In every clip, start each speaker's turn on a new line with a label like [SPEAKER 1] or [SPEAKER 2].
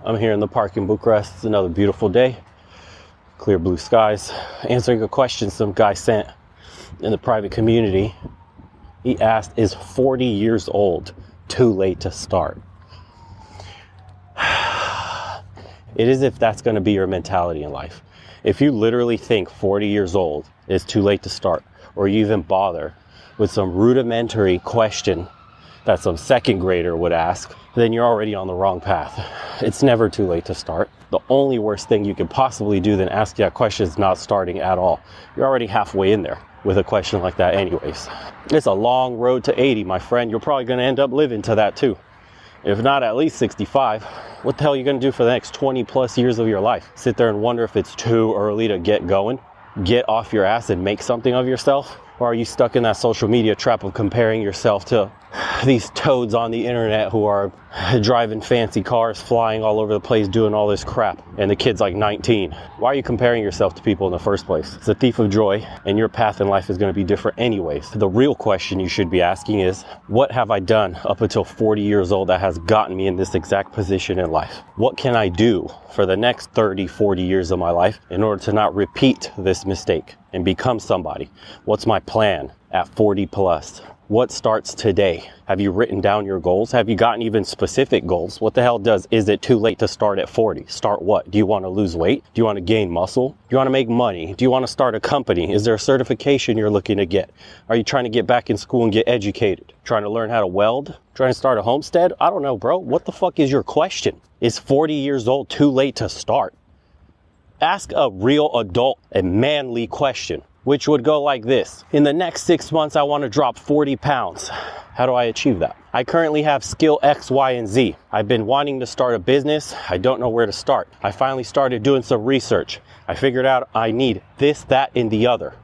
[SPEAKER 1] I'm here in the park in Bucharest. It's another beautiful day. Clear blue skies. Answering a question some guy sent in the private community. He asked, is 40 years old too late to start? It is if that's going to be your mentality in life. If you literally think 40 years old is too late to start, or you even bother with some rudimentary question that some second grader would ask, then you're already on the wrong path. It's never too late to start. The only worst thing you could possibly do than ask that question is not starting at all. You're already halfway in there with a question like that anyways. It's a long road to 80, my friend. You're probably going to end up living to that too. If not at least 65, what the hell are you going to do for the next 20 plus years of your life? Sit there and wonder if it's too early to get going? Get off your ass and make something of yourself? Or are you stuck in that social media trap of comparing yourself to these toads on the internet who are driving fancy cars, flying all over the place, doing all this crap, and the kid's like 19? Why are you comparing yourself to people in the first place? It's a thief of joy, and your path in life is going to be different anyways. The real question you should be asking is, what have I done up until 40 years old that has gotten me in this exact position in life? What can I do for the next 30, 40 years of my life in order to not repeat this mistake and become somebody? What's my plan at 40 plus? What starts today? Have you written down your goals? Have you gotten even specific goals? What the hell is it too late to start at 40? Start what? Do you want to lose weight? Do you want to gain muscle? Do you want to make money? Do you want to start a company? Is there a certification you're looking to get? Are you trying to get back in school and get educated? Trying to learn how to weld? Trying to start a homestead? I don't know, bro. What the fuck is your question? Is 40 years old too late to start? Ask a real adult and manly question, which would go like this. In the next 6 months, I want to drop 40 pounds. How do I achieve that? I currently have skill X, Y, and Z. I've been wanting to start a business. I don't know where to start. I finally started doing some research. I figured out I need this, that, and the other.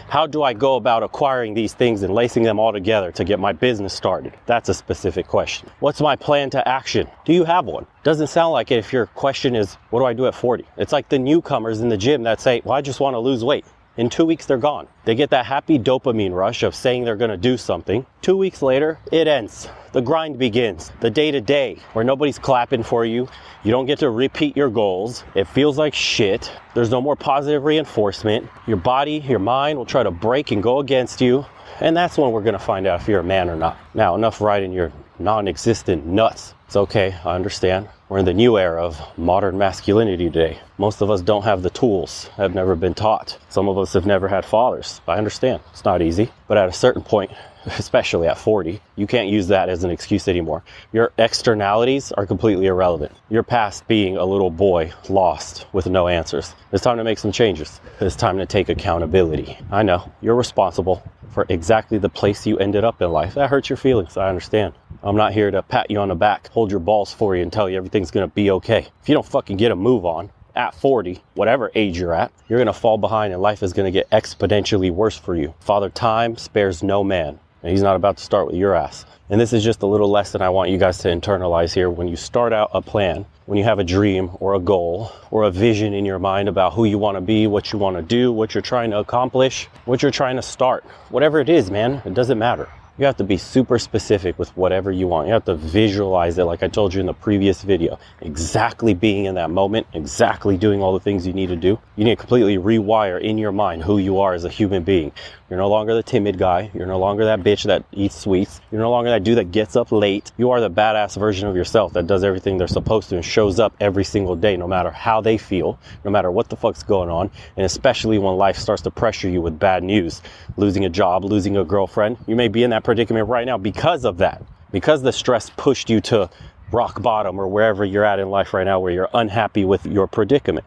[SPEAKER 1] How do I go about acquiring these things and lacing them all together to get my business started? That's a specific question. What's my plan to action? Do you have one? Doesn't sound like it if your question is, what do I do at 40? It's like the newcomers in the gym that say, well, I just want to lose weight. In 2 weeks, they're gone. They get that happy dopamine rush of saying they're going to do something. 2 weeks later, it ends. The grind begins. The day-to-day where nobody's clapping for you. You don't get to repeat your goals. It feels like shit. There's no more positive reinforcement. Your body, your mind will try to break and go against you. And that's when we're going to find out if you're a man or not. Now, enough riding your non-existent nuts. It's okay, I understand. We're in the new era of modern masculinity today. Most of us don't have the tools, have never been taught. Some of us have never had fathers. I understand, it's not easy. But at a certain point, especially at 40, you can't use that as an excuse anymore. Your externalities are completely irrelevant. Your past being a little boy lost with no answers. It's time to make some changes. It's time to take accountability. I know, you're responsible for exactly the place you ended up in life. That hurts your feelings, I understand. I'm not here to pat you on the back, hold your balls for you and tell you everything's gonna be okay. If you don't fucking get a move on at 40, whatever age you're at, you're gonna fall behind and life is gonna get exponentially worse for you. Father Time spares no man, and he's not about to start with your ass. And this is just a little lesson I want you guys to internalize here. When you start out a plan, when you have a dream or a goal or a vision in your mind about who you want to be, what you want to do, what you're trying to accomplish, what you're trying to start, whatever it is, man, it doesn't matter. You have to be super specific with whatever you want. You have to visualize it, like I told you in the previous video. Exactly being in that moment, exactly doing all the things you need to do. You need to completely rewire in your mind who you are as a human being. You're no longer the timid guy. You're no longer that bitch that eats sweets. You're no longer that dude that gets up late. You are the badass version of yourself that does everything they're supposed to and shows up every single day, no matter how they feel, no matter what the fuck's going on, and especially when life starts to pressure you with bad news. Losing a job, losing a girlfriend. You may be in that predicament right now because of that. Because the stress pushed you to rock bottom or wherever you're at in life right now where you're unhappy with your predicament.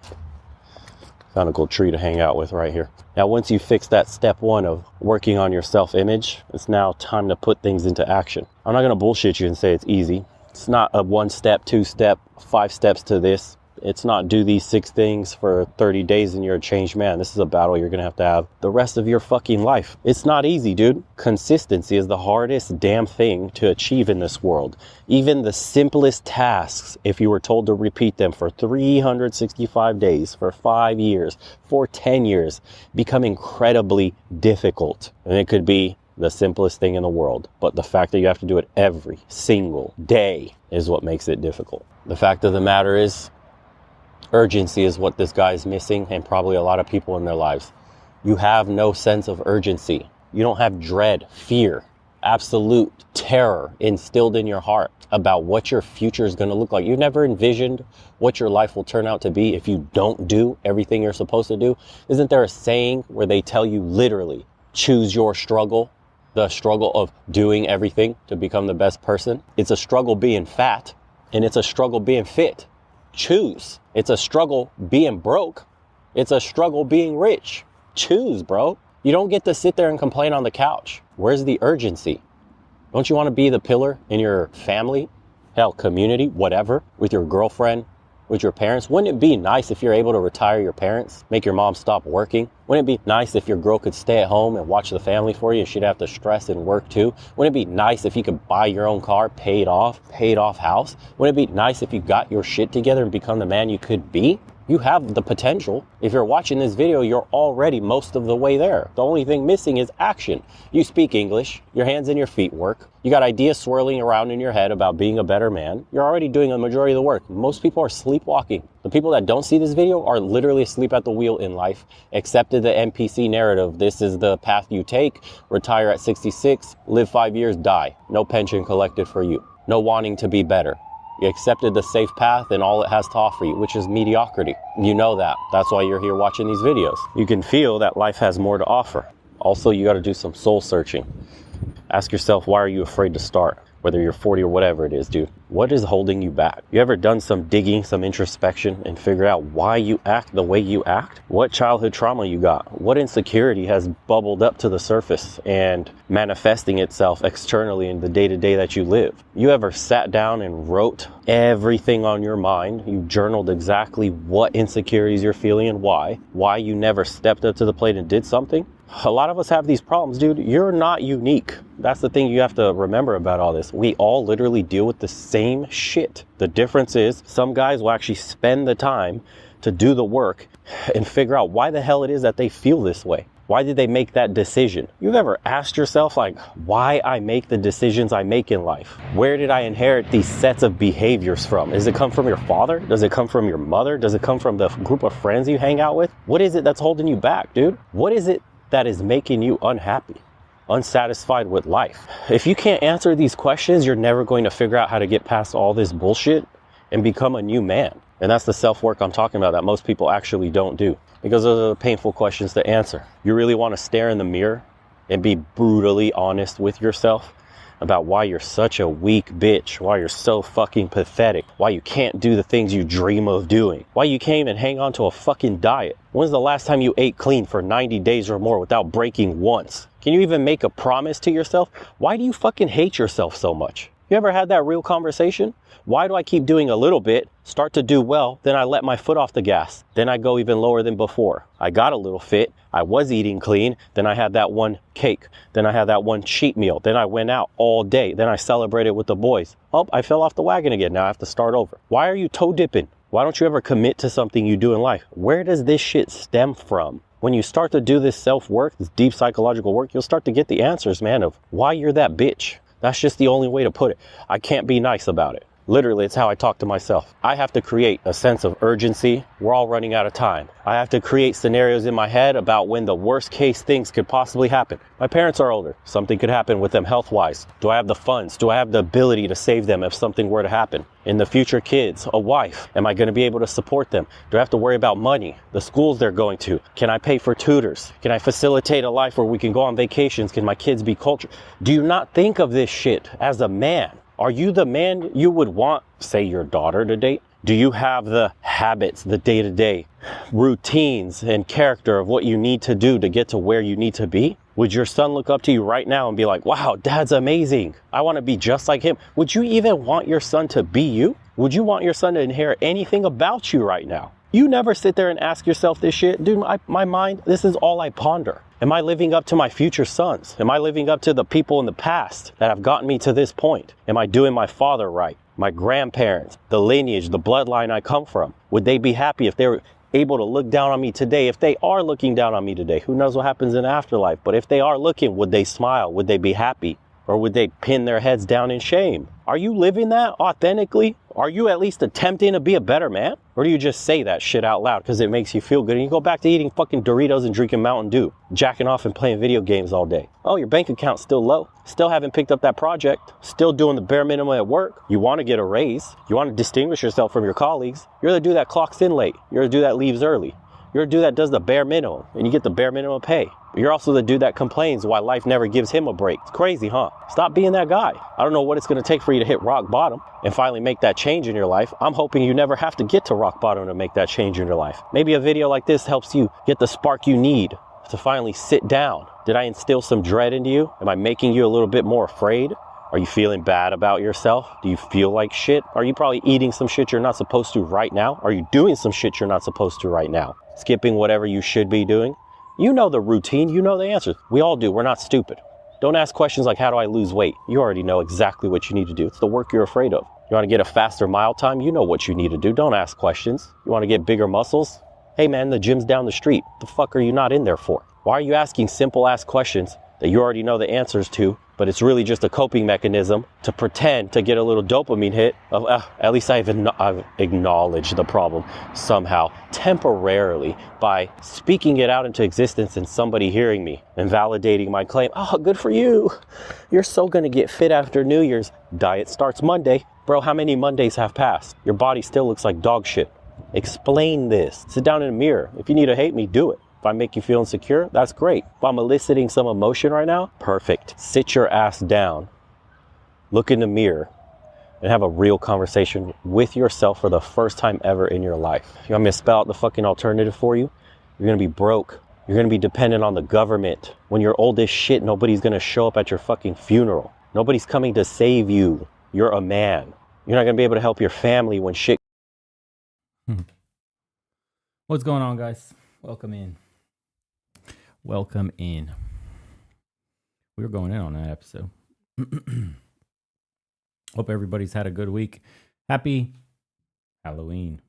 [SPEAKER 1] Found a cool tree to hang out with right here. Now, once you fix that step one of working on your self-image, it's now time to put things into action. I'm not going to bullshit you and say it's easy. It's not a 1 step, 2 step, 5 steps to this. It's not do these 6 things for 30 days and you're a changed man. This is a battle you're going to have the rest of your fucking life. It's not easy, dude. Consistency is the hardest damn thing to achieve in this world. Even the simplest tasks, if you were told to repeat them for 365 days, for 5 years, for 10 years, become incredibly difficult. And it could be the simplest thing in the world. But the fact that you have to do it every single day is what makes it difficult. The fact of the matter is, urgency is what this guy is missing, and probably a lot of people in their lives. You have no sense of urgency. You don't have dread, fear, absolute terror instilled in your heart about what your future is going to look like. You've never envisioned what your life will turn out to be if you don't do everything you're supposed to do. Isn't there a saying where they tell you literally, choose your struggle, the struggle of doing everything to become the best person? It's a struggle being fat, and it's a struggle being fit. Choose. It's a struggle being broke. It's a struggle being rich. Choose, bro. You don't get to sit there and complain on the couch. Where's the urgency? Don't you want to be the pillar in your family, hell, community, whatever, with your girlfriend, with your parents? Wouldn't it be nice if you're able to retire your parents, make your mom stop working? Wouldn't it be nice if your girl could stay at home and watch the family for you and she'd have to stress and work too? Wouldn't it be nice if you could buy your own car, paid off house? Wouldn't it be nice if you got your shit together and become the man you could be? You have the potential. If you're watching this video, you're already most of the way there. The only thing missing is action. You speak English, your hands and your feet work. You got ideas swirling around in your head about being a better man. You're already doing a majority of the work. Most people are sleepwalking. The people that don't see this video are literally asleep at the wheel in life, accepted the NPC narrative. This is the path you take. Retire at 66, live 5 years, die. No pension collected for you. No wanting to be better. You accepted the safe path and all it has to offer you, which is mediocrity. You know that. That's why you're here watching these videos. You can feel that life has more to offer. Also, you got to do some soul searching. Ask yourself, why are you afraid to start? Whether you're 40 or whatever it is, dude. What is holding you back? You ever done some digging, some introspection, and figure out why you act the way you act? What childhood trauma you got? What insecurity has bubbled up to the surface and manifesting itself externally in the day-to-day that you live? You ever sat down and wrote everything on your mind? You journaled exactly what insecurities you're feeling and why you never stepped up to the plate and did something? A lot of us have these problems, dude. You're not unique. That's the thing you have to remember about all this. We all literally deal with the same shit. The difference is some guys will actually spend the time to do the work and figure out why the hell it is that they feel this way. Why did they make that decision? You've ever asked yourself, like, why I make the decisions I make in life? Where did I inherit these sets of behaviors from? Does it come from your father? Does it come from your mother? Does it come from the group of friends you hang out with? What is it that's holding you back, dude? What is it that is making you unhappy, unsatisfied with life? If you can't answer these questions, you're never going to figure out how to get past all this bullshit and become a new man. And that's the self-work I'm talking about that most people actually don't do, because those are the painful questions to answer. You really want to stare in the mirror and be brutally honest with yourself about why you're such a weak bitch, why you're so fucking pathetic, why you can't do the things you dream of doing, why you can't even hang on to a fucking diet. When's the last time you ate clean for 90 days or more without breaking once? Can you even make a promise to yourself? Why do you fucking hate yourself so much? You ever had that real conversation? Why do I keep doing a little bit, start to do well, then I let my foot off the gas, then I go even lower than before? I got a little fit, I was eating clean, then I had that one cake, then I had that one cheat meal, then I went out all day, then I celebrated with the boys. Oh, I fell off the wagon again, now I have to start over. Why are you toe dipping? Why don't you ever commit to something you do in life? Where does this shit stem from? When you start to do this self-work, this deep psychological work, you'll start to get the answers, man, of why you're that bitch. That's just the only way to put it. I can't be nice about it. Literally, it's how I talk to myself. I have to create a sense of urgency. We're all running out of time. I have to create scenarios in my head about when the worst case things could possibly happen. My parents are older. Something could happen with them health-wise. Do I have the funds? Do I have the ability to save them if something were to happen? In the future, kids, a wife, am I going to be able to support them? Do I have to worry about money, the schools they're going to? Can I pay for tutors? Can I facilitate a life where we can go on vacations? Can my kids be cultured? Do you not think of this shit as a man? Are you the man you would want, say, your daughter to date? Do you have the habits, the day-to-day routines and character of what you need to do to get to where you need to be? Would your son look up to you right now and be like, wow, dad's amazing. I want to be just like him. Would you even want your son to be you? Would you want your son to inherit anything about you right now? You never sit there and ask yourself this shit. Dude, my mind, this is all I ponder. Am I living up to my future sons? Am I living up to the people in the past that have gotten me to this point? Am I doing my father right? My grandparents, the lineage, the bloodline I come from? Would they be happy if they were able to look down on me today, if they are looking down on me today, who knows what happens in afterlife, but if they are looking, would they smile? Would they be happy? Or would they pin their heads down in shame? Are you living that authentically? Are you at least attempting to be a better man? Or do you just say that shit out loud because it makes you feel good and you go back to eating fucking Doritos and drinking Mountain Dew, jacking off and playing video games all day? Oh, your bank account's still low. Still haven't picked up that project. Still doing the bare minimum at work. You want to get a raise. You want to distinguish yourself from your colleagues. You're the dude that clocks in late. You're the dude that leaves early. You're the dude that does the bare minimum and you get the bare minimum pay. You're also the dude that complains why life never gives him a break. It's crazy, huh? Stop being that guy. I don't know what it's going to take for you to hit rock bottom and finally make that change in your life. I'm hoping you never have to get to rock bottom to make that change in your life. Maybe a video like this helps you get the spark you need to finally sit down. Did I instill some dread into you? Am I making you a little bit more afraid? Are you feeling bad about yourself? Do you feel like shit? Are you probably eating some shit you're not supposed to right now? Are you doing some shit you're not supposed to right now? Skipping whatever you should be doing? You know the routine, you know the answers. We all do, we're not stupid. Don't ask questions like, how do I lose weight? You already know exactly what you need to do. It's the work you're afraid of. You want to get a faster mile time? You know what you need to do. Don't ask questions. You want to get bigger muscles? Hey man, the gym's down the street. What the fuck are you not in there for? Why are you asking simple ass questions that you already know the answers to, but it's really just a coping mechanism to pretend to get a little dopamine hit of, at least I've acknowledged the problem somehow, temporarily, by speaking it out into existence and somebody hearing me and validating my claim. Oh, good for you. You're so gonna get fit after New Year's. Diet starts Monday. Bro, how many Mondays have passed? Your body still looks like dog shit. Explain this. Sit down in a mirror. If you need to hate me, do it. If I make you feel insecure, that's great. If I'm eliciting some emotion right now, perfect. Sit your ass down, look in the mirror, and have a real conversation with yourself for the first time ever in your life. You want me to spell out the fucking alternative for you? You're gonna be broke. You're gonna be dependent on the government. When you're old as shit, nobody's gonna show up at your fucking funeral. Nobody's coming to save you. You're a man. You're not gonna be able to help your family when shit.
[SPEAKER 2] What's going on, guys? Welcome in. Welcome in. We were going in on that episode. Hope everybody's had a good week. Happy Halloween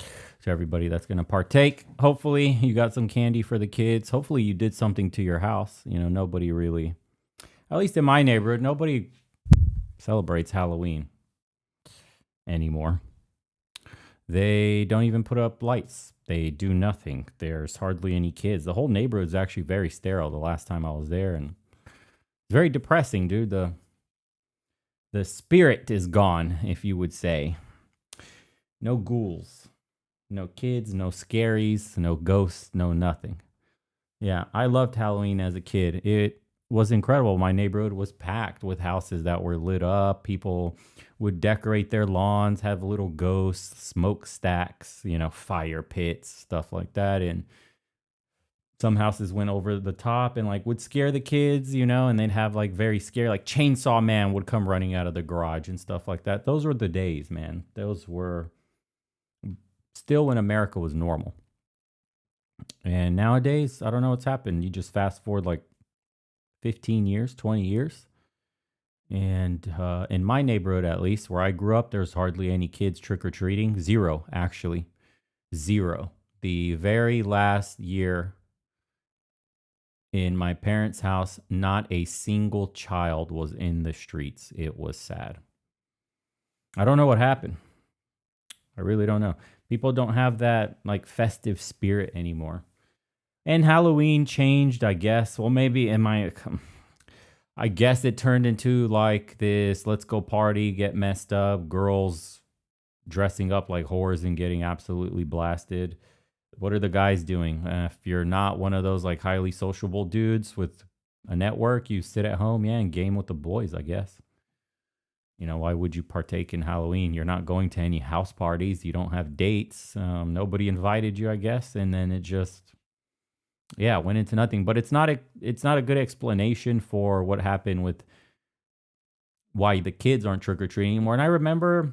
[SPEAKER 2] to everybody that's going to partake. Hopefully you got some candy for the kids. Hopefully you did something to your house. You know, nobody really, at least in my neighborhood, nobody celebrates Halloween anymore. They don't even put up lights. They do nothing. There's hardly any kids. The whole neighborhood is actually very sterile the last time I was there, and it's very depressing, dude. The spirit is gone, if you would say. No ghouls, no kids, no scaries, no ghosts, no nothing. Yeah, I loved Halloween as a kid. It was incredible. My neighborhood was packed with houses that were lit up. People would decorate their lawns, have little ghosts, smokestacks, you know, fire pits, stuff like that. And some houses went over the top and like would scare the kids, you know, and they'd have like very scary, like Chainsaw Man would come running out of the garage and stuff like that. Those were the days, man. Those were still when America was normal. And nowadays, I don't know what's happened. You just fast forward like 15 years, 20 years. And in my neighborhood, at least, where I grew up, there's hardly any kids trick-or-treating. Zero, actually. Zero. The very last year in my parents' house, not a single child was in the streets. It was sad. I don't know what happened. I really don't know. People don't have that like festive spirit anymore. And Halloween changed, I guess. Well, maybe I guess it turned into like this, let's go party, get messed up, girls dressing up like whores and getting absolutely blasted. What are the guys doing? If you're not one of those like highly sociable dudes with a network, you sit at home, and game with the boys, I guess. You know, why would you partake in Halloween? You're not going to any house parties. You don't have dates. Nobody invited you, I guess. And then it just, went into nothing. But it's not a good explanation for what happened with why the kids aren't trick-or-treating anymore. And I remember,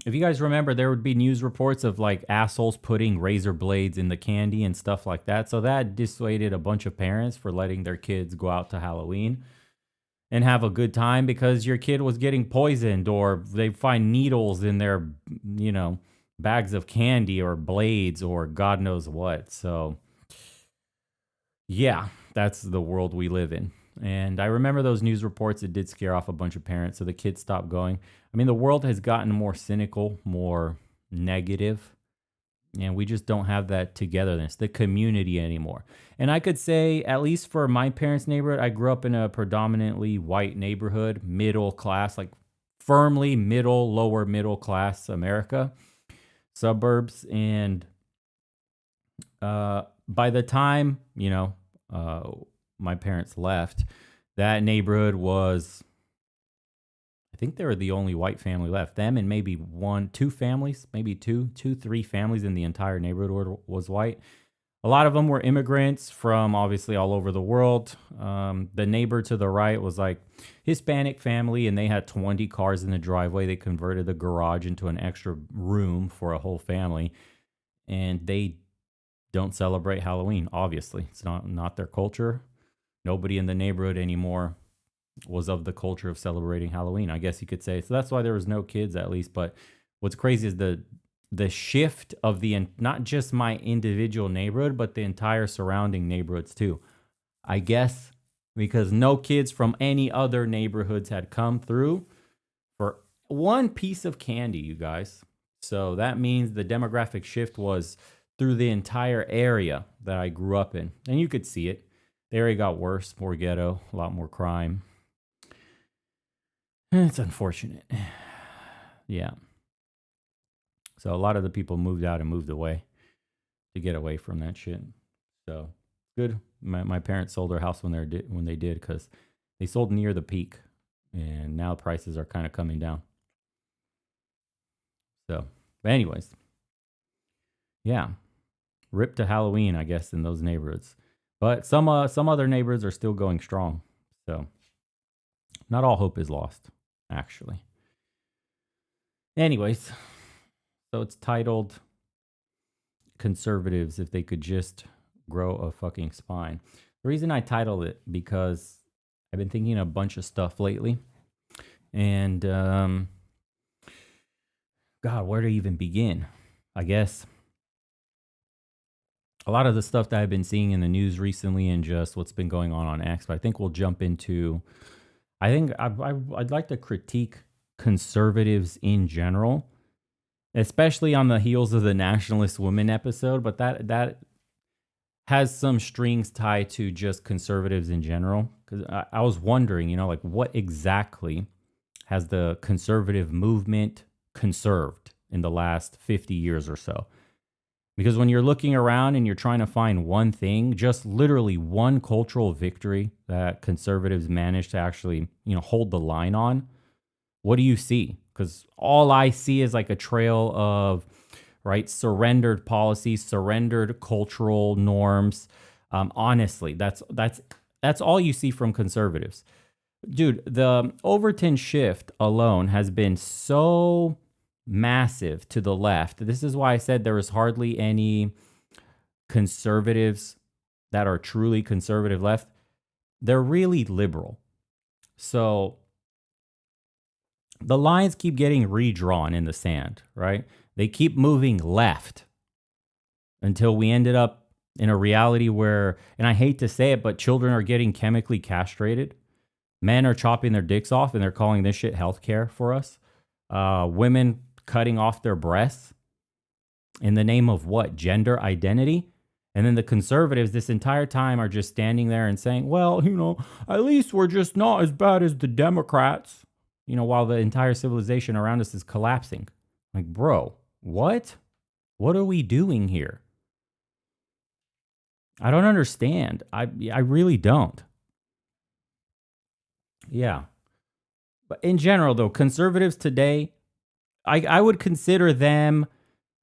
[SPEAKER 2] if you guys remember, there would be news reports of like assholes putting razor blades in the candy and stuff like that. So that dissuaded a bunch of parents for letting their kids go out to Halloween and have a good time because your kid was getting poisoned or they find needles in their, bags of candy or blades or God knows what. So, yeah, that's the world we live in. And I remember those news reports. It did scare off a bunch of parents. So the kids stopped going. I mean, the world has gotten more cynical, more negative, and we just don't have that togetherness, the community anymore. And I could say, at least for my parents' neighborhood, I grew up in a predominantly white neighborhood, middle class, like firmly middle, lower middle class America, suburbs. And by the time, my parents left, that neighborhood was, I think they were the only white family left. Them and maybe two families, maybe three families in the entire neighborhood was white. A lot of them were immigrants from obviously all over the world. The neighbor to the right was like Hispanic family, and they had 20 cars in the driveway. They converted the garage into an extra room for a whole family, and they don't celebrate Halloween. Obviously, it's not their culture. Nobody in the neighborhood anymore was of the culture of celebrating Halloween, I guess you could say. So that's why there was no kids, at least. But what's crazy is the shift of not just my individual neighborhood, but the entire surrounding neighborhoods too. I guess because no kids from any other neighborhoods had come through for one piece of candy, you guys. So that means the demographic shift was through the entire area that I grew up in. And you could see it. The area got worse, more ghetto, a lot more crime. It's unfortunate. Yeah. So a lot of the people moved out and moved away to get away from that shit. So good. My parents sold their house when they did, because they sold near the peak, and now prices are kind of coming down. So, but anyways, yeah, rip to Halloween, I guess, in those neighborhoods. But some other neighborhoods are still going strong. So not all hope is lost, actually. Anyways, so it's titled Conservatives If They Could Just Grow a Fucking Spine. The reason I titled it, because I've been thinking a bunch of stuff lately. And God, where to even begin? I guess a lot of the stuff that I've been seeing in the news recently and just what's been going on X, but I think we'll jump into, I'd like to critique conservatives in general, especially on the heels of the Nationalist Women episode, but that has some strings tied to just conservatives in general. Because I was wondering, like what exactly has the conservative movement conserved in the last 50 years or so? Because when you're looking around and you're trying to find one thing, just literally one cultural victory that conservatives managed to actually, hold the line on, what do you see? Because all I see is like a trail of, right, surrendered policies, surrendered cultural norms. Honestly, that's all you see from conservatives. Dude, the Overton shift alone has been so massive to the left. This is why I said there is hardly any conservatives that are truly conservative left. They're really liberal. So the lines keep getting redrawn in the sand, right? They keep moving left until we ended up in a reality where, and I hate to say it, but children are getting chemically castrated. Men are chopping their dicks off, and they're calling this shit healthcare for us. Women cutting off their breasts in the name of what? Gender identity? And then the conservatives this entire time are just standing there and saying, well, at least we're just not as bad as the Democrats, while the entire civilization around us is collapsing. Like, bro, what? What are we doing here? I don't understand. I really don't. Yeah. But in general, though, conservatives today, I would consider them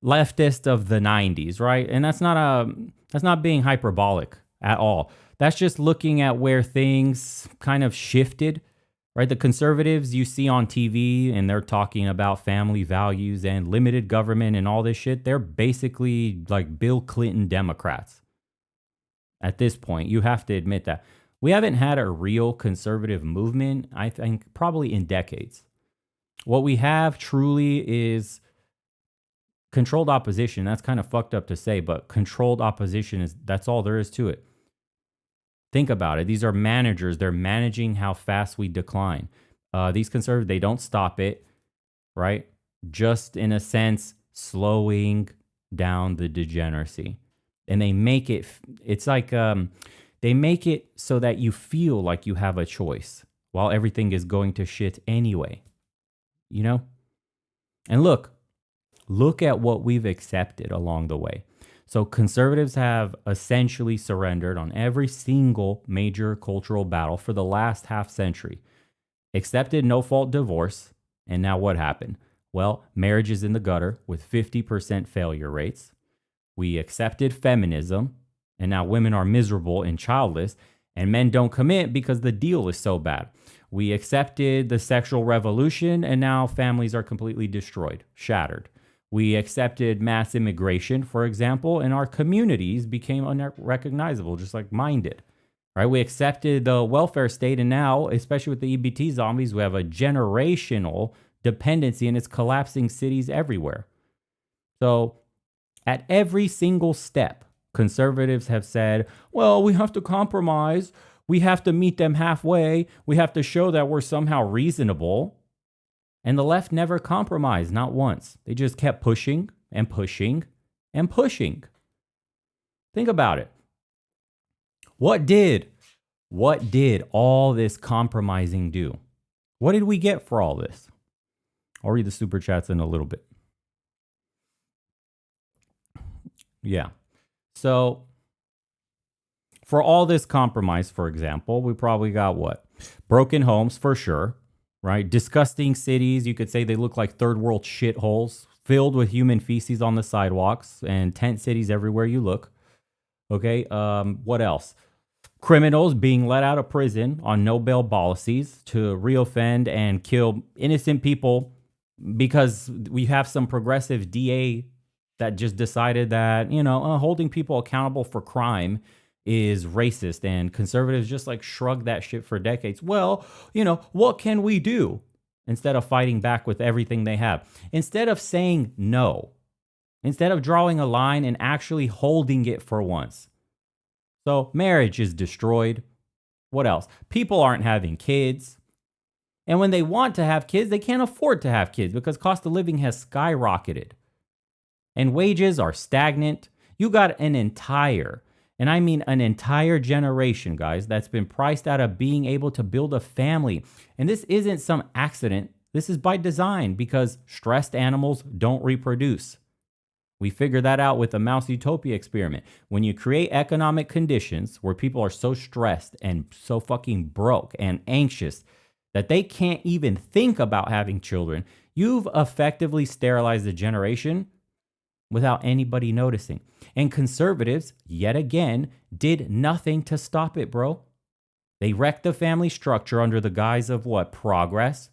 [SPEAKER 2] leftist of the 90s, right? And that's not being hyperbolic at all. That's just looking at where things kind of shifted, right? The conservatives you see on TV, and they're talking about family values and limited government and all this shit. They're basically like Bill Clinton Democrats. At this point, you have to admit that. We haven't had a real conservative movement, I think, probably in decades. What we have truly is controlled opposition, that's kind of fucked up to say, but controlled opposition that's all there is to it. Think about it. These are managers. They're managing how fast we decline. These conservatives, they don't stop it, right? Just in a sense, slowing down the degeneracy. And they make it, it's like, they make it so that you feel like you have a choice while everything is going to shit anyway, you know? And look at what we've accepted along the way. So conservatives have essentially surrendered on every single major cultural battle for the last half century, accepted no-fault divorce, and now what happened? Well, marriage is in the gutter with 50% failure rates. We accepted feminism, and now women are miserable and childless, and men don't commit because the deal is so bad. We accepted the sexual revolution, and now families are completely destroyed, shattered. We accepted mass immigration, for example, and our communities became unrecognizable, just like mine did. Right? We accepted the welfare state, and now, especially with the EBT zombies, we have a generational dependency, and it's collapsing cities everywhere. So at every single step, conservatives have said, well, we have to compromise. We have to meet them halfway. We have to show that we're somehow reasonable. And the left never compromised, not once. They just kept pushing and pushing and pushing. Think about it. What did all this compromising do? What did we get for all this? I'll read the super chats in a little bit. Yeah. So for all this compromise, for example, we probably got what? Broken homes for sure, right? Disgusting cities. You could say they look like third world shitholes filled with human feces on the sidewalks and tent cities everywhere you look. Okay. What else? Criminals being let out of prison on no bail policies to reoffend and kill innocent people because we have some progressive DA that just decided that, holding people accountable for crime is racist, and conservatives just like shrug that shit for decades. Well, what can we do? Instead of fighting back with everything they have. Instead of saying no. Instead of drawing a line and actually holding it for once. So marriage is destroyed. What else? People aren't having kids. And when they want to have kids, they can't afford to have kids because cost of living has skyrocketed. And wages are stagnant. You got an entire generation, guys, that's been priced out of being able to build a family. And this isn't some accident. This is by design because stressed animals don't reproduce. We figured that out with the Mouse Utopia experiment. When you create economic conditions where people are so stressed and so fucking broke and anxious that they can't even think about having children, you've effectively sterilized a generation without anybody noticing. And conservatives, yet again, did nothing to stop it, bro. They wrecked the family structure under the guise of what? Progress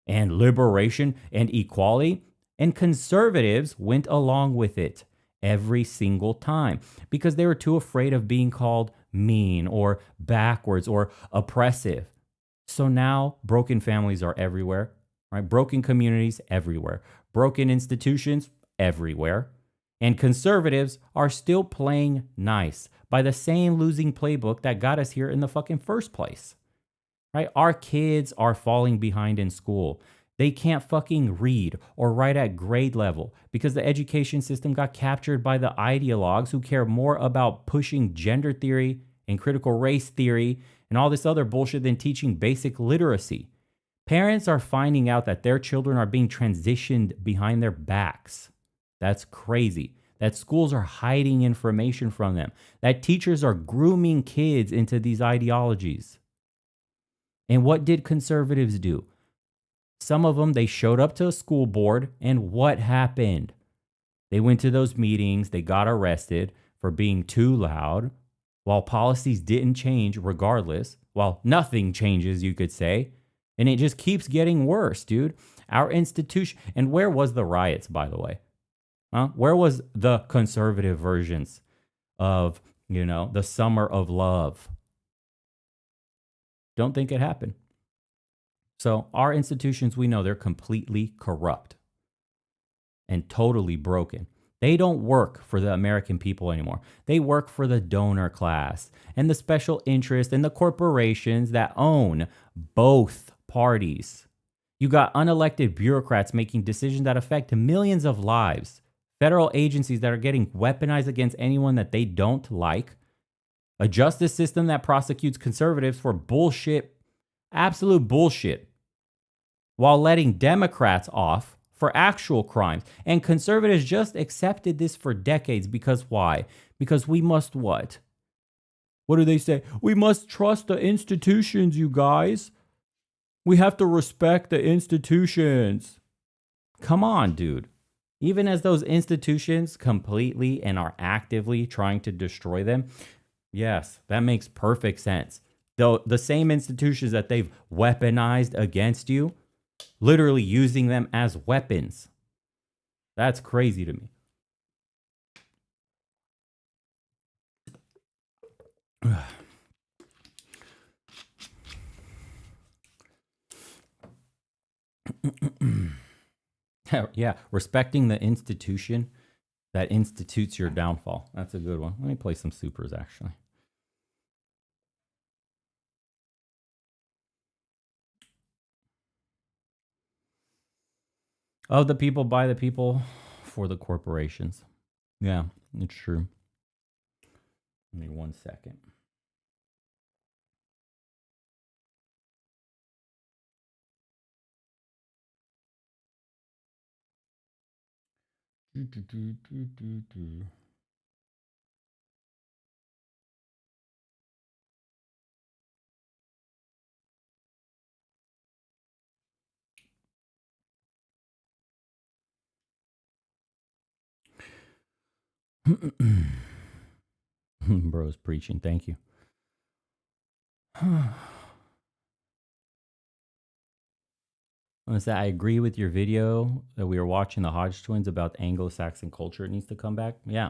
[SPEAKER 2] and liberation and equality. And conservatives went along with it every single time because they were too afraid of being called mean or backwards or oppressive. So now broken families are everywhere, right? Broken communities everywhere. Broken institutions everywhere. And conservatives are still playing nice by the same losing playbook that got us here in the fucking first place, right? Our kids are falling behind in school. They can't fucking read or write at grade level because the education system got captured by the ideologues who care more about pushing gender theory and critical race theory and all this other bullshit than teaching basic literacy. Parents are finding out that their children are being transitioned behind their backs. That's crazy. That schools are hiding information from them. That teachers are grooming kids into these ideologies. And what did conservatives do? Some of them, they showed up to a school board, and what happened? They went to those meetings, they got arrested for being too loud, while policies didn't change regardless, while nothing changes, you could say, and it just keeps getting worse, dude. Our institution, and where was the riots, by the way? Where was the conservative versions of, the summer of love? Don't think it happened. So our institutions, we know they're completely corrupt. and totally broken. They don't work for the American people anymore. They work for the donor class and the special interest and the corporations that own both parties. You got unelected bureaucrats making decisions that affect millions of lives. Federal agencies that are getting weaponized against anyone that they don't like. A justice system that prosecutes conservatives for bullshit, absolute bullshit, while letting Democrats off for actual crimes. And conservatives just accepted this for decades because why? Because we must what? What do they say? We must trust the institutions, you guys. We have to respect the institutions. Come on, dude. Even as those institutions completely and are actively trying to destroy them, yes, that makes perfect sense. Though the same institutions that they've weaponized against you, literally using them as weapons. That's crazy to me. Yeah, respecting the institution that institutes your downfall. That's a good one. Let me play some supers, actually. Of the people, by the people, for the corporations. Yeah, it's true. Give me 1 second. Bro's preaching. Thank you. I agree with your video that we were watching the Hodge twins about Anglo-Saxon culture. It needs to come back. Yeah.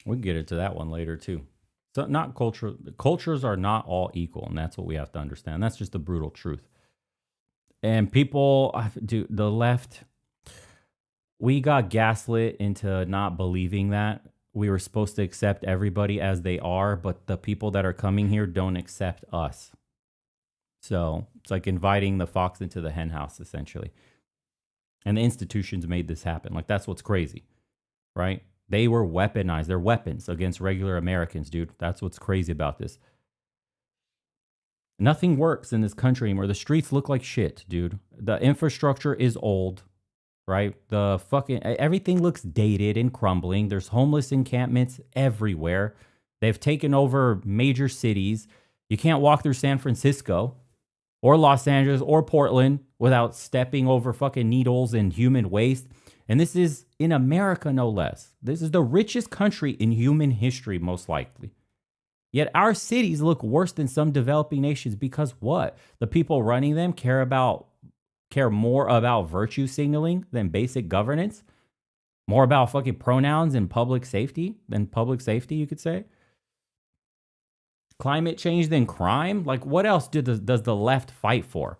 [SPEAKER 2] We can get into that one later too. So not culture. Cultures are not all equal, and that's what we have to understand. That's just the brutal truth. And people, the left, we got gaslit into not believing that. We were supposed to accept everybody as they are, but the people that are coming here don't accept us. So it's like inviting the fox into the hen house, essentially. And the institutions made this happen. Like, that's what's crazy, right? They were weaponized. They're weapons against regular Americans, dude. That's what's crazy about this. Nothing works in this country anymore. The streets look like shit, dude. The infrastructure is old, right? Everything looks dated and crumbling. There's homeless encampments everywhere. They've taken over major cities. You can't walk through San Francisco or Los Angeles or Portland without stepping over fucking needles and human waste. And this is in America, no less. This is the richest country in human history, most likely. Yet our cities look worse than some developing nations because what? The people running them care more about virtue signaling than basic governance? More about fucking pronouns and public safety than public safety, you could say? Climate change than crime? Like, what else does the left fight for?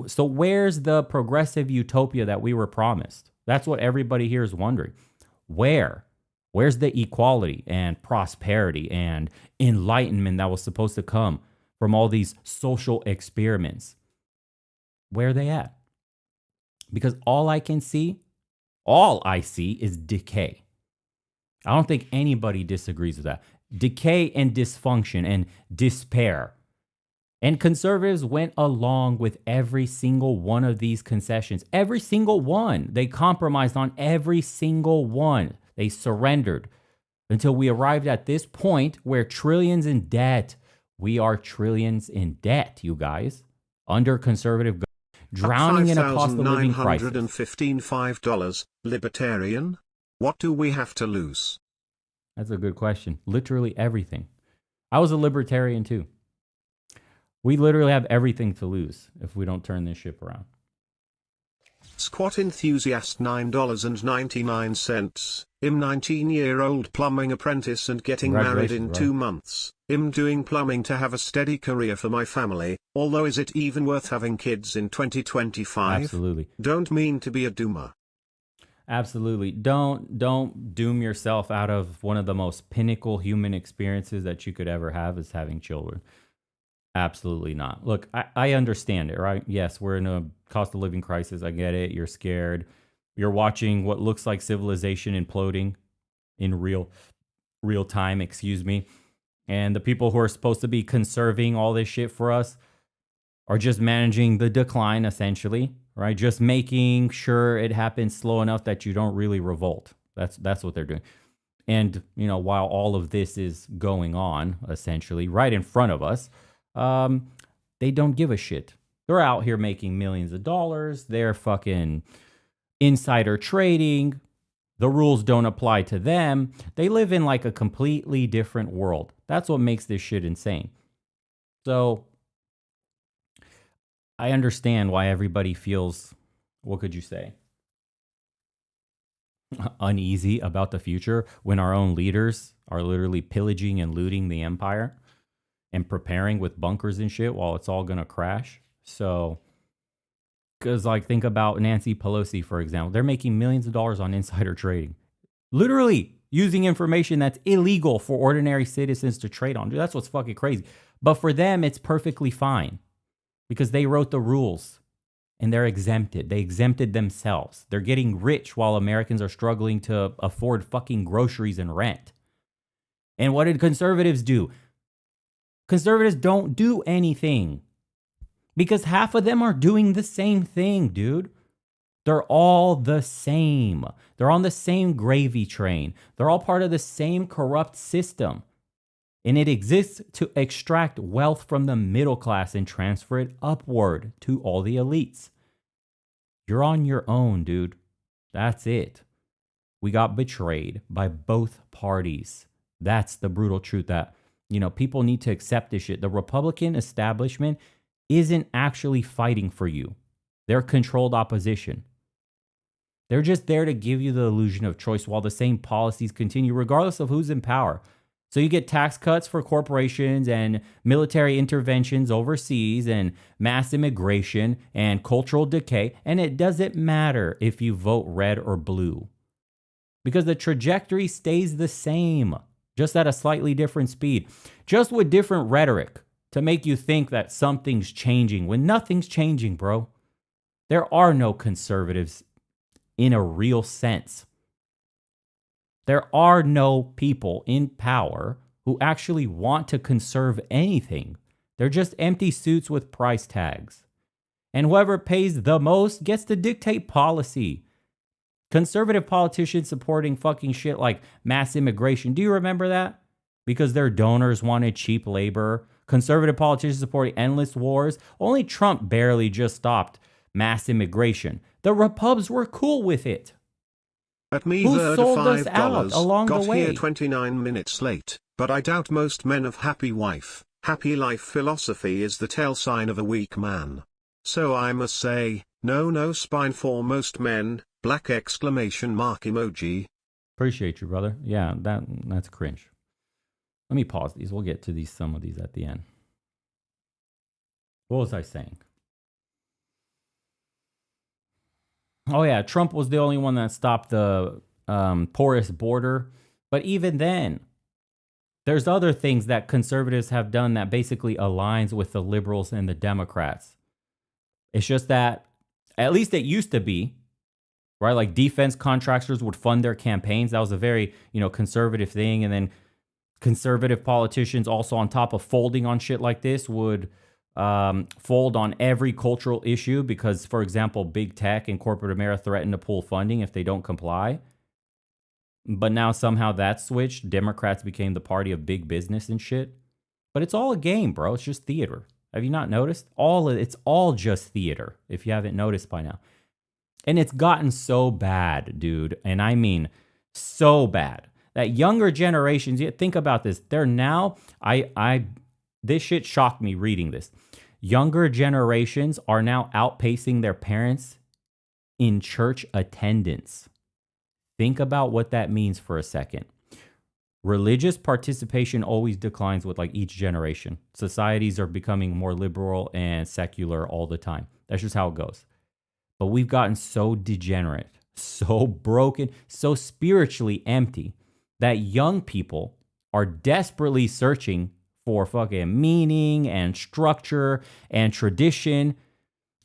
[SPEAKER 2] So where's the progressive utopia that we were promised? That's what everybody here is wondering. Where's the equality and prosperity and enlightenment that was supposed to come from all these social experiments? Where are they at? Because all I see is decay. I don't think anybody disagrees with that. Decay and dysfunction and despair. And conservatives went along with every single one of these concessions. Every single one. They compromised on every single one. They surrendered until we arrived at this point where trillions in debt. We are trillions in debt, you guys, under conservative drowning in a cost of living crisis.
[SPEAKER 3] $5,915 libertarian? What do we have to lose?
[SPEAKER 2] That's a good question. Literally everything. I was a libertarian too. We literally have everything to lose if we don't turn this ship around.
[SPEAKER 3] Squat enthusiast $9.99. I'm 19-year-old plumbing apprentice and getting married in 2 months. I'm doing plumbing to have a steady career for my family, although is it even worth having kids in 2025?
[SPEAKER 2] Absolutely.
[SPEAKER 3] Don't mean to be a doomer.
[SPEAKER 2] Absolutely. Don't doom yourself out of one of the most pinnacle human experiences that you could ever have is having children. Absolutely not. Look, I understand it, right? Yes, we're in a cost of living crisis. I get it. You're scared. You're watching what looks like civilization imploding in real time, excuse me. And the people who are supposed to be conserving all this shit for us are just managing the decline, essentially, right? Just making sure it happens slow enough that you don't really revolt. That's what they're doing. And, you know, while all of this is going on, essentially, right in front of us, they don't give a shit. They're out here making millions of dollars. They're fucking insider trading. The rules don't apply to them. They live in like a completely different world. That's what makes this shit insane. So I understand why everybody feels, what could you say, uneasy about the future when our own leaders are literally pillaging and looting the empire and preparing with bunkers and shit while it's all going to crash. So, because like think about Nancy Pelosi, for example. They're making millions of dollars on insider trading. Literally using information that's illegal for ordinary citizens to trade on. Dude, that's what's fucking crazy. But for them, it's perfectly fine because they wrote the rules and they're exempted. They exempted themselves. They're getting rich while Americans are struggling to afford fucking groceries and rent. And what did conservatives do? Conservatives don't do anything because half of them are doing the same thing, dude. They're all the same. They're on the same gravy train. They're all part of the same corrupt system. And it exists to extract wealth from the middle class and transfer it upward to all the elites. You're on your own, dude. That's it. We got betrayed by both parties. That's the brutal truth that, you know, people need to accept this shit. The Republican establishment isn't actually fighting for you. They're controlled opposition. They're just there to give you the illusion of choice while the same policies continue regardless of who's in power. So you get tax cuts for corporations and military interventions overseas and mass immigration and cultural decay. And it doesn't matter if you vote red or blue because the trajectory stays the same, just at a slightly different speed, just with different rhetoric to make you think that something's changing when nothing's changing, bro. There are no conservatives in a real sense. There are no people in power who actually want to conserve anything. They're just empty suits with price tags. And whoever pays the most gets to dictate policy. Conservative politicians supporting fucking shit like mass immigration. Do you remember that? Because their donors wanted cheap labor. Conservative politicians supporting endless wars. Only Trump barely just stopped mass immigration. The Repubs were cool with it.
[SPEAKER 3] At me
[SPEAKER 2] Who
[SPEAKER 3] Verda
[SPEAKER 2] sold us
[SPEAKER 3] $5
[SPEAKER 2] out along
[SPEAKER 3] got
[SPEAKER 2] the way?
[SPEAKER 3] here 29 minutes late, but I doubt most men of happy wife, happy life philosophy is the tell sign of a weak man. So I must say, no spine for most men, black exclamation mark emoji.
[SPEAKER 2] Appreciate you, brother. Yeah, that's cringe. Let me pause these. We'll get to some of these at the end. What was I saying? Oh yeah, Trump was the only one that stopped the porous border. But even then, there's other things that conservatives have done that basically aligns with the liberals and the Democrats. It's just that, at least it used to be, right? Like defense contractors would fund their campaigns. That was a very, conservative thing. And then conservative politicians also on top of folding on shit like this would fold on every cultural issue because, for example, big tech and corporate America threaten to pull funding if they don't comply. But now somehow that switched. Democrats became the party of big business and shit. But it's all a game, bro. It's just theater. Have you not noticed? It's all just theater, if you haven't noticed by now. And it's gotten so bad, dude. And I mean so bad that younger generations, think about this. They're now, this shit shocked me reading this. Younger generations are now outpacing their parents in church attendance. Think about what that means for a second. Religious participation always declines with like each generation. Societies are becoming more liberal and secular all the time. That's just how it goes. But we've gotten so degenerate, so broken, so spiritually empty that young people are desperately searching for fucking meaning and structure and tradition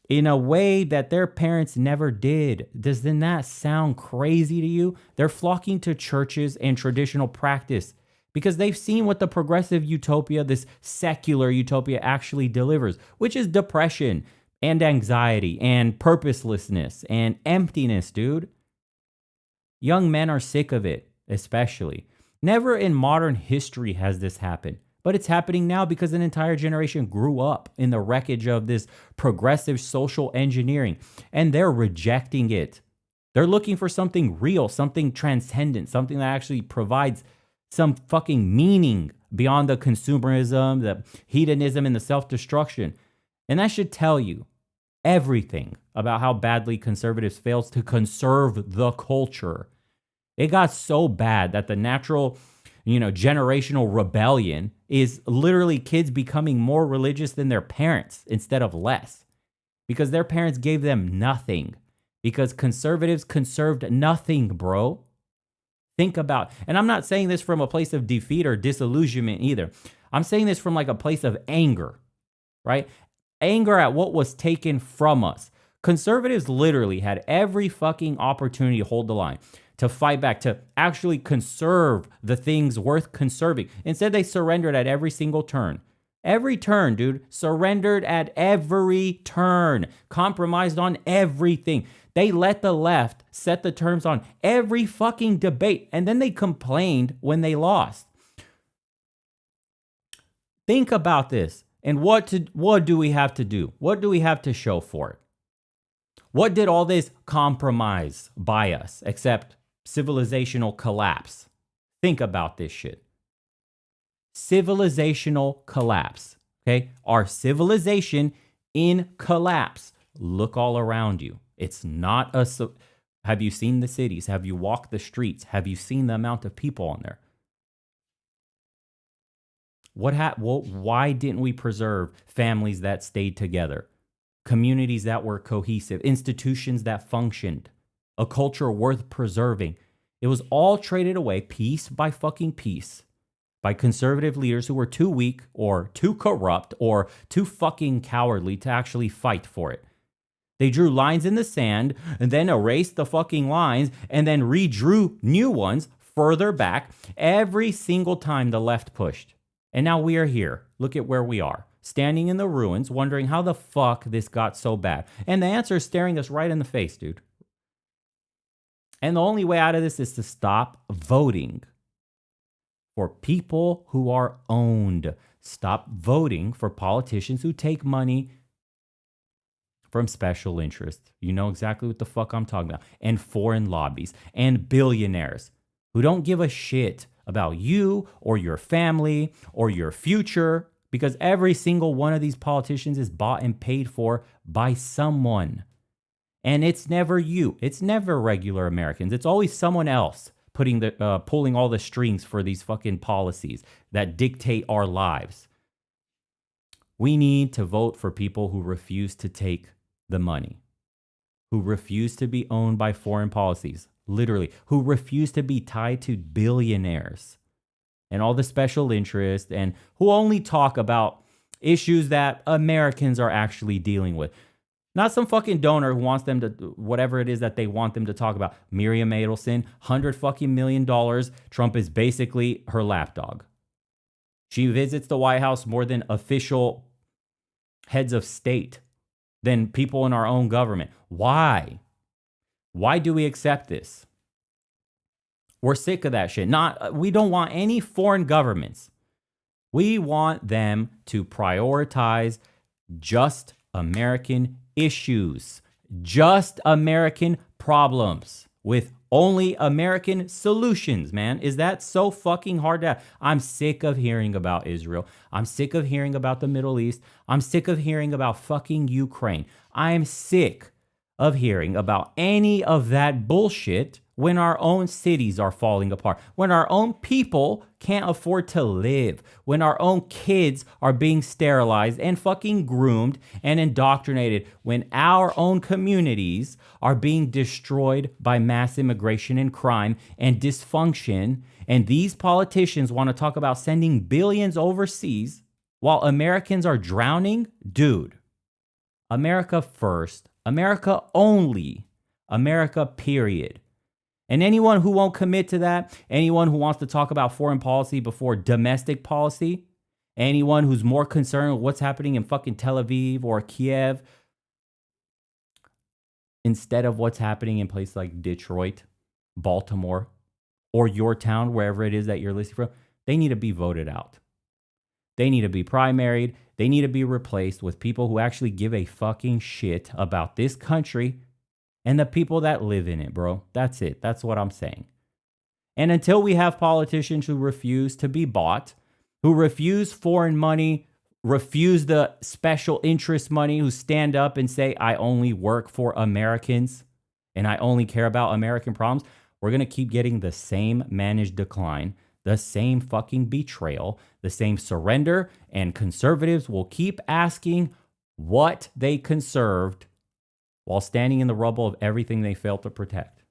[SPEAKER 2] in a way that their parents never did. Does then that sound crazy to you? They're flocking to churches and traditional practice because they've seen what the progressive utopia, this secular utopia, actually delivers, which is depression and anxiety and purposelessness and emptiness, dude. Young men are sick of it, especially. Never in modern history has this happened. But it's happening now because an entire generation grew up in the wreckage of this progressive social engineering, and they're rejecting it. They're looking for something real, something transcendent, something that actually provides some fucking meaning beyond the consumerism, the hedonism, and the self-destruction. And that should tell you everything about how badly conservatives fails to conserve the culture. It got so bad that the natural generational rebellion is literally kids becoming more religious than their parents instead of less because their parents gave them nothing because conservatives conserved nothing, bro. Think about, and I'm not saying this from a place of defeat or disillusionment either. I'm saying this from like a place of anger, right? Anger at what was taken from us. Conservatives literally had every fucking opportunity to hold the line, to fight back, to actually conserve the things worth conserving. Instead, they surrendered at every single turn. Every turn, dude. Surrendered at every turn. Compromised on everything. They let the left set the terms on every fucking debate, and then they complained when they lost. Think about this. And what do we have to do? What do we have to show for it? What did all this compromise buy us except civilizational collapse? Think about this shit. Civilizational collapse. Okay? Our civilization in collapse. Look all around you. It's not a... Have you seen the cities? Have you walked the streets? Have you seen the amount of people on there? Why didn't we preserve families that stayed together? Communities that were cohesive, institutions that functioned, a culture worth preserving. It was all traded away piece by fucking piece by conservative leaders who were too weak or too corrupt or too fucking cowardly to actually fight for it. They drew lines in the sand and then erased the fucking lines and then redrew new ones further back every single time the left pushed. And now we are here. Look at where we are. Standing in the ruins, wondering how the fuck this got so bad. And the answer is staring us right in the face, dude. And the only way out of this is to stop voting for people who are owned. Stop voting for politicians who take money from special interests. You know exactly what the fuck I'm talking about. And foreign lobbies and billionaires who don't give a shit about you or your family or your future. Because every single one of these politicians is bought and paid for by someone. And it's never you. It's never regular Americans. It's always someone else pulling all the strings for these fucking policies that dictate our lives. We need to vote for people who refuse to take the money, who refuse to be owned by foreign policies, literally, who refuse to be tied to billionaires and all the special interest, and who only talk about issues that Americans are actually dealing with. Not some fucking donor who wants them to, whatever it is that they want them to talk about. Miriam Adelson, $100 million. Trump is basically her lapdog. She visits the White House more than official heads of state, than people in our own government. Why? Why do we accept this? We're sick of that shit. We don't want any foreign governments. We want them to prioritize just American issues, just American problems with only American solutions, man. Is that so fucking hard to... I'm sick of hearing about Israel. I'm sick of hearing about the Middle East. I'm sick of hearing about fucking Ukraine. I'm sick of hearing about any of that bullshit when our own cities are falling apart, when our own people can't afford to live, when our own kids are being sterilized and fucking groomed and indoctrinated, when our own communities are being destroyed by mass immigration and crime and dysfunction, and these politicians want to talk about sending billions overseas while Americans are drowning? Dude, America first, America only, America period. And anyone who won't commit to that, anyone who wants to talk about foreign policy before domestic policy, anyone who's more concerned with what's happening in fucking Tel Aviv or Kiev instead of what's happening in places like Detroit, Baltimore, or your town, wherever it is that you're listening from, they need to be voted out. They need to be primaried. They need to be replaced with people who actually give a fucking shit about this country and the people that live in it, bro. That's it. That's what I'm saying. And until we have politicians who refuse to be bought, who refuse foreign money, refuse the special interest money, who stand up and say, I only work for Americans and I only care about American problems, we're going to keep getting the same managed decline, the same fucking betrayal, the same surrender, and conservatives will keep asking what they conserved while standing in the rubble of everything they failed to protect.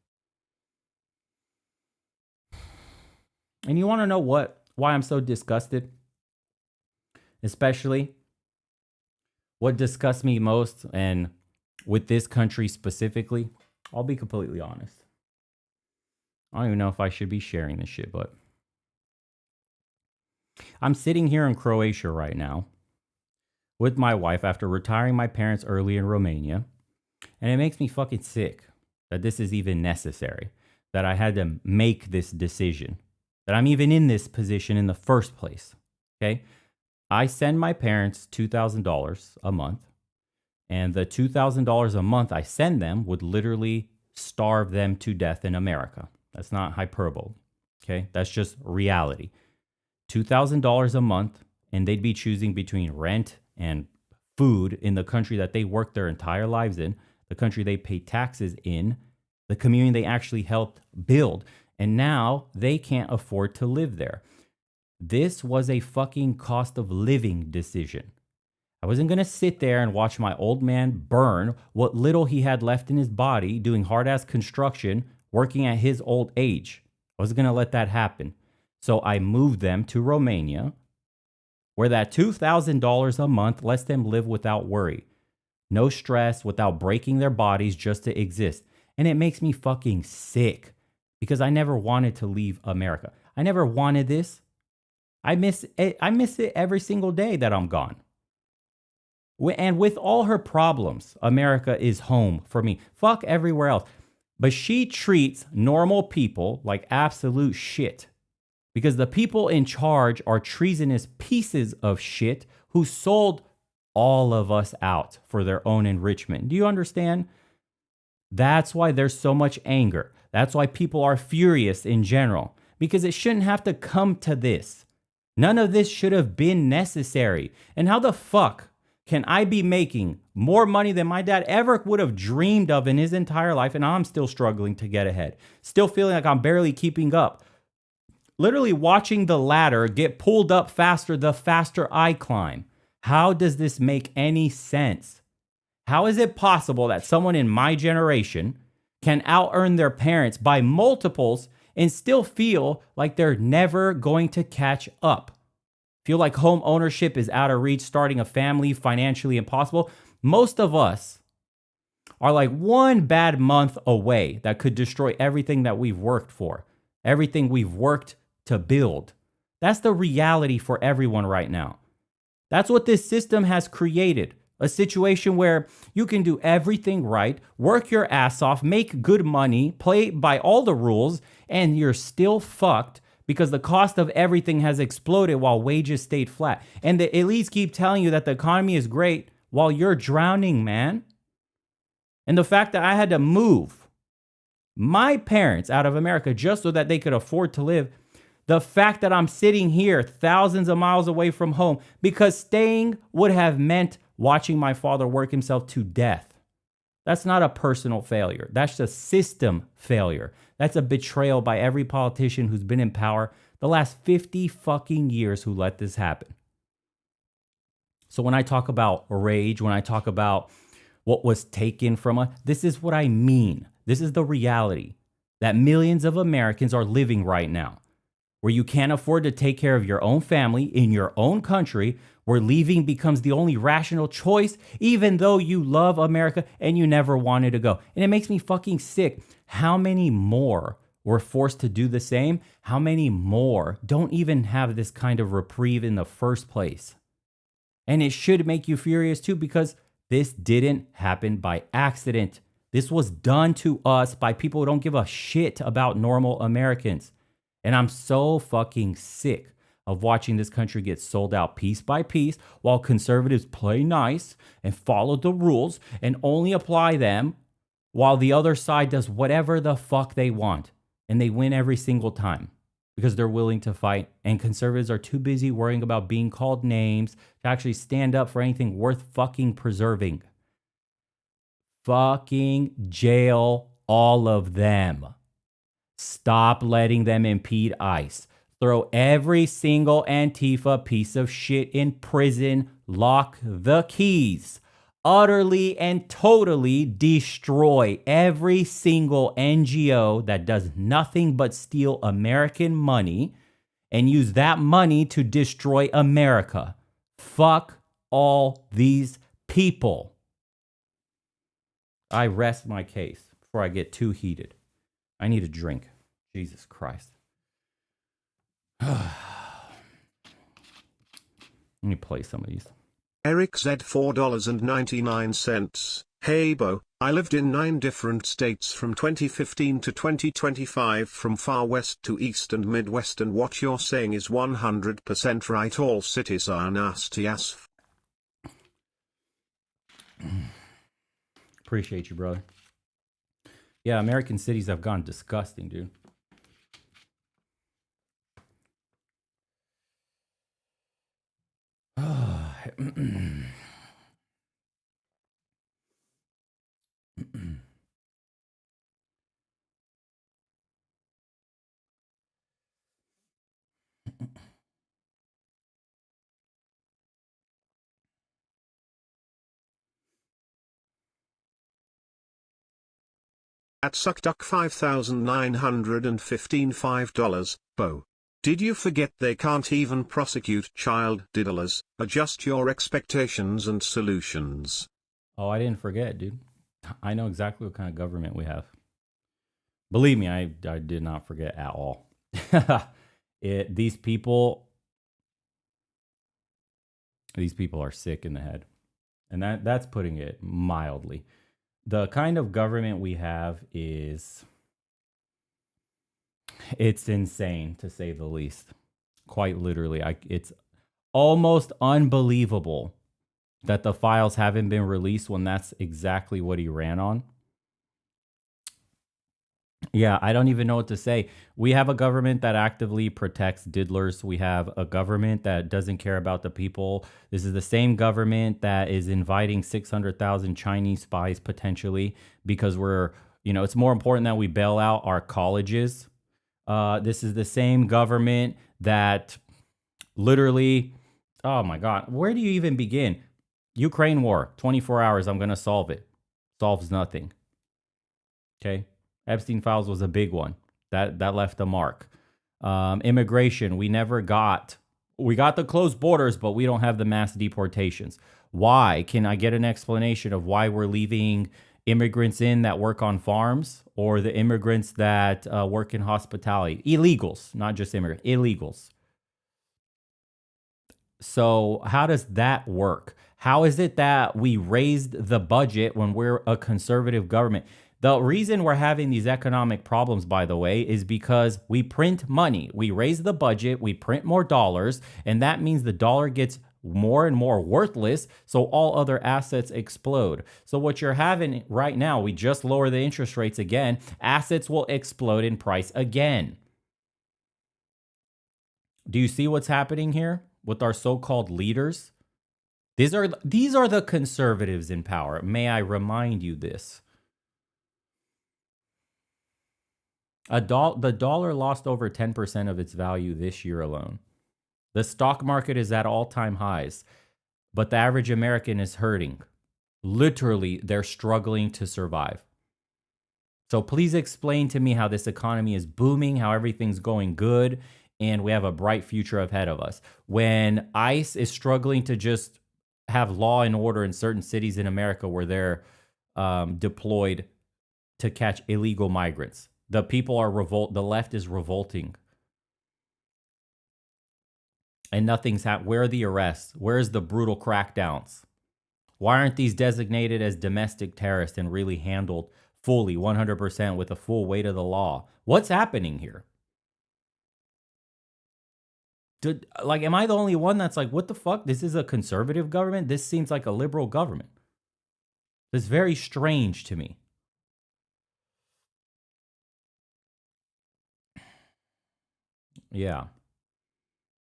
[SPEAKER 2] And you want to know why I'm so disgusted? Especially what disgusts me most, and with this country specifically, I'll be completely honest. I don't even know if I should be sharing this shit, but I'm sitting here in Croatia right now with my wife after retiring my parents early in Romania. And it makes me fucking sick that this is even necessary, that I had to make this decision, that I'm even in this position in the first place. Okay. I send my parents $2,000 a month, and the $2,000 a month I send them would literally starve them to death in America. That's not hyperbole. Okay. That's just reality. $2,000 a month, and they'd be choosing between rent and food in the country that they worked their entire lives in, the country they pay taxes in, the community they actually helped build, and now they can't afford to live there. This was a fucking cost of living decision. I wasn't going to sit there and watch my old man burn what little he had left in his body doing hard-ass construction, working at his old age. I wasn't going to let that happen. So I moved them to Romania, where that $2,000 a month lets them live without worry. No stress, without breaking their bodies just to exist. And it makes me fucking sick because I never wanted to leave America. I never wanted this. I miss it every single day that I'm gone. And with all her problems, America is home for me. Fuck everywhere else. But she treats normal people like absolute shit. Because the people in charge are treasonous pieces of shit who sold all of us out for their own enrichment. Do you understand? That's why there's so much anger. That's why people are furious in general. Because it shouldn't have to come to this. None of this should have been necessary. And how the fuck can I be making more money than my dad ever would have dreamed of in his entire life, and I'm still struggling to get ahead? Still feeling like I'm barely keeping up. Literally watching the ladder get pulled up faster the faster I climb. How does this make any sense? How is it possible that someone in my generation can out-earn their parents by multiples and still feel like they're never going to catch up? Feel like home ownership is out of reach, starting a family financially impossible? Most of us are like one bad month away that could destroy everything that we've worked for, everything we've worked to build. That's the reality for everyone right now. That's what this system has created. A situation where you can do everything right, work your ass off, make good money, play by all the rules, and you're still fucked because the cost of everything has exploded while wages stayed flat. And the elites keep telling you that the economy is great while you're drowning, man. And the fact that I had to move my parents out of America just so that they could afford to live, the fact that I'm sitting here thousands of miles away from home because staying would have meant watching my father work himself to death. That's not a personal failure. That's a system failure. That's a betrayal by every politician who's been in power the last 50 fucking years who let this happen. So when I talk about rage, when I talk about what was taken from us, this is what I mean. This is the reality that millions of Americans are living right now, where you can't afford to take care of your own family in your own country, where leaving becomes the only rational choice, even though you love America and you never wanted to go. And it makes me fucking sick. How many more were forced to do the same? How many more don't even have this kind of reprieve in the first place? And it should make you furious too, because this didn't happen by accident. This was done to us by people who don't give a shit about normal Americans. And I'm so fucking sick of watching this country get sold out piece by piece while conservatives play nice and follow the rules and only apply them while the other side does whatever the fuck they want. And they win every single time because they're willing to fight. And conservatives are too busy worrying about being called names to actually stand up for anything worth fucking preserving. Fucking jail all of them. Stop letting them impede ICE. Throw every single Antifa piece of shit in prison. Lock the keys. Utterly and totally destroy every single NGO that does nothing but steal American money and use that money to destroy America. Fuck all these people. I rest my case before I get too heated. I need a drink. Jesus Christ. Let me play some of these.
[SPEAKER 3] Eric said $4.99. Hey Bo, I lived in 9 different states from 2015 to 2025, from far west to east and midwest, and what you're saying is 100% right. All cities are nasty as
[SPEAKER 2] Appreciate you, brother. Yeah, American cities have gone disgusting, dude.
[SPEAKER 3] At SuckDuck $5,915 $5. Bo, did you forget they can't even prosecute child diddlers? Adjust your expectations and solutions.
[SPEAKER 2] Oh, I didn't forget, dude. I know exactly what kind of government we have. Believe me, I did not forget at all. These people are sick in the head. And that's putting it mildly. The kind of government we have it's insane, to say the least. Quite literally. It's almost unbelievable that the files haven't been released when that's exactly what he ran on. Yeah, I don't even know what to say. We have a government that actively protects diddlers. We have a government that doesn't care about the people. This is the same government that is inviting 600,000 Chinese spies potentially because it's more important that we bail out our colleges. This is the same government that literally, oh my God, where do you even begin? Ukraine war, 24 hours, I'm going to solve it. Solves nothing. Okay. Epstein files was a big one. That left a mark. Immigration, we got the closed borders, but we don't have the mass deportations. Why? Can I get an explanation of why we're leaving immigrants in that work on farms, or the immigrants that work in hospitality? Illegals, not just immigrants, illegals. So how does that work? How is it that we raised the budget when we're a conservative government? The reason we're having these economic problems, by the way, is because we print money. We raise the budget, we print more dollars, and that means the dollar gets more and more worthless, so all other assets explode. So what you're having right now, we just lower the interest rates again, assets will explode in price again. Do you see what's happening here with our so-called leaders? These are the conservatives in power. May I remind you this? The dollar lost over 10% of its value this year alone. The stock market is at all-time highs, but the average American is hurting. Literally, they're struggling to survive. So please explain to me how this economy is booming, how everything's going good, and we have a bright future ahead of us. When ICE is struggling to just have law and order in certain cities in America where they're deployed to catch illegal migrants. The people are the left is revolting. And nothing's happened. Where are the arrests? Where's the brutal crackdowns? Why aren't these designated as domestic terrorists and really handled fully, 100% with the full weight of the law? What's happening here? Am I the only one that's like, what the fuck? This is a conservative government? This seems like a liberal government. It's very strange to me. Yeah.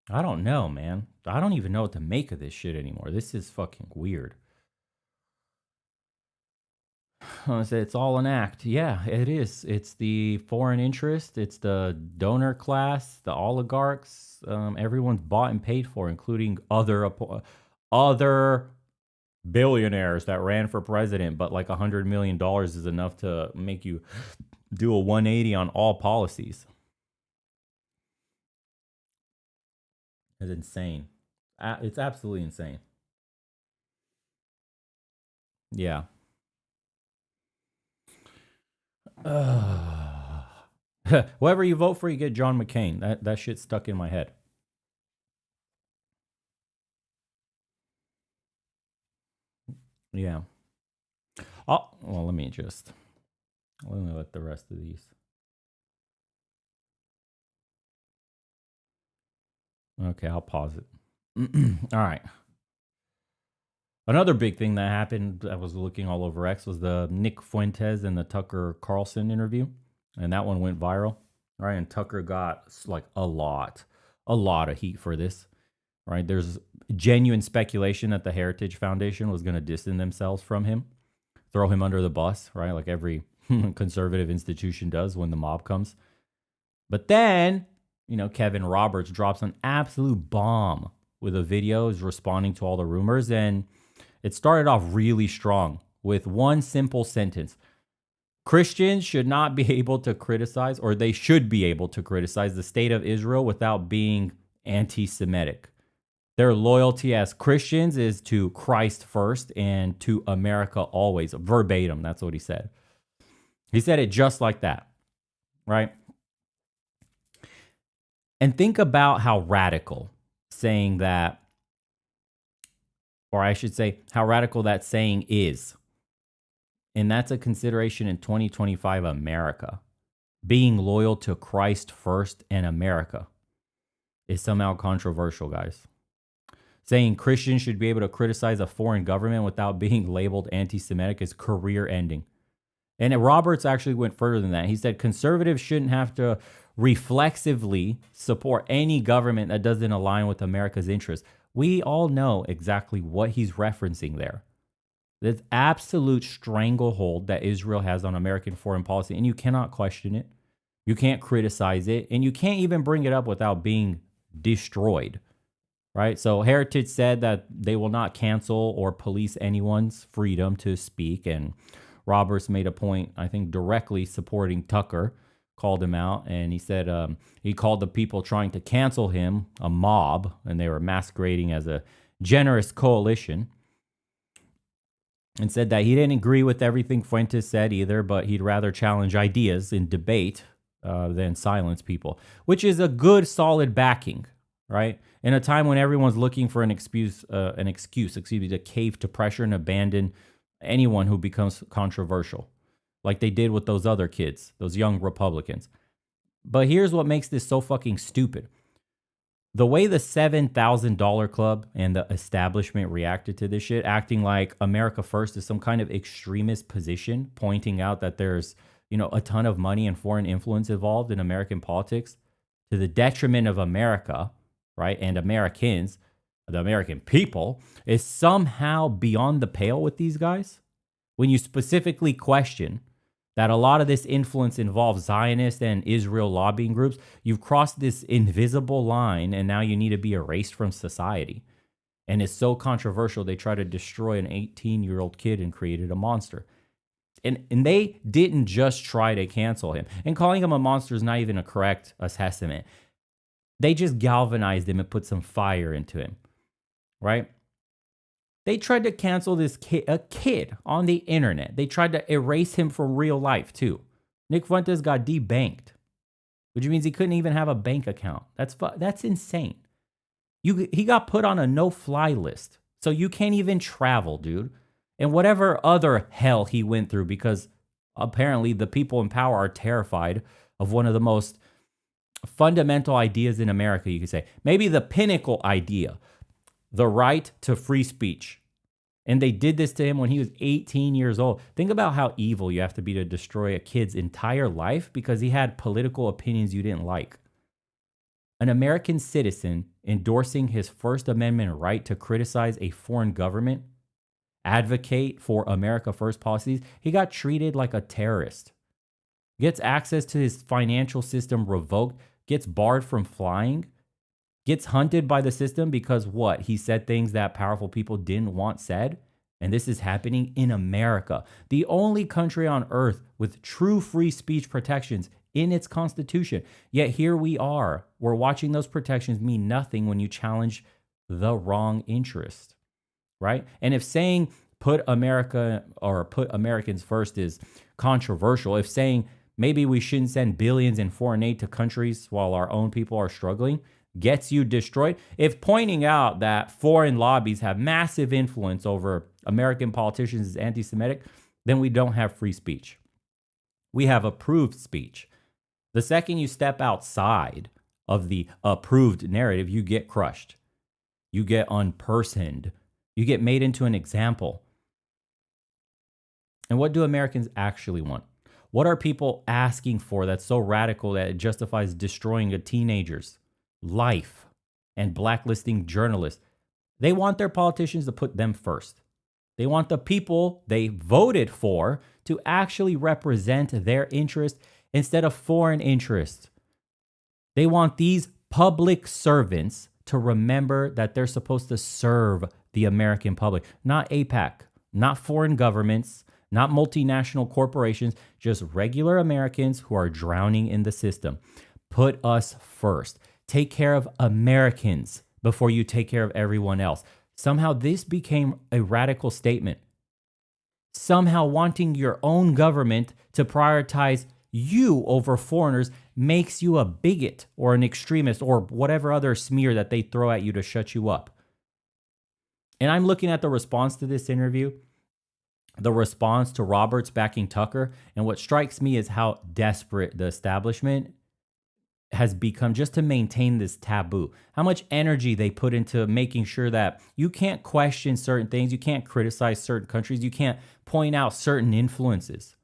[SPEAKER 2] I don't know, man. I don't even know what to make of this shit anymore. This is fucking weird. It's all an act. Yeah, it is. It's the foreign interest. It's the donor class, the oligarchs. Everyone's bought and paid for, including other billionaires that ran for president. But like $100 million is enough to make you do a 180 on all policies. It's insane. It's absolutely insane. Yeah. Whoever you vote for, you get John McCain. That shit stuck in my head. Yeah. Oh, well, let me let the rest of these. Okay, I'll pause it. All right. Another big thing that happened, I was looking all over X, was the Nick Fuentes and the Tucker Carlson interview. And that one went viral, right? And Tucker got like a lot of heat for this, right? There's genuine speculation that the Heritage Foundation was going to distance themselves from him, throw him under the bus, right? Like every conservative institution does when the mob comes. But then, Kevin Roberts drops an absolute bomb with a video, is responding to all the rumors. And it started off really strong with one simple sentence. Christians should not be able to criticize, or they should be able to criticize the state of Israel without being anti-Semitic. Their loyalty as Christians is to Christ first and to America always. Verbatim, that's what he said. He said it just like that, right? And think about how radical saying that, or I should say, how radical that saying is. And that's a consideration in 2025 America. Being loyal to Christ first and America is somehow controversial, guys. Saying Christians should be able to criticize a foreign government without being labeled anti-Semitic is career ending. And Roberts actually went further than that. He said conservatives shouldn't have to reflexively support any government that doesn't align with America's interests. We all know exactly what he's referencing there. This absolute stranglehold that Israel has on American foreign policy, and you cannot question it. You can't criticize it, and you can't even bring it up without being destroyed, right? So Heritage said that they will not cancel or police anyone's freedom to speak, and Roberts made a point, I think, directly supporting Tucker, called him out, and he said he called the people trying to cancel him a mob, and they were masquerading as a generous coalition, and said that he didn't agree with everything Fuentes said either, but he'd rather challenge ideas in debate than silence people, which is a good, solid backing, right? In a time when everyone's looking for an excuse, to cave to pressure and abandon anyone who becomes controversial, like they did with those other kids, those young Republicans. But here's what makes this so fucking stupid. The way the $7,000 club and the establishment reacted to this shit, acting like America First is some kind of extremist position, pointing out that there's, a ton of money and foreign influence involved in American politics to the detriment of America, right, and Americans, the American people, is somehow beyond the pale with these guys. When you specifically question that a lot of this influence involves Zionist and Israel lobbying groups, you've crossed this invisible line and now you need to be erased from society. And it's so controversial, they try to destroy an 18-year-old kid and created a monster. And they didn't just try to cancel him. And calling him a monster is not even a correct assessment. They just galvanized him and put some fire into him, right? They tried to cancel this kid, a kid on the internet. They tried to erase him from real life too. Nick Fuentes got debanked, which means he couldn't even have a bank account. That's insane. He got put on a no-fly list, so you can't even travel, dude. And whatever other hell he went through, because apparently the people in power are terrified of one of the most fundamental ideas in America, you could say. Maybe the pinnacle idea, the right to free speech. And they did this to him when he was 18 years old. Think about how evil you have to be to destroy a kid's entire life because he had political opinions you didn't like. An American citizen endorsing his First Amendment right to criticize a foreign government, advocate for America First policies, he got treated like a terrorist. Gets access to his financial system revoked, gets barred from flying, gets hunted by the system because what? He said things that powerful people didn't want said. And this is happening in America, the only country on earth with true free speech protections in its constitution. Yet here we are. We're watching those protections mean nothing when you challenge the wrong interest, right? And if saying put America or put Americans first is controversial, if saying maybe we shouldn't send billions in foreign aid to countries while our own people are struggling gets you destroyed, if pointing out that foreign lobbies have massive influence over American politicians is anti-Semitic, then we don't have free speech. We have approved speech. The second you step outside of the approved narrative, you get crushed. You get unpersoned. You get made into an example. And what do Americans actually want? What are people asking for that's so radical that it justifies destroying a teenager's life and blacklisting journalists? They want their politicians to put them first. They want the people they voted for to actually represent their interest instead of foreign interests. They want these public servants to remember that they're supposed to serve the American public, not AIPAC, not foreign governments, not multinational corporations, just regular Americans who are drowning in the system. Put us first. Take care of Americans before you take care of everyone else. Somehow this became a radical statement. Somehow wanting your own government to prioritize you over foreigners makes you a bigot or an extremist or whatever other smear that they throw at you to shut you up. And I'm looking at the response to this interview, the response to Roberts backing Tucker, and what strikes me is how desperate the establishment has become just to maintain this taboo. How much energy they put into making sure that you can't question certain things, you can't criticize certain countries, you can't point out certain influences.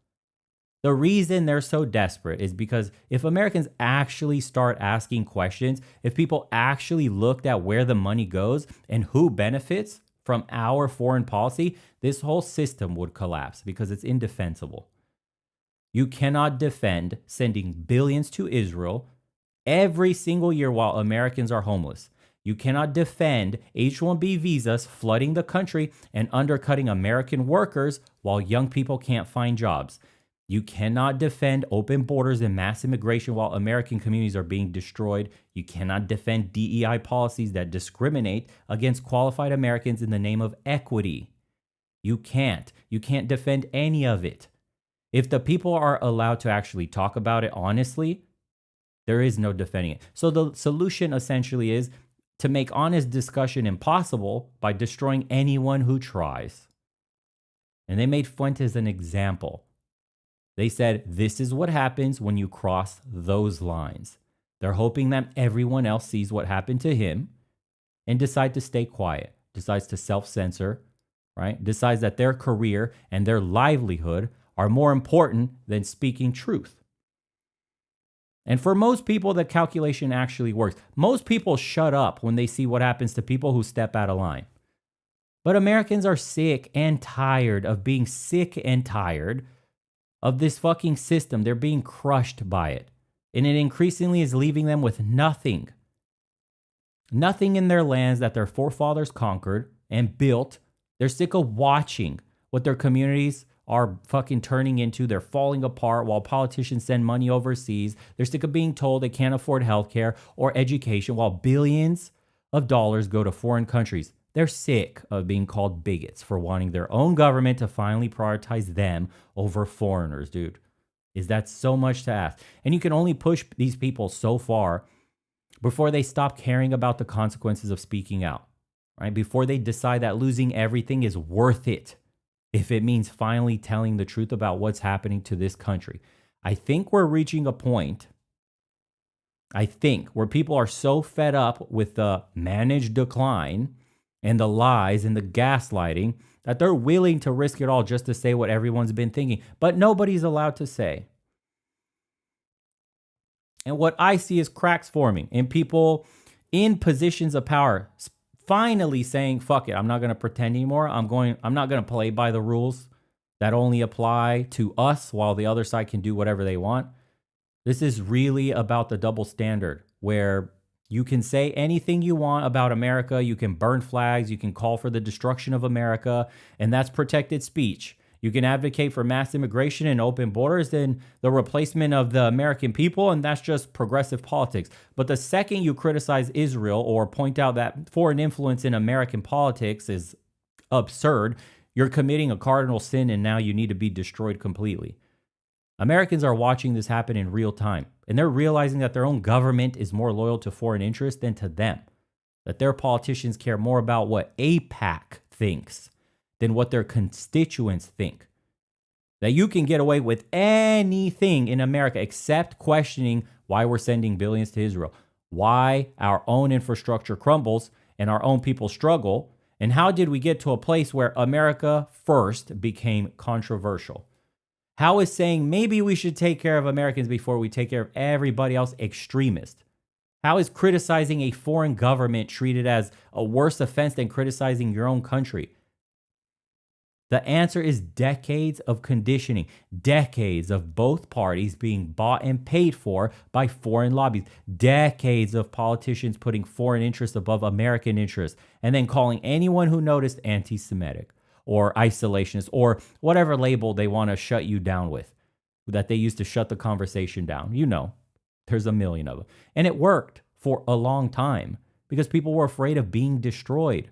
[SPEAKER 2] The reason they're so desperate is because if Americans actually start asking questions, if people actually looked at where the money goes and who benefits from our foreign policy, this whole system would collapse because it's indefensible. You cannot defend sending billions to Israel every single year while Americans are homeless. You cannot defend H-1B visas flooding the country and undercutting American workers while young people can't find jobs. You cannot defend open borders and mass immigration while American communities are being destroyed. You cannot defend DEI policies that discriminate against qualified Americans in the name of equity. You can't. You can't defend any of it. If the people are allowed to actually talk about it honestly, there is no defending it. So the solution essentially is to make honest discussion impossible by destroying anyone who tries. And they made Fuentes an example. They said, this is what happens when you cross those lines. They're hoping that everyone else sees what happened to him and decide to stay quiet, decides to self-censor, right? Decides that their career and their livelihood are more important than speaking truth. And for most people, the calculation actually works. Most people shut up when they see what happens to people who step out of line. But Americans are sick and tired of being sick and tired of this fucking system. They're being crushed by it. And it increasingly is leaving them with nothing. Nothing in their lands that their forefathers conquered and built. They're sick of watching what their communities are fucking turning into. They're falling apart while politicians send money overseas. They're sick of being told they can't afford healthcare or education while billions of dollars go to foreign countries. They're sick of being called bigots for wanting their own government to finally prioritize them over foreigners, dude. Is that so much to ask? And you can only push these people so far before they stop caring about the consequences of speaking out, right? Before they decide that losing everything is worth it if it means finally telling the truth about what's happening to this country. I think we're reaching a point, where people are so fed up with the managed decline and the lies and the gaslighting that they're willing to risk it all just to say what everyone's been thinking, but nobody's allowed to say. And what I see is cracks forming in people in positions of power finally saying, fuck it, I'm not going to pretend anymore. I'm not going to play by the rules that only apply to us while the other side can do whatever they want. This is really about the double standard where you can say anything you want about America. You can burn flags. You can call for the destruction of America, and that's protected speech. You can advocate for mass immigration and open borders and the replacement of the American people, and that's just progressive politics. But the second you criticize Israel or point out that foreign influence in American politics is absurd, you're committing a cardinal sin, and now you need to be destroyed completely. Americans are watching this happen in real time, and they're realizing that their own government is more loyal to foreign interests than to them, that their politicians care more about what AIPAC thinks than what their constituents think. That you can get away with anything in America except questioning why we're sending billions to Israel, why our own infrastructure crumbles and our own people struggle, and how did we get to a place where America first became controversial? How is saying maybe we should take care of Americans before we take care of everybody else extremist? How is criticizing a foreign government treated as a worse offense than criticizing your own country? The answer is decades of conditioning, decades of both parties being bought and paid for by foreign lobbies, decades of politicians putting foreign interests above American interests, and then calling anyone who noticed anti-Semitic or isolationist or whatever label they want to shut you down with, that they used to shut the conversation down. You know, there's a million of them. And it worked for a long time because people were afraid of being destroyed,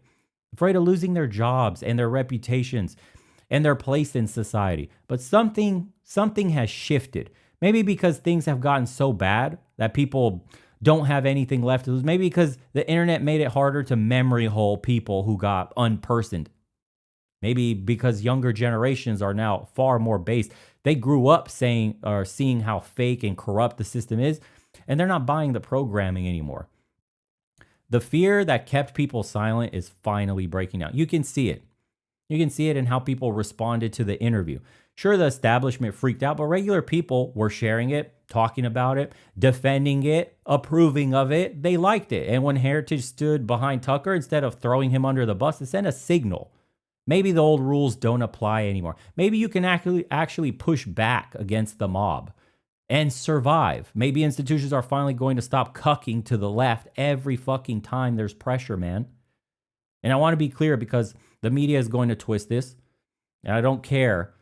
[SPEAKER 2] afraid of losing their jobs and their reputations and their place in society. But something has shifted. Maybe because things have gotten so bad that people don't have anything left to lose. Maybe because the internet made it harder to memory hole people who got unpersoned. Maybe because younger generations are now far more based. They grew up saying or seeing how fake and corrupt the system is, and they're not buying the programming anymore. The fear that kept people silent is finally breaking out. You can see it. You can see it in how people responded to the interview. Sure, the establishment freaked out, but regular people were sharing it, talking about it, defending it, approving of it. They liked it. And when Heritage stood behind Tucker, instead of throwing him under the bus, it sent a signal. Maybe the old rules don't apply anymore. Maybe you can actually push back against the mob and survive. Maybe institutions are finally going to stop cucking to the left every fucking time there's pressure, man. And I want to be clear because the media is going to twist this. And I don't care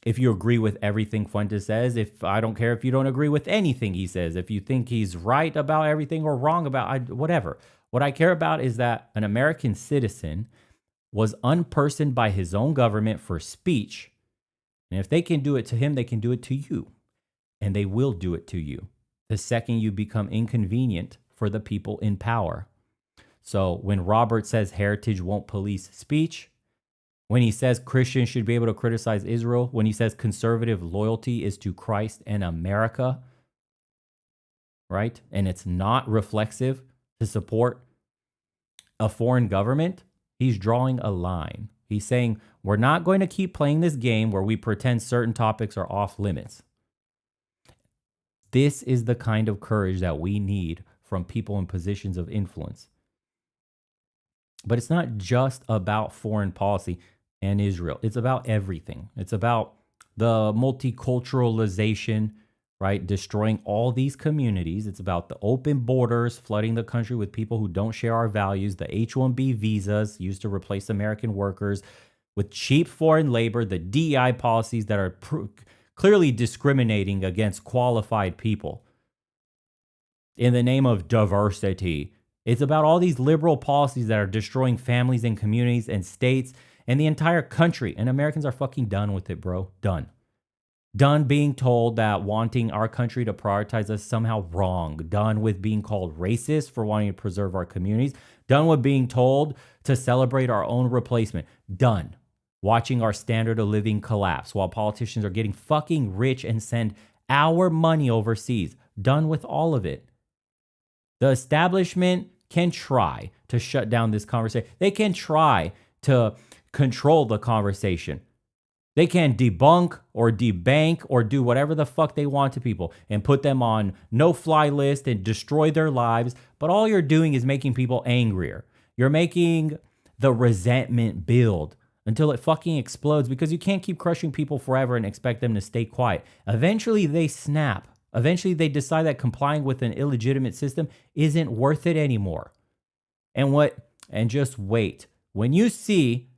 [SPEAKER 2] if you agree with everything Fuentes says. I don't care if you don't agree with anything he says. If you think he's right about everything or wrong about whatever. What I care about is that an American citizen was unpersoned by his own government for speech. And if they can do it to him, they can do it to you. And they will do it to you the second you become inconvenient for the people in power. So when Robert says Heritage won't police speech, when he says Christians should be able to criticize Israel, when he says conservative loyalty is to Christ and America, right? And it's not reflexive to support a foreign government, he's drawing a line. He's saying we're not going to keep playing this game where we pretend certain topics are off limits. This is the kind of courage that we need from people in positions of influence. But it's not just about foreign policy and Israel. It's about everything. It's about the multiculturalization, right? Destroying all these communities. It's about the open borders, flooding the country with people who don't share our values, the H-1B visas used to replace American workers with cheap foreign labor, the DEI policies that are clearly discriminating against qualified people in the name of diversity. It's about all these liberal policies that are destroying families and communities and states and the entire country. And Americans are fucking done with it, bro. Done. Done being told that wanting our country to prioritize us somehow wrong. Done with being called racist for wanting to preserve our communities. Done with being told to celebrate our own replacement. Done. Watching our standard of living collapse while politicians are getting fucking rich and send our money overseas. Done with all of it. The establishment can try to shut down this conversation. They can try to control the conversation. They can debunk or debank or do whatever the fuck they want to people and put them on no-fly list and destroy their lives. But all you're doing is making people angrier. You're making the resentment build until it fucking explodes because you can't keep crushing people forever and expect them to stay quiet. Eventually they snap. Eventually, they decide that complying with an illegitimate system isn't worth it anymore. And just wait. When you see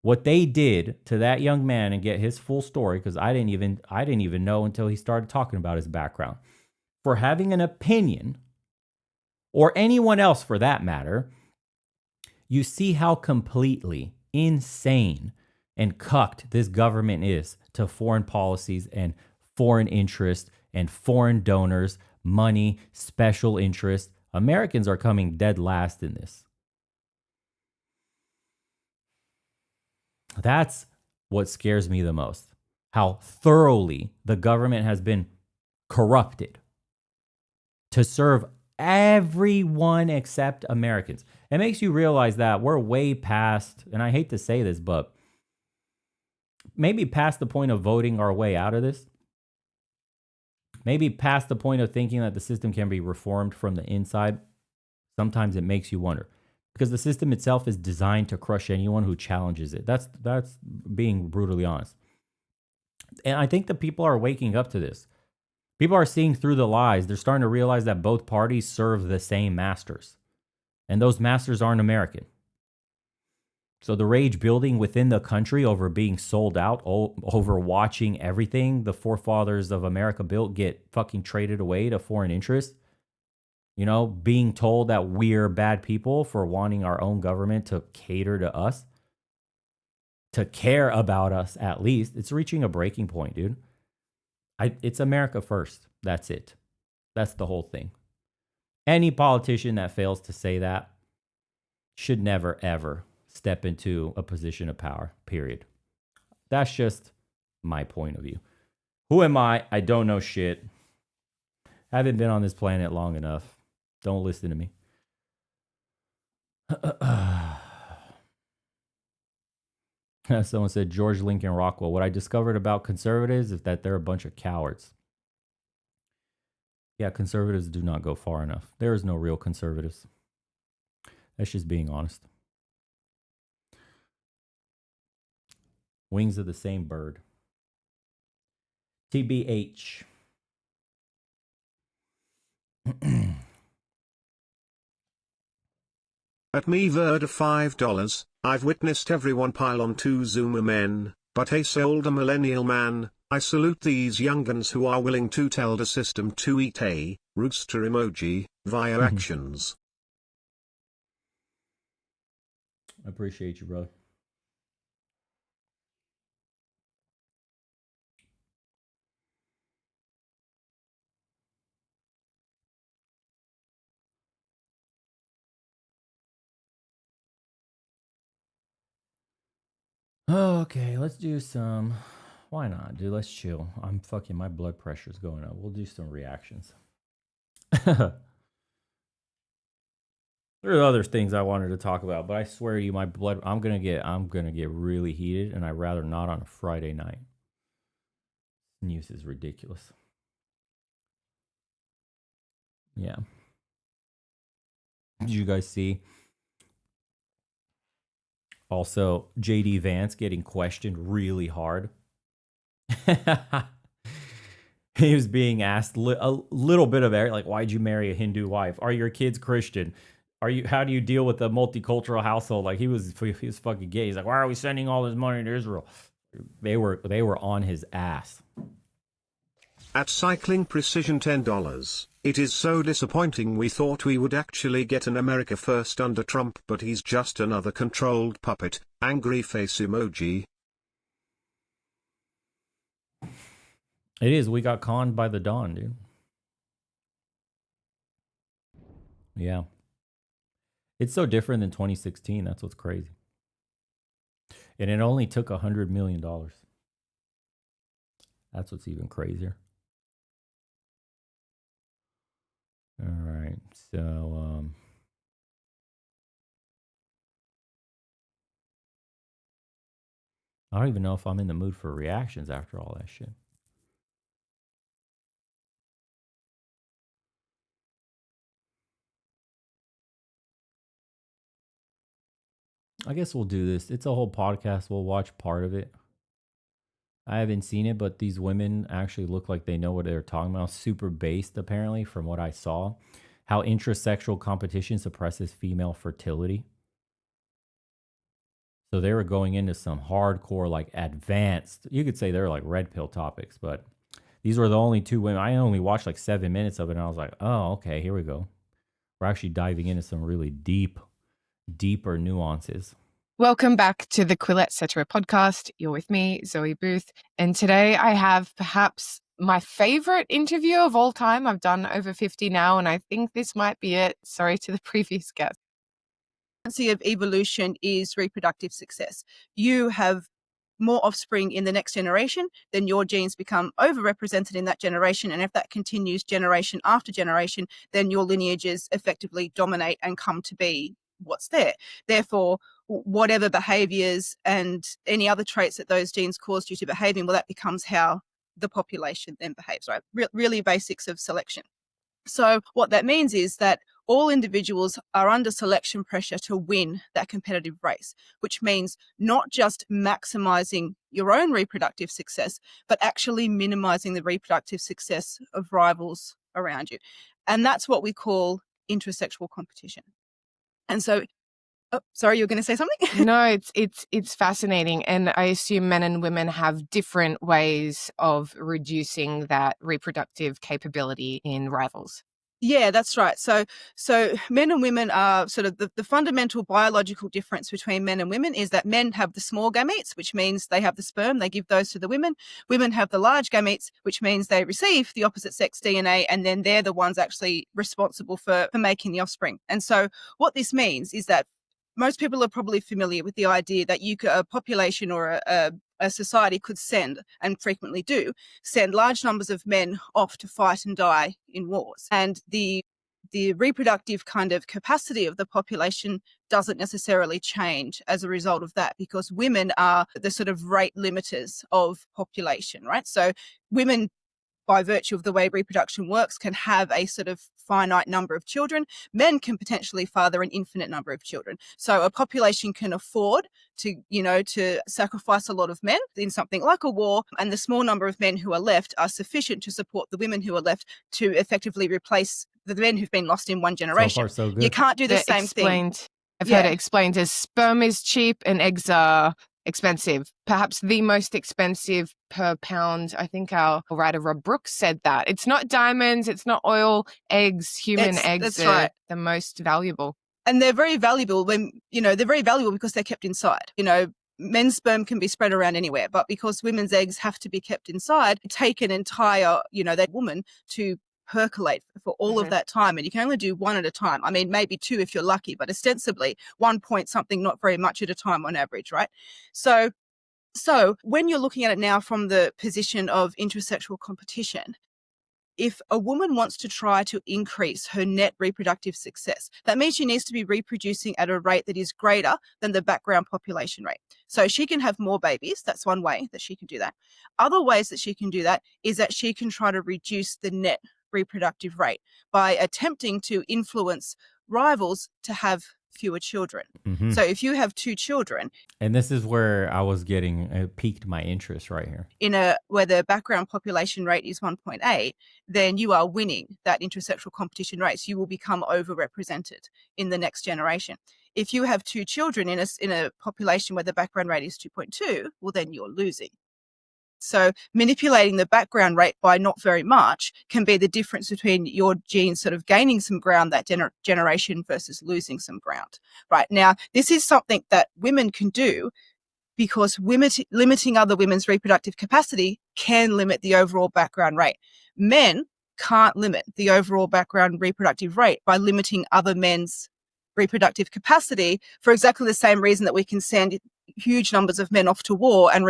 [SPEAKER 2] what they did to that young man and get his full story, because I didn't even know until he started talking about his background, for having an opinion, or anyone else for that matter, you see how completely insane and cucked this government is to foreign policies and foreign interests and foreign donors, money, special interests. Americans are coming dead last in this. That's what scares me the most. How thoroughly the government has been corrupted to serve everyone except Americans. It makes you realize that we're way past, and I hate to say this, but maybe past the point of voting our way out of this. Maybe past the point of thinking that the system can be reformed from the inside. Sometimes it makes you wonder. Because the system itself is designed to crush anyone who challenges it. That's being brutally honest. And I think that people are waking up to this. People are seeing through the lies. They're starting to realize that both parties serve the same masters. And those masters aren't American. So the rage building within the country over being sold out, over watching everything the forefathers of America built get fucking traded away to foreign interests. You know, being told that we're bad people for wanting our own government to cater to us, to care about us at least. It's reaching a breaking point, dude. It's America first. That's it. That's the whole thing. Any politician that fails to say that should never, ever step into a position of power, period. That's just my point of view. Who am I? I don't know shit. Haven't been on this planet long enough. Don't listen to me. Someone said, George Lincoln Rockwell. What I discovered about conservatives is that they're a bunch of cowards. Yeah, conservatives do not go far enough. There is no real conservatives. That's just being honest. Wings of the same bird. TBH.
[SPEAKER 3] At me Verda $5, I've witnessed everyone pile on to Zoomer men, but hey older millennial man, I salute these young'uns who are willing to tell the system to eat a rooster emoji via actions.
[SPEAKER 2] I appreciate you, brother. Okay, let's do some. Why not, dude? Let's chill. My blood pressure's going up. We'll do some reactions. There are other things I wanted to talk about, but I swear to you, I'm gonna get really heated, and I'd rather not on a Friday night. News is ridiculous. Yeah. Did you guys see also JD Vance getting questioned really hard? He was being asked a little bit of like, why'd you marry a Hindu wife? Are your kids Christian? How do you deal with a multicultural household? Like he was fucking gay. He's like, why are we sending all this money to Israel? They were on his ass.
[SPEAKER 3] At Cycling Precision $10. It is so disappointing. We thought we would actually get an America First under Trump, but he's just another controlled puppet. Angry face emoji.
[SPEAKER 2] It is. We got conned by the Don, dude. Yeah. It's so different than 2016. That's what's crazy. And it only took $100 million. That's what's even crazier. All right. So, I don't even know if I'm in the mood for reactions after all that shit. I guess we'll do this. It's a whole podcast. We'll watch part of it. I haven't seen it, but these women actually look like they know what they're talking about. Super based, apparently, from what I saw. How intrasexual competition suppresses female fertility. So they were going into some hardcore, like advanced, you could say they're like red pill topics, but these were the only two women. I only watched like 7 minutes of it, and I was like, oh, okay, here we go. We're actually diving into some really deeper nuances.
[SPEAKER 4] Welcome back to the Quillette Cetera podcast. You're with me, Zoe Booth. And today I have perhaps my favorite interview of all time. I've done over 50 now, and I think this might be it. Sorry to the previous guest.
[SPEAKER 5] Of evolution is reproductive success. You have more offspring in the next generation, then your genes become overrepresented in that generation. And if that continues generation after generation, then your lineages effectively dominate and come to be what's there. Therefore, whatever behaviors and any other traits that those genes caused you to behave in, well, that becomes how the population then behaves, right? Really basics of selection. So what that means is that all individuals are under selection pressure to win that competitive race, which means not just maximizing your own reproductive success, but actually minimizing the reproductive success of rivals around you. And that's what we call intrasexual competition. And so, sorry, you were going to say something?
[SPEAKER 4] No, it's fascinating. And I assume men and women have different ways of reducing that reproductive capability in rivals.
[SPEAKER 5] Yeah, that's right. So men and women are sort of the fundamental biological difference between men and women is that men have the small gametes, which means they have the sperm, they give those to the women. Women have the large gametes, which means they receive the opposite sex DNA, and then they're the ones actually responsible for making the offspring. And so what this means is that most people are probably familiar with the idea that a population or a society could send, and frequently do, send large numbers of men off to fight and die in wars. And the reproductive kind of capacity of the population doesn't necessarily change as a result of that, because women are the sort of rate limiters of population, right? So women, by virtue of the way reproduction works, can have a sort of finite number of children. Men can potentially father an infinite number of children. So a population can afford to sacrifice a lot of men in something like a war, and the small number of men who are left are sufficient to support the women who are left to effectively replace the men who've been lost in one generation.
[SPEAKER 2] So far, so good.
[SPEAKER 5] You can't do the same thing.
[SPEAKER 4] I've heard it explained as sperm is cheap and eggs are expensive, perhaps the most expensive per pound. I think our writer Rob Brooks said that. It's not diamonds, it's not oil, eggs, human eggs are right. The most valuable.
[SPEAKER 5] And they're very valuable they're very valuable because they're kept inside. Men's sperm can be spread around anywhere, but because women's eggs have to be kept inside, take an entire, that woman to percolate for all of that time, and you can only do one at a time. I mean, maybe two if you're lucky, but ostensibly 1 point something, not very much at a time on average, right? So when you're looking at it now from the position of intrasexual competition, if a woman wants to try to increase her net reproductive success, that means she needs to be reproducing at a rate that is greater than the background population rate. So she can have more babies. That's one way that she can do that. Other ways that she can do that is that she can try to reduce the net reproductive rate by attempting to influence rivals to have fewer children.
[SPEAKER 2] Mhm.
[SPEAKER 5] So if you have 2 children
[SPEAKER 2] And this is where I was getting piqued my interest right here.
[SPEAKER 5] where the background population rate is 1.8, then you are winning that intersexual competition race. You will become overrepresented in the next generation. If you have 2 children in a population where the background rate is 2.2, well, then you're losing. So manipulating the background rate by not very much can be the difference between your genes sort of gaining some ground that generation versus losing some ground. Right now, this is something that women can do because limiting other women's reproductive capacity can limit the overall background rate. Men can't limit the overall background reproductive rate by limiting other men's reproductive capacity for exactly the same reason that we can send huge numbers of men off to war and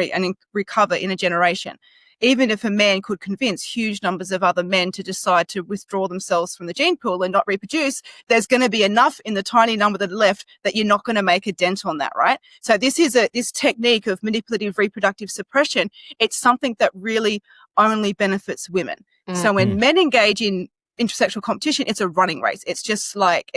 [SPEAKER 5] recover in a generation. Even if a man could convince huge numbers of other men to decide to withdraw themselves from the gene pool and not reproduce, there's going to be enough in the tiny number that are left that you're not going to make a dent on that, right? So this technique of manipulative reproductive suppression, it's something that really only benefits women. So when men engage in intersexual competition, it's a running race. It's just like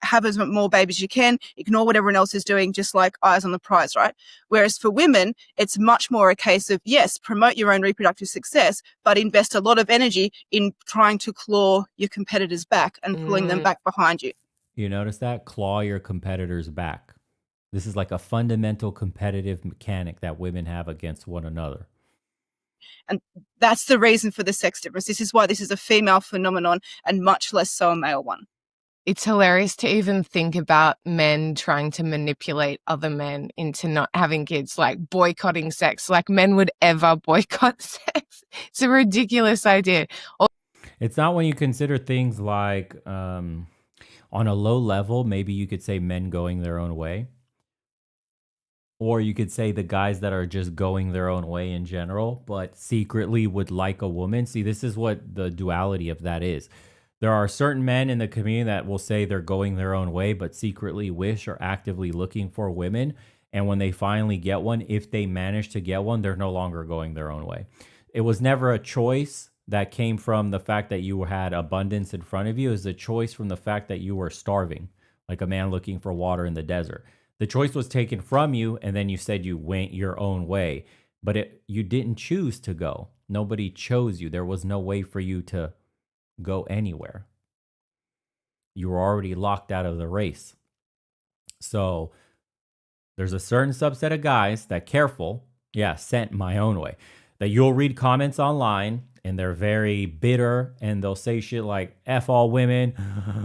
[SPEAKER 5] have as more babies as you can, ignore what everyone else is doing, just like eyes on the prize, right? Whereas for women, it's much more a case of, yes, promote your own reproductive success, but invest a lot of energy in trying to claw your competitors back and pulling them back behind you.
[SPEAKER 2] You notice that? Claw your competitors back. This is like a fundamental competitive mechanic that women have against one another.
[SPEAKER 5] And that's the reason for the sex difference. This is why this is a female phenomenon and much less so a male one.
[SPEAKER 4] It's hilarious to even think about men trying to manipulate other men into not having kids, like boycotting sex, like men would ever boycott sex. It's a ridiculous idea.
[SPEAKER 2] It's not when you consider things like on a low level, maybe you could say men going their own way. Or you could say the guys that are just going their own way in general, but secretly would like a woman. See, this is what the duality of that is. There are certain men in the community that will say they're going their own way, but secretly wish or actively looking for women. And when they finally get one, if they manage to get one, they're no longer going their own way. It was never a choice that came from the fact that you had abundance in front of you. It was a choice from the fact that you were starving, like a man looking for water in the desert. The choice was taken from you, and then you said you went your own way. But you didn't choose to go. Nobody chose you. There was no way for you to go anywhere. You were already locked out of the race. So there's a certain subset of guys that sent my own way. That you'll read comments online, and they're very bitter, and they'll say shit like, F all women,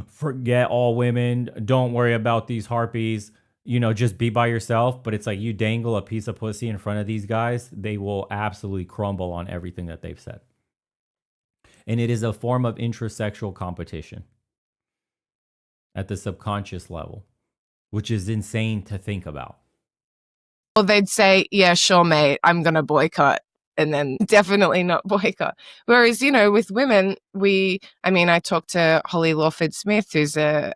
[SPEAKER 2] forget all women, don't worry about these harpies. Just be by yourself. But it's like you dangle a piece of pussy in front of these guys, they will absolutely crumble on everything that they've said. And it is a form of intrasexual competition at the subconscious level, which is insane to think about.
[SPEAKER 4] Well, they'd say, yeah, sure, mate, I'm going to boycott. And then definitely not boycott. Whereas, with women, I talked to Holly Lawford Smith, who's a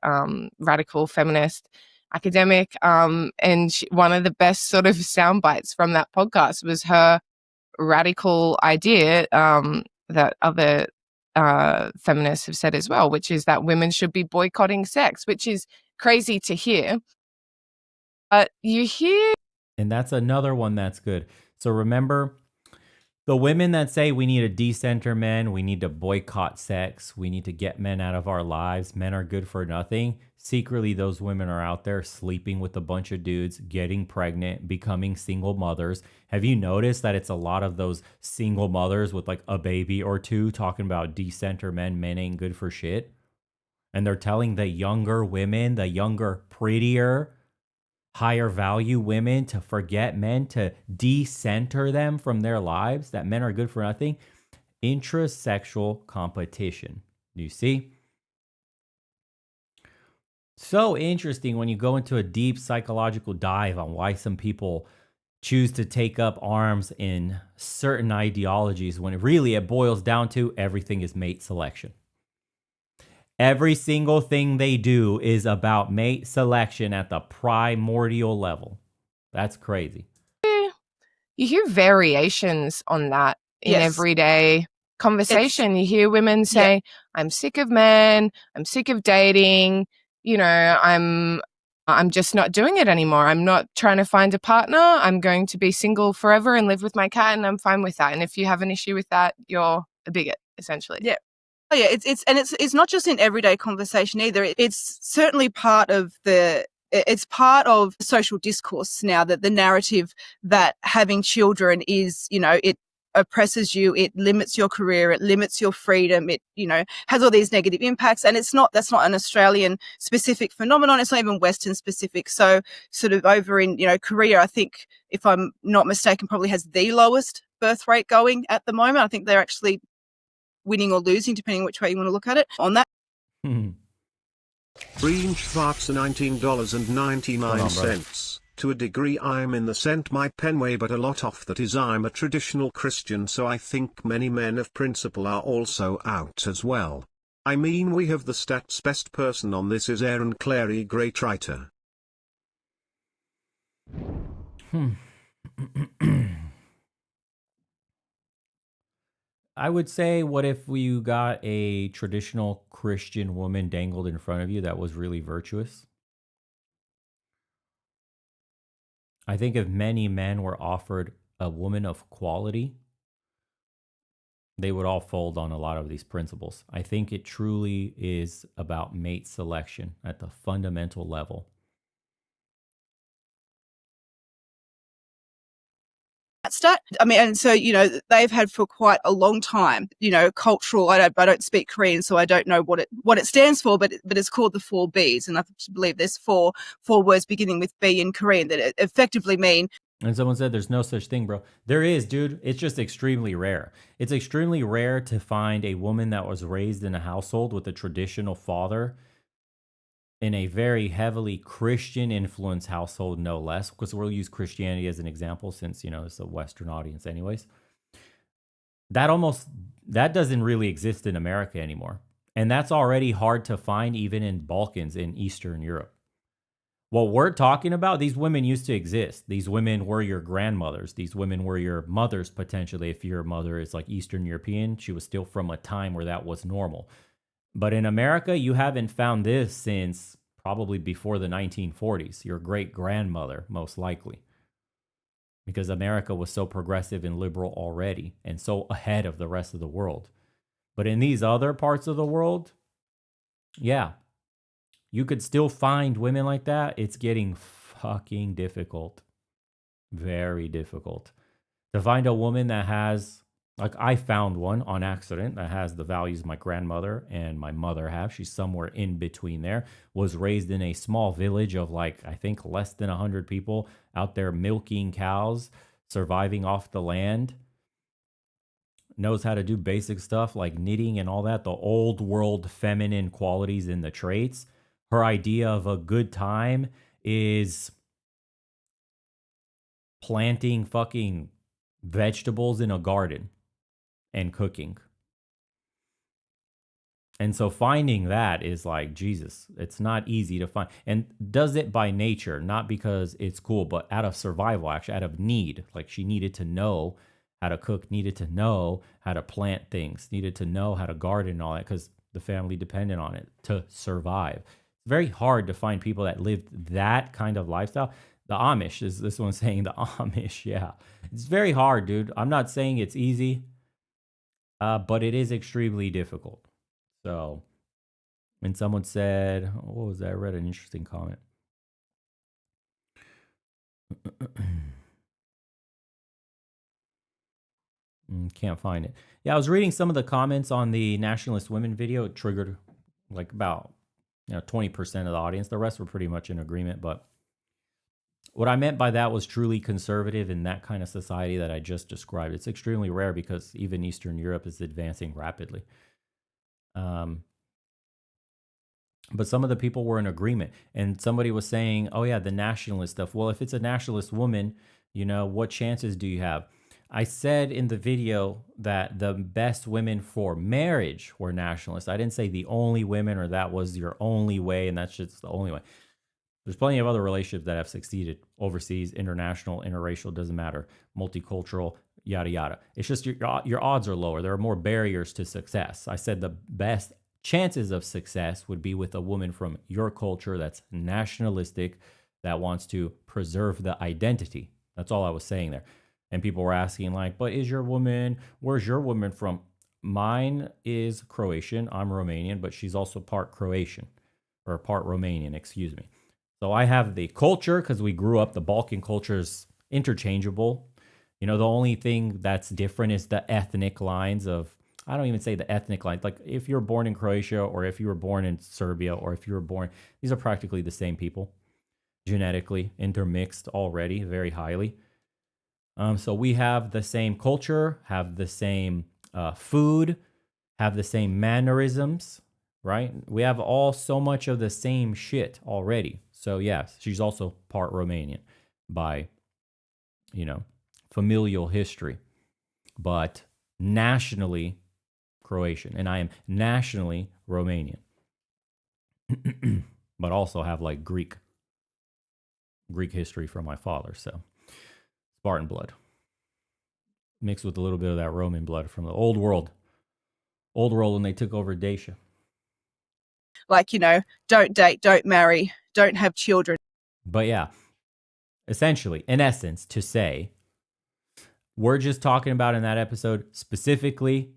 [SPEAKER 4] radical feminist academic, and one of the best sort of sound bites from that podcast was her radical idea that other feminists have said as well, which is that women should be boycotting sex, which is crazy to hear. But you hear...
[SPEAKER 2] And that's another one that's good. So remember, the women that say we need to decenter men, we need to boycott sex, we need to get men out of our lives, men are good for nothing. Secretly, those women are out there sleeping with a bunch of dudes, getting pregnant, becoming single mothers. Have you noticed that it's a lot of those single mothers with like a baby or two talking about decenter men, men ain't good for shit? And they're telling the younger women, the younger, prettier, higher value women to forget men, to decenter them from their lives, that men are good for nothing. Intrasexual competition. Do you see? So interesting when you go into a deep psychological dive on why some people choose to take up arms in certain ideologies, when really it boils down to everything is mate selection. Every single thing they do is about mate selection at the primordial level. That's crazy.
[SPEAKER 4] You hear variations on that in everyday conversation. You hear women say, I'm sick of men, I'm sick of dating, you know, I'm just not doing it anymore. I'm not trying to find a partner. I'm going to be single forever and live with my cat, and I'm fine with that. And if you have an issue with that, you're a bigot, essentially.
[SPEAKER 5] Yeah. Oh yeah, it's not just in everyday conversation either. It's certainly part of it's part of social discourse now, that the narrative that having children is, you know, it oppresses you, it limits your career, it limits your freedom, it, you know, has all these negative impacts. And that's not an Australian specific phenomenon. It's not even Western specific. So sort of over in, you know, Korea, I think, if I'm not mistaken, probably has the lowest birth rate going at the moment. I think they're actually winning or losing, depending which way you want to look at it on that.
[SPEAKER 3] Green Schwartz $19.99. To a degree I'm in the sent my pen way, but a lot off that is I'm a traditional Christian, so I think many men of principle are also out as well. I mean, we have the stats best person on this is Aaron Clary, great writer.
[SPEAKER 2] I would say, what if you got a traditional Christian woman dangled in front of you that was really virtuous? I think if many men were offered a woman of quality, they would all fold on a lot of these principles. I think it truly is about mate selection at the fundamental level.
[SPEAKER 5] Stat. I mean, and so, you know, they've had for quite a long time, you know, cultural. I don't speak Korean, so I don't know what it stands for, but it's called the 4 Bs, and I believe there's four words beginning with B in Korean that effectively mean.
[SPEAKER 2] And someone said there's no such thing, bro. There is, dude. It's just extremely rare. It's extremely rare to find a woman that was raised in a household with a traditional father, in a very heavily Christian influenced household, no less, because we'll use Christianity as an example since, you know, it's a Western audience anyways. That doesn't really exist in America anymore. And that's already hard to find even in Balkans, in Eastern Europe. What we're talking about, these women used to exist. These women were your grandmothers. These women were your mothers, potentially. If your mother is like Eastern European, she was still from a time where that was normal. But in America, you haven't found this since probably before the 1940s, your great-grandmother, most likely. Because America was so progressive and liberal already and so ahead of the rest of the world. But in these other parts of the world, yeah, you could still find women like that. It's getting fucking difficult. Very difficult. To find a woman that has... Like, I found one on accident that has the values my grandmother and my mother have. She's somewhere in between there. Was raised in a small village of, like, I think less than 100 people out there milking cows, surviving off the land. Knows how to do basic stuff like knitting and all that. The old world feminine qualities in the traits. Her idea of a good time is planting fucking vegetables in a garden and cooking. And so finding that is like, Jesus, it's not easy to find. And does it by nature, not because it's cool, but out of survival, actually, out of need. Like, she needed to know how to cook, needed to know how to plant things, needed to know how to garden and all that, because the family depended on it to survive. It's very hard to find people that lived that kind of lifestyle. The Amish, is this one saying the Amish, yeah. It's very hard, dude. I'm not saying it's easy. But it is extremely difficult. So, and someone said, what was that? I read an interesting comment. Can't find it. Yeah, I was reading some of the comments on the Nationalist Women video. It triggered like about 20% of the audience. The rest were pretty much in agreement. But what I meant by that was truly conservative in that kind of society that I just described. It's extremely rare because even Eastern Europe is advancing rapidly. But some of the people were in agreement. And somebody was saying, oh yeah, the nationalist stuff. Well, if it's a nationalist woman, what chances do you have? I said in the video that the best women for marriage were nationalists. I didn't say the only women or that was your only way and that's just the only way. There's plenty of other relationships that have succeeded overseas, international, interracial, doesn't matter, multicultural. yada yada. It's just your odds are lower. There are more barriers to success. I said the best chances of success would be with a woman from your culture that's nationalistic, that wants to preserve the identity. That's all I was saying there. And people were asking, like, but where's your woman from? Mine is Croatian. I'm Romanian, but she's also part Croatian, or part Romanian, excuse me. So I have the culture because we grew up, the Balkan culture is interchangeable. The only thing that's different is the ethnic lines of, I don't even say the ethnic lines. Like if you're born in Croatia, or if you were born in Serbia, or if you were born, these are practically the same people, genetically intermixed already very highly. So we have the same culture, have the same food, have the same mannerisms, right? We have all so much of the same shit already. So yes, she's also part Romanian by, familial history, but nationally Croatian, and I am nationally Romanian, but also have like Greek history from my father. So Spartan blood mixed with a little bit of that Roman blood from the old world when they took over Dacia.
[SPEAKER 5] Like, don't date, don't marry, don't have children.
[SPEAKER 2] But yeah, essentially, in essence, to say, we're just talking about in that episode specifically,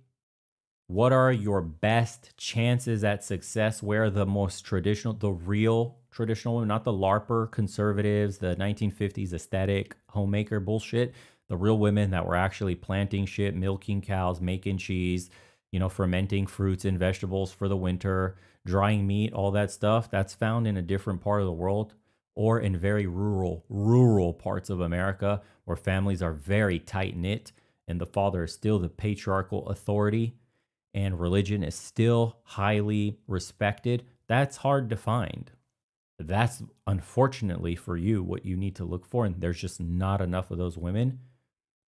[SPEAKER 2] what are your best chances at success? Where are the most traditional, the real traditional women, not the LARPer conservatives, the 1950s aesthetic homemaker bullshit, the real women that were actually planting shit, milking cows, making cheese, fermenting fruits and vegetables for the winter, drying meat, all that stuff. That's found in a different part of the world, or in very rural parts of America where families are very tight knit and the father is still the patriarchal authority and religion is still highly respected. That's hard to find. That's unfortunately for you what you need to look for, and there's just not enough of those women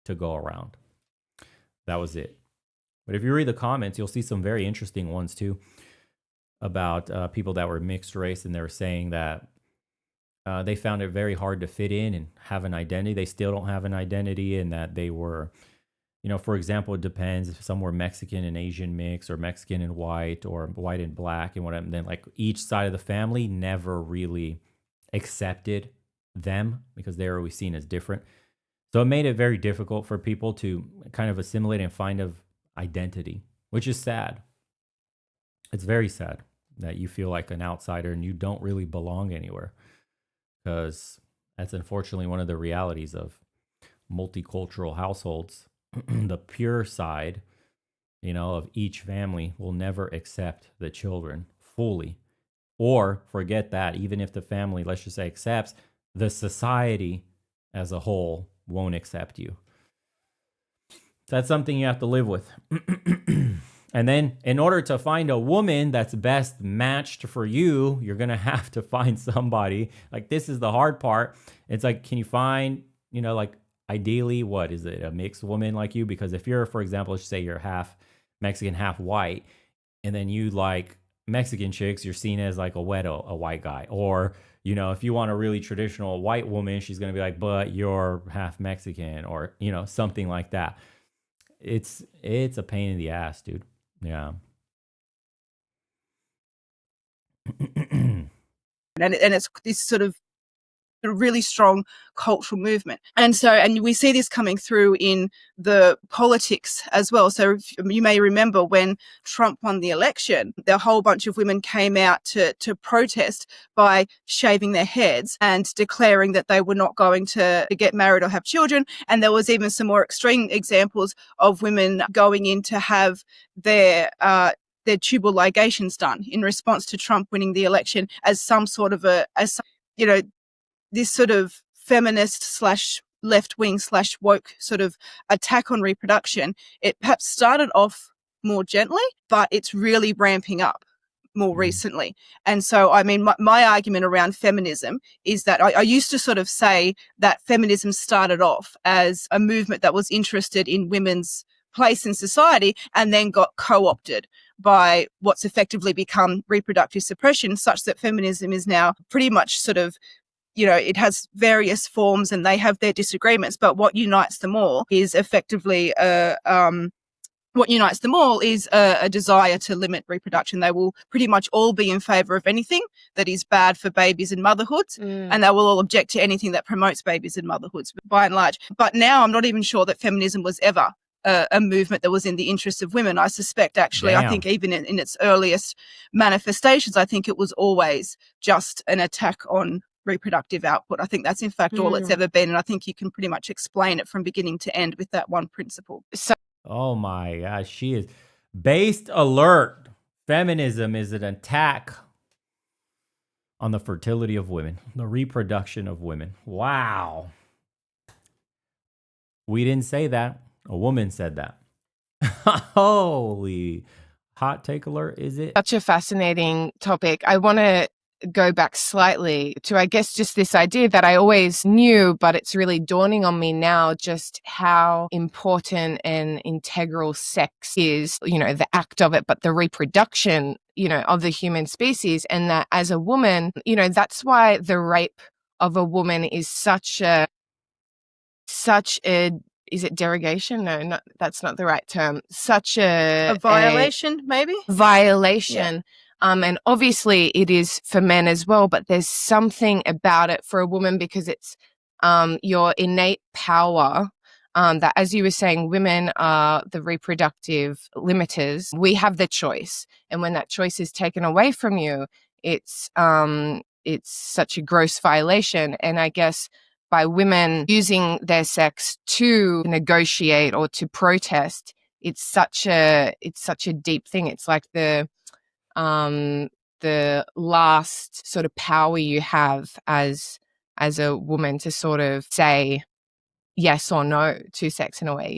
[SPEAKER 2] to go around. That was it. But if you read the comments, you'll see some very interesting ones too about people that were mixed race, and they were saying that they found it very hard to fit in and have an identity. They still don't have an identity, and that they were, for example, it depends if some were Mexican and Asian mix, or Mexican and white, or white and black and whatever. And then like each side of the family never really accepted them because they were always seen as different. So it made it very difficult for people to kind of assimilate and find an identity, which is sad. It's very sad that you feel like an outsider and you don't really belong anywhere, because that's unfortunately one of the realities of multicultural households. The pure side, of each family will never accept the children fully, or forget that, even if the family, let's just say, accepts, the society as a whole won't accept you. That's something you have to live with. And then in order to find a woman that's best matched for you, you're going to have to find somebody. Like, this is the hard part. It's like, can you find, like, ideally, what is it, a mixed woman like you? Because if you're, for example, let's say you're half Mexican, half white, and then you like Mexican chicks, you're seen as like a white guy. Or, if you want a really traditional white woman, she's going to be like, but you're half Mexican, or, something like that. It's a pain in the ass, dude. Yeah.
[SPEAKER 5] And it's this sort of really strong cultural movement. And we see this coming through in the politics as well. So you may remember when Trump won the election, a whole bunch of women came out to protest by shaving their heads and declaring that they were not going to get married or have children. And there was even some more extreme examples of women going in to have their tubal ligations done in response to Trump winning the election as some sort of this sort of feminist / left-wing / woke sort of attack on reproduction. It perhaps started off more gently, but it's really ramping up more recently. And so, I mean, my argument around feminism is that I used to sort of say that feminism started off as a movement that was interested in women's place in society and then got co-opted by what's effectively become reproductive suppression, such that feminism is now pretty much sort of it has various forms and they have their disagreements, but what unites them all is effectively a desire to limit reproduction. They will pretty much all be in favor of anything that is bad for babies and motherhoods, and they will all object to anything that promotes babies and motherhoods, by and large. But now I'm not even sure that feminism was ever a movement that was in the interests of women. I suspect, actually, I think even in its earliest manifestations, I think it was always just an attack on reproductive output. I think that's in fact all it's ever been, and I think you can pretty much explain it from beginning to end with that one principle.
[SPEAKER 2] Oh my gosh, she is based alert. Feminism is an attack on the fertility of women, the reproduction of women. Wow. We didn't say that. A woman said that. Holy hot take alert, is it?
[SPEAKER 4] Such a fascinating topic. I want to go back slightly to, I guess, just this idea that I always knew, but it's really dawning on me now just how important and integral sex is, the act of it, but the reproduction, of the human species. And that as a woman, that's why the rape of a woman is such a, is it derogation? No, that's not the right term. Such a
[SPEAKER 5] violation, maybe?
[SPEAKER 4] Violation. Yeah. And obviously it is for men as well, but there's something about it for a woman because it's your innate power that, as you were saying, women are the reproductive limiters. We have the choice. And when that choice is taken away from you, it's such a gross violation. And I guess by women using their sex to negotiate or to protest, it's such a deep thing. It's like the last sort of power you have as a woman to sort of say yes or no to sex in a way,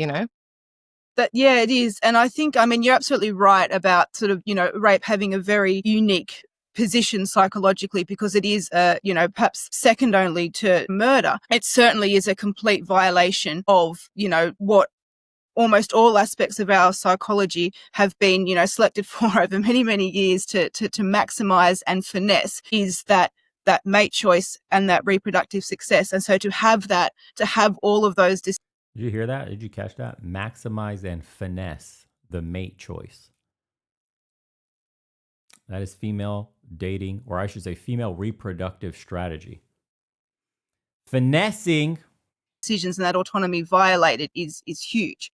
[SPEAKER 5] That, yeah, it is. And I think, you're absolutely right about sort of, rape having a very unique position psychologically because it is, perhaps second only to murder. It certainly is a complete violation of, what almost all aspects of our psychology have been, selected for over many, many years to maximize and finesse is that mate choice and that reproductive success. And so to have all of those.
[SPEAKER 2] Did you hear that? Did you catch that? Maximize and finesse the mate choice. That is female dating, or I should say female reproductive strategy. Finessing
[SPEAKER 5] decisions and that autonomy violated is huge.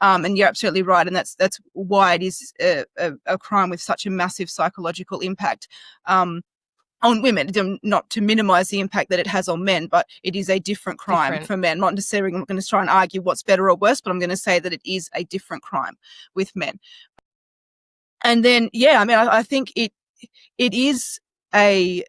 [SPEAKER 5] And you're absolutely right. And that's why it is a crime with such a massive psychological impact on women. Not to minimize the impact that it has on men, but it is a different crime for men. Not necessarily I'm going to try and argue what's better or worse, but I'm going to say that it is a different crime with men. And then, I think it is a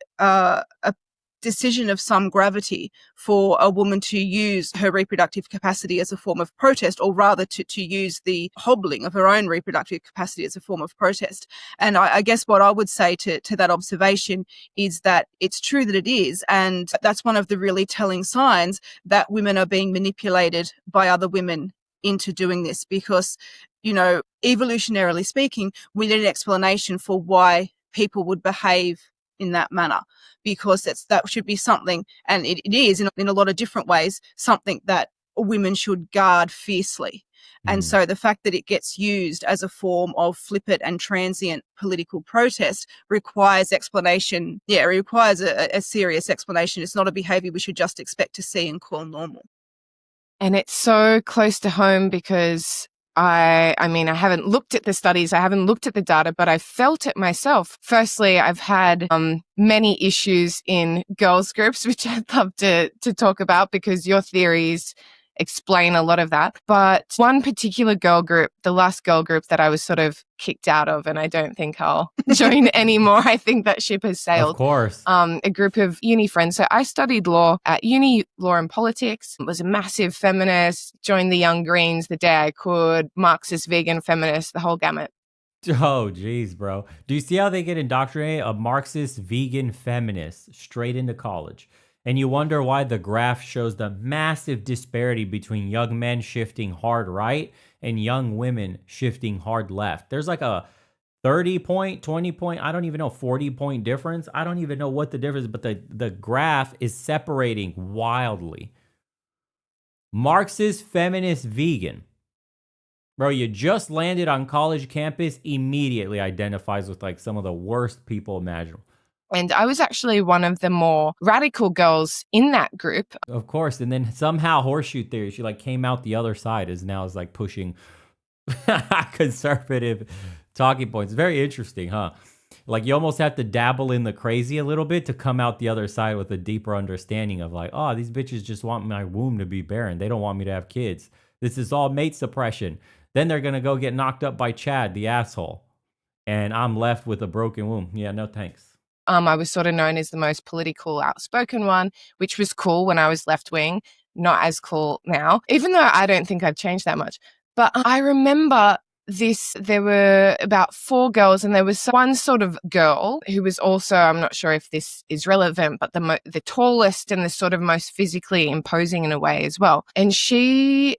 [SPEAKER 5] decision of some gravity for a woman to use her reproductive capacity as a form of protest, or rather to use the hobbling of her own reproductive capacity as a form of protest. And I guess what I would say to that observation is that it's true that it is, and that's one of the really telling signs that women are being manipulated by other women into doing this, because evolutionarily speaking, we need an explanation for why people would behave in that manner, because that should be something, and it is in a lot of different ways, something that women should guard fiercely. And so the fact that it gets used as a form of flippant and transient political protest requires explanation. Yeah, it requires a serious explanation. It's not a behavior we should just expect to see and call normal.
[SPEAKER 4] And it's so close to home because I haven't looked at the studies, I haven't looked at the data, but I felt it myself. Firstly, I've had many issues in girls groups, which I'd love to talk about because your theories explain a lot of that. But one particular girl group, the last girl group that I was sort of kicked out of, and I don't think I'll join anymore. I think that ship has sailed.
[SPEAKER 2] Of course.
[SPEAKER 4] A group of uni friends. So I studied law at uni, law and politics, was a massive feminist, joined the Young Greens the day I could, Marxist, vegan, feminist, the whole gamut.
[SPEAKER 2] Oh, geez, bro. Do you see how they get indoctrinated? A Marxist, vegan, feminist straight into college. And you wonder why the graph shows the massive disparity between young men shifting hard right and young women shifting hard left. There's like a 30 point, 20 point, I don't even know, 40 point difference. I don't even know what the difference is, but the graph is separating wildly. Marxist, feminist, vegan. Bro, you just landed on college campus, immediately identifies with like some of the worst people imaginable.
[SPEAKER 4] And I was actually one of the more radical girls in that group.
[SPEAKER 2] Of course. And then somehow horseshoe theory, she like came out the other side, is like pushing conservative talking points. Very interesting, huh? Like you almost have to dabble in the crazy a little bit to come out the other side with a deeper understanding of like, oh, these bitches just want my womb to be barren. They don't want me to have kids. This is all mate suppression. Then they're going to go get knocked up by Chad, the asshole. And I'm left with a broken womb. Yeah, no thanks.
[SPEAKER 4] I was sort of known as the most political, outspoken one, which was cool when I was left wing, not as cool now, even though I don't think I've changed that much. But I remember there were about 4 girls, and there was one sort of girl who was also, I'm not sure if this is relevant, but the tallest and the sort of most physically imposing in a way as well. And she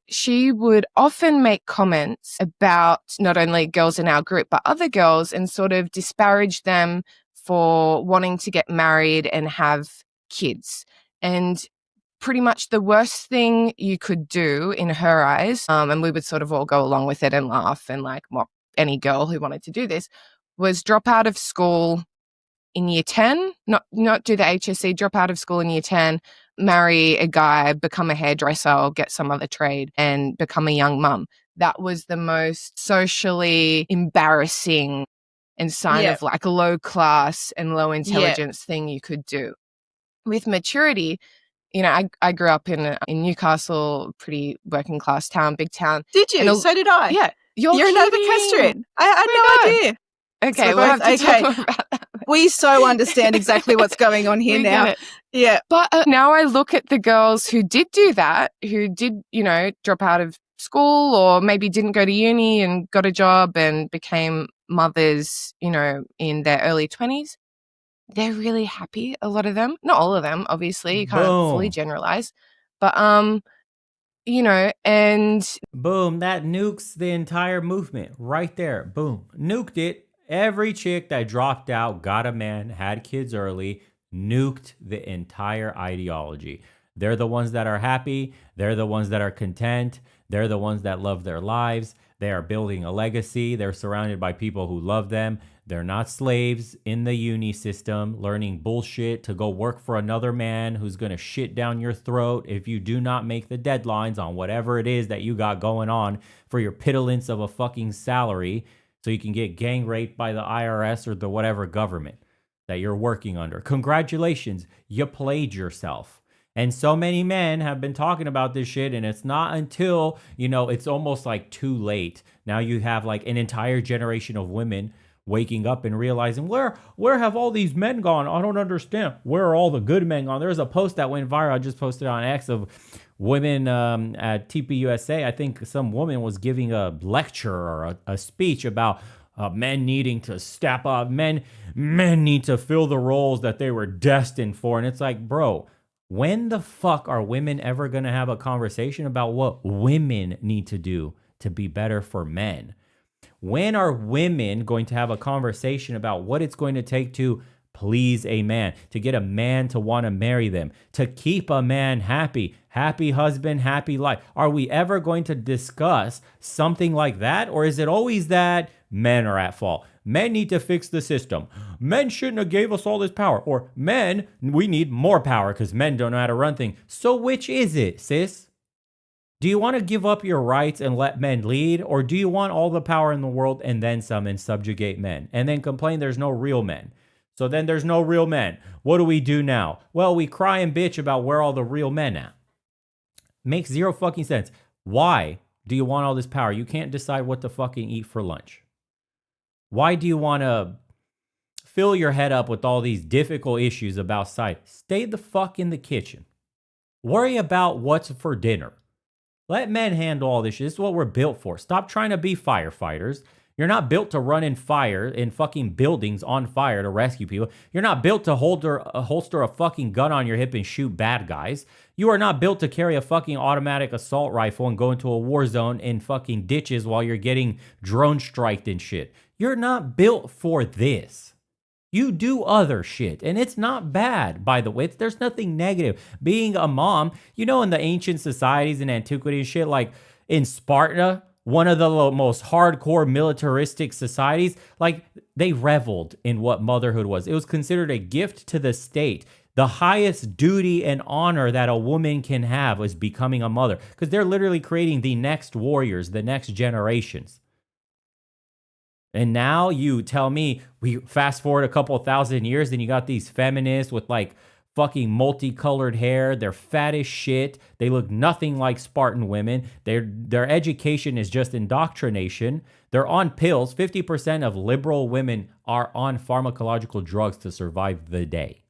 [SPEAKER 4] would often make comments about not only girls in our group, but other girls, and sort of disparage them for wanting to get married and have kids. And pretty much the worst thing you could do in her eyes, and we would sort of all go along with it and laugh and like mock any girl who wanted to do this, was drop out of school in year 10, not do the HSC, drop out of school in year 10, marry a guy, become a hairdresser or get some other trade and become a young mum. That was the most socially embarrassing and sign of like low class and low intelligence thing you could do. With maturity, you know, I grew up in Newcastle, pretty working class town, big town.
[SPEAKER 5] Did you? So did I.
[SPEAKER 4] Yeah. You're
[SPEAKER 5] another Kestrel. I had no idea.
[SPEAKER 4] Okay,
[SPEAKER 5] So
[SPEAKER 4] we'll have to talk more about that.
[SPEAKER 5] We so understand exactly what's going on here now. Yeah.
[SPEAKER 4] But now I look at the girls who did do that, who did, you know, drop out of school or maybe didn't go to uni and got a job and became mothers, you know, in their early 20s. They're really happy, a lot of them. Not all of them, obviously. You can't fully generalize. But, you know, and...
[SPEAKER 2] Boom, that nukes the entire movement right there. Boom. Nuked it. Every chick that dropped out, got a man, had kids early, nuked the entire ideology. They're the ones that are happy. They're the ones that are content. They're the ones that love their lives. They are building a legacy. They're surrounded by people who love them. They're not slaves in the uni system learning bullshit to go work for another man who's going to shit down your throat if you do not make the deadlines on whatever it is that you got going on for your pittance of a fucking salary so you can get gang raped by the IRS or the whatever government that you're working under. Congratulations, you played yourself. And so many men have been talking about this shit, and it's not until, you know, it's almost like too late. Now you have like an entire generation of women waking up and realizing, where have all these men gone? I don't understand. Where are all the good men gone? There's a post that went viral. I just posted on X of women at TPUSA. I think some woman was giving a lecture or a speech about men needing to step up. Men need to fill the roles that they were destined for. And it's like, bro, when the fuck are women ever going to have a conversation about what women need to do to be better for men? When are women going to have a conversation about what it's going to take to please a man, to get a man to want to marry them, to keep a man happy, happy husband, happy life? Are we ever going to discuss something like that? Or is it always that men are at fault? Men need to fix the system. Men shouldn't have gave us all this power. Or men, we need more power because men don't know how to run things. So which is it, sis? Do you want to give up your rights and let men lead? Or do you want all the power in the world and then some and subjugate men? And then complain there's no real men. So then there's no real men. What do we do now? Well, we cry and bitch about where all the real men at. Makes zero fucking sense. Why do you want all this power? You can't decide what to fucking eat for lunch. Why do you want to fill your head up with all these difficult issues about sight? Stay the fuck in the kitchen. Worry about what's for dinner. Let men handle all this shit. This is what we're built for. Stop trying to be firefighters. You're not built to run in fire, in fucking buildings on fire to rescue people. You're not built to holster a fucking gun on your hip and shoot bad guys. You are not built to carry a fucking automatic assault rifle and go into a war zone in fucking ditches while you're getting drone striked and shit. You're not built for this. You do other shit, and it's not bad, by the way. There's nothing negative. Being a mom, you know, in the ancient societies in antiquity and shit, like in Sparta, one of the most hardcore militaristic societies, like they reveled in what motherhood was. It was considered a gift to the state. The highest duty and honor that a woman can have is becoming a mother, because they're literally creating the next warriors, the next generations. And now you tell me, we fast forward a couple 1,000 years, and you got these feminists with like fucking multicolored hair. They're fat as shit. They look nothing like Spartan women. Their education is just indoctrination. They're on pills. 50% of liberal women are on pharmacological drugs to survive the day.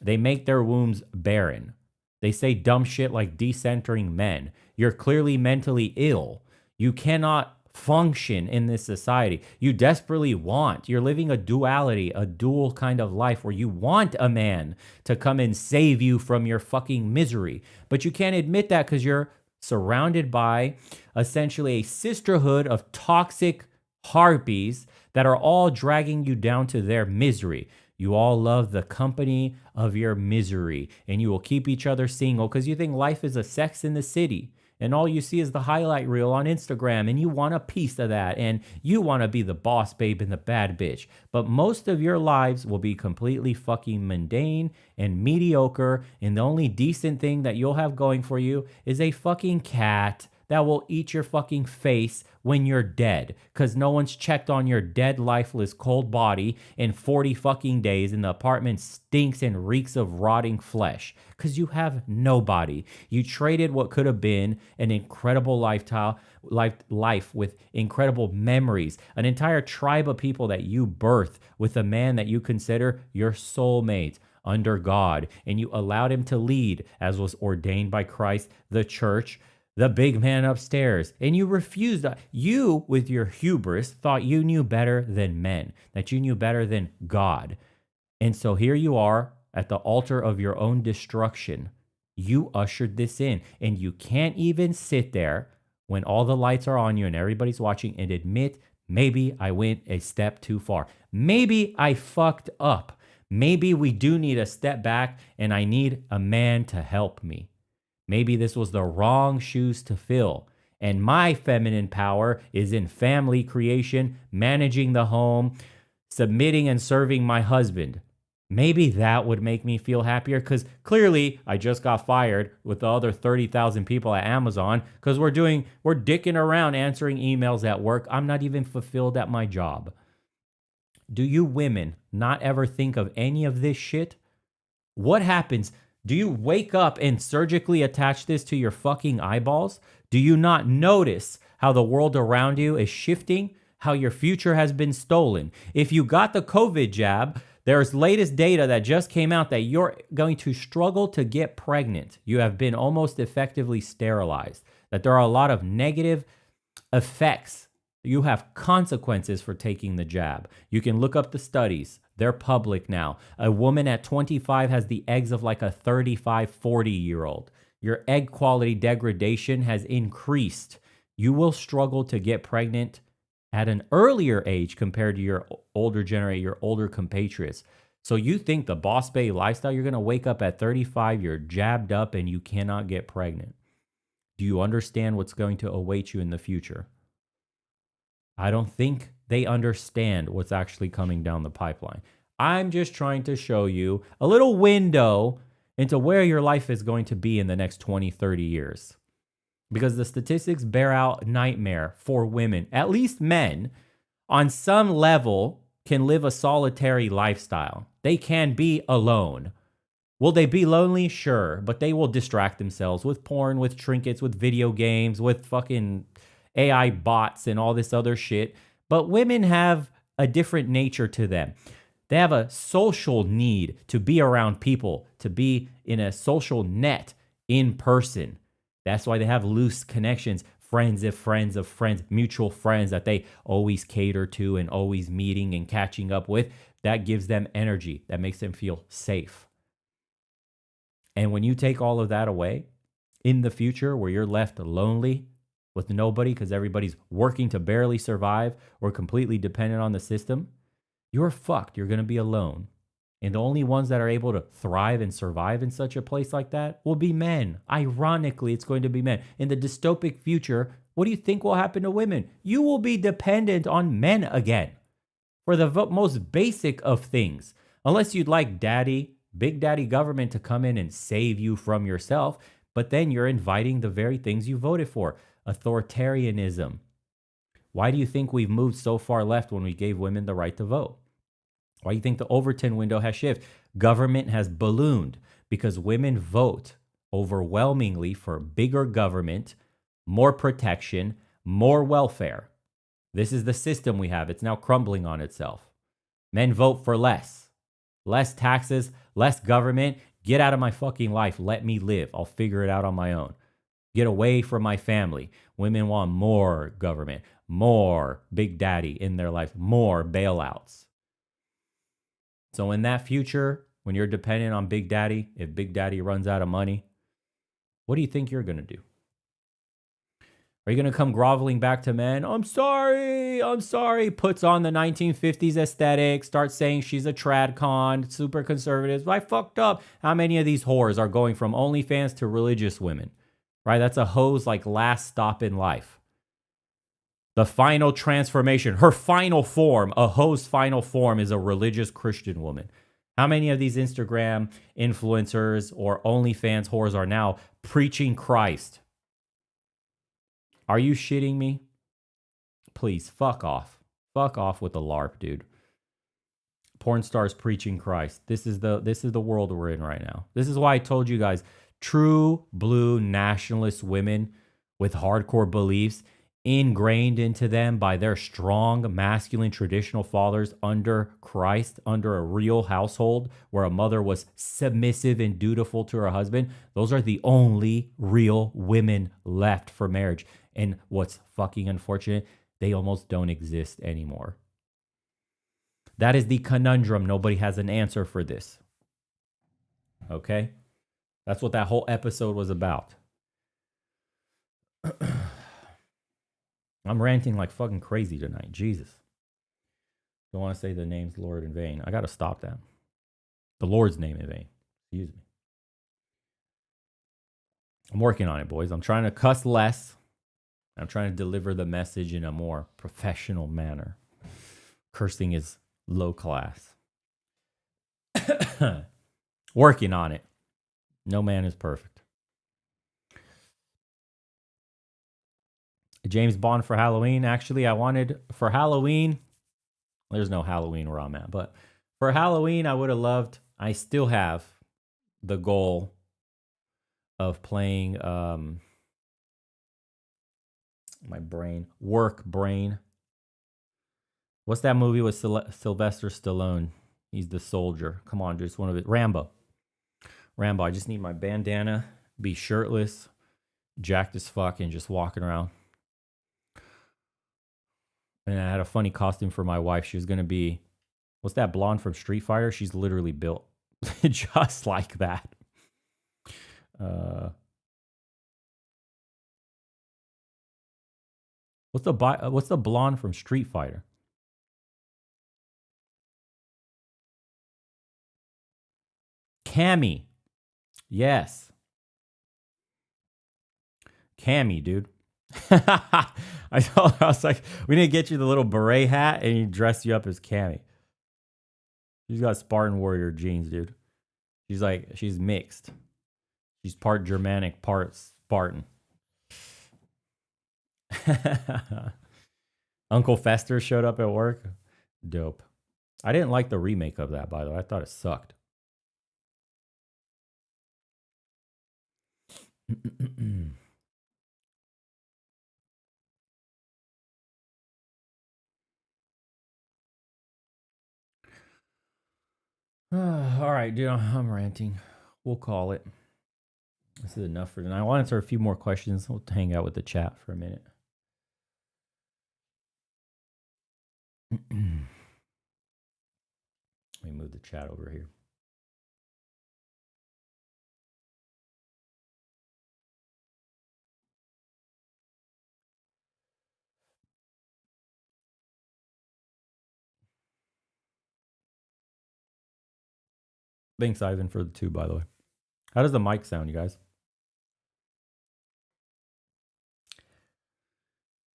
[SPEAKER 2] They make their wombs barren. They say dumb shit like decentering men. You're clearly mentally ill. You cannot function in this society. You desperately want, you're living a duality, a dual kind of life where you want a man to come and save you from your fucking misery. But you can't admit that because you're surrounded by essentially a sisterhood of toxic harpies that are all dragging you down to their misery. You all love the company of your misery, and you will keep each other single because you think life is a Sex in the City. And all you see is the highlight reel on Instagram, and you want a piece of that, and you want to be the boss babe and the bad bitch. But most of your lives will be completely fucking mundane and mediocre, and the only decent thing that you'll have going for you is a fucking cat that will eat your fucking face when you're dead, because no one's checked on your dead, lifeless, cold body in 40 fucking days, and the apartment stinks and reeks of rotting flesh, because you have nobody. You traded what could have been an incredible life with incredible memories, an entire tribe of people that you birthed with a man that you consider your soulmate under God, and you allowed him to lead, as was ordained by Christ, the church, the big man upstairs, and you refused. You, with your hubris, thought you knew better than men, that you knew better than God. And so here you are at the altar of your own destruction. You ushered this in, and you can't even sit there when all the lights are on you and everybody's watching and admit, maybe I went a step too far. Maybe I fucked up. Maybe we do need a step back, and I need a man to help me. Maybe this was the wrong shoes to fill. And my feminine power is in family creation, managing the home, submitting and serving my husband. Maybe that would make me feel happier, because clearly I just got fired with the other 30,000 people at Amazon because we're dicking around answering emails at work. I'm not even fulfilled at my job. Do you women not ever think of any of this shit? What happens? Do you wake up and surgically attach this to your fucking eyeballs? Do you not notice how the world around you is shifting? How your future has been stolen? If you got the COVID jab, there's latest data that just came out that you're going to struggle to get pregnant. You have been almost effectively sterilized. That there are a lot of negative effects. You have consequences for taking the jab. You can look up the studies. They're public now. A woman at 25 has the eggs of like a 35, 40-year-old. Your egg quality degradation has increased. You will struggle to get pregnant at an earlier age compared to your older generation, your older compatriots. So you think the boss babe lifestyle, you're going to wake up at 35, you're jabbed up, and you cannot get pregnant. Do you understand what's going to await you in the future? I don't think they understand what's actually coming down the pipeline. I'm just trying to show you a little window into where your life is going to be in the next 20, 30 years. Because the statistics bear out nightmare for women. At least men, on some level, can live a solitary lifestyle. They can be alone. Will they be lonely? Sure. But they will distract themselves with porn, with trinkets, with video games, with fucking AI bots and all this other shit. But women have a different nature to them. They have a social need to be around people, to be in a social net in person. That's why they have loose connections. friends of friends of friends, mutual friends that they always cater to and always meeting and catching up with. That gives them energy. That makes them feel safe. And when you take all of that away in the future where you're left lonely with nobody because everybody's working to barely survive or completely dependent on the system, you're fucked. You're going to be alone. And the only ones that are able to thrive and survive in such a place like that will be men. Ironically, it's going to be men. In the dystopic future, what do you think will happen to women? You will be dependent on men again for the most basic of things. Unless you'd like daddy, big daddy government to come in and save you from yourself, but then you're inviting the very things you voted for. Authoritarianism. Why do you think we've moved so far left when we gave women the right to vote? Why do you think the Overton window has shifted? Government has ballooned because women vote overwhelmingly for bigger government, more protection, more welfare. This is the system we have. It's now crumbling on itself. Men vote for less taxes, less government. Get out of my fucking life. Let me live. I'll figure it out on my own. Get away from my family. Women want more government, more big daddy in their life, more bailouts. So in that future, when you're dependent on Big Daddy, if Big Daddy runs out of money, what do you think you're going to do? Are you going to come groveling back to men? I'm sorry. Puts on the 1950s aesthetic, starts saying she's a trad con, super conservative. I fucked up. How many of these whores are going from OnlyFans to religious women? Right? That's a hoe's like last stop in life. The final transformation, her final form, a hoe's final form is a religious Christian woman. How many of these Instagram influencers or OnlyFans whores are now preaching Christ? Are you shitting me? Please, fuck off. Fuck off with the LARP, dude. Porn stars preaching Christ. This is the world we're in right now. This is why I told you guys, true blue nationalist women with hardcore beliefs ingrained into them by their strong masculine traditional fathers under Christ, under a real household where a mother was submissive and dutiful to her husband. Those are the only real women left for marriage. And what's fucking unfortunate, they almost don't exist anymore. That is the conundrum. Nobody has an answer for this. Okay? That's what that whole episode was about. I'm ranting like fucking crazy tonight. Jesus. Don't want to say the name's Lord in vain. I got to stop that. The Lord's name in vain. Excuse me. I'm working on it, boys. I'm trying to cuss less. I'm trying to deliver the message in a more professional manner. Cursing is low class. Working on it. No man is perfect. James Bond for Halloween. Actually, I wanted for Halloween. There's no Halloween where I'm at, but for Halloween, I would have loved. I still have the goal of playing my brain, work brain. What's that movie with Sylvester Stallone? He's the soldier. Come on, just one of it. Rambo. I just need my bandana, be shirtless, jacked as fuck, and just walking around. And I had a funny costume for my wife. She was going to be, what's that blonde from Street Fighter? She's literally built just like that. What's the blonde from Street Fighter? Cammy. Yes. Cammy, dude. I was like, we need to get you the little beret hat and he dress you up as Cammy. She's got Spartan Warrior jeans, dude. She's mixed. She's part Germanic, part Spartan. Uncle Fester showed up at work. Dope. I didn't like the remake of that, by the way. I thought it sucked. All right, dude, I'm ranting. We'll call it. This is enough for tonight. I want to answer a few more questions. We'll hang out with the chat for a minute. Let me move the chat over here. Thanks, Ivan, for the 2, by the way. How does the mic sound, you guys?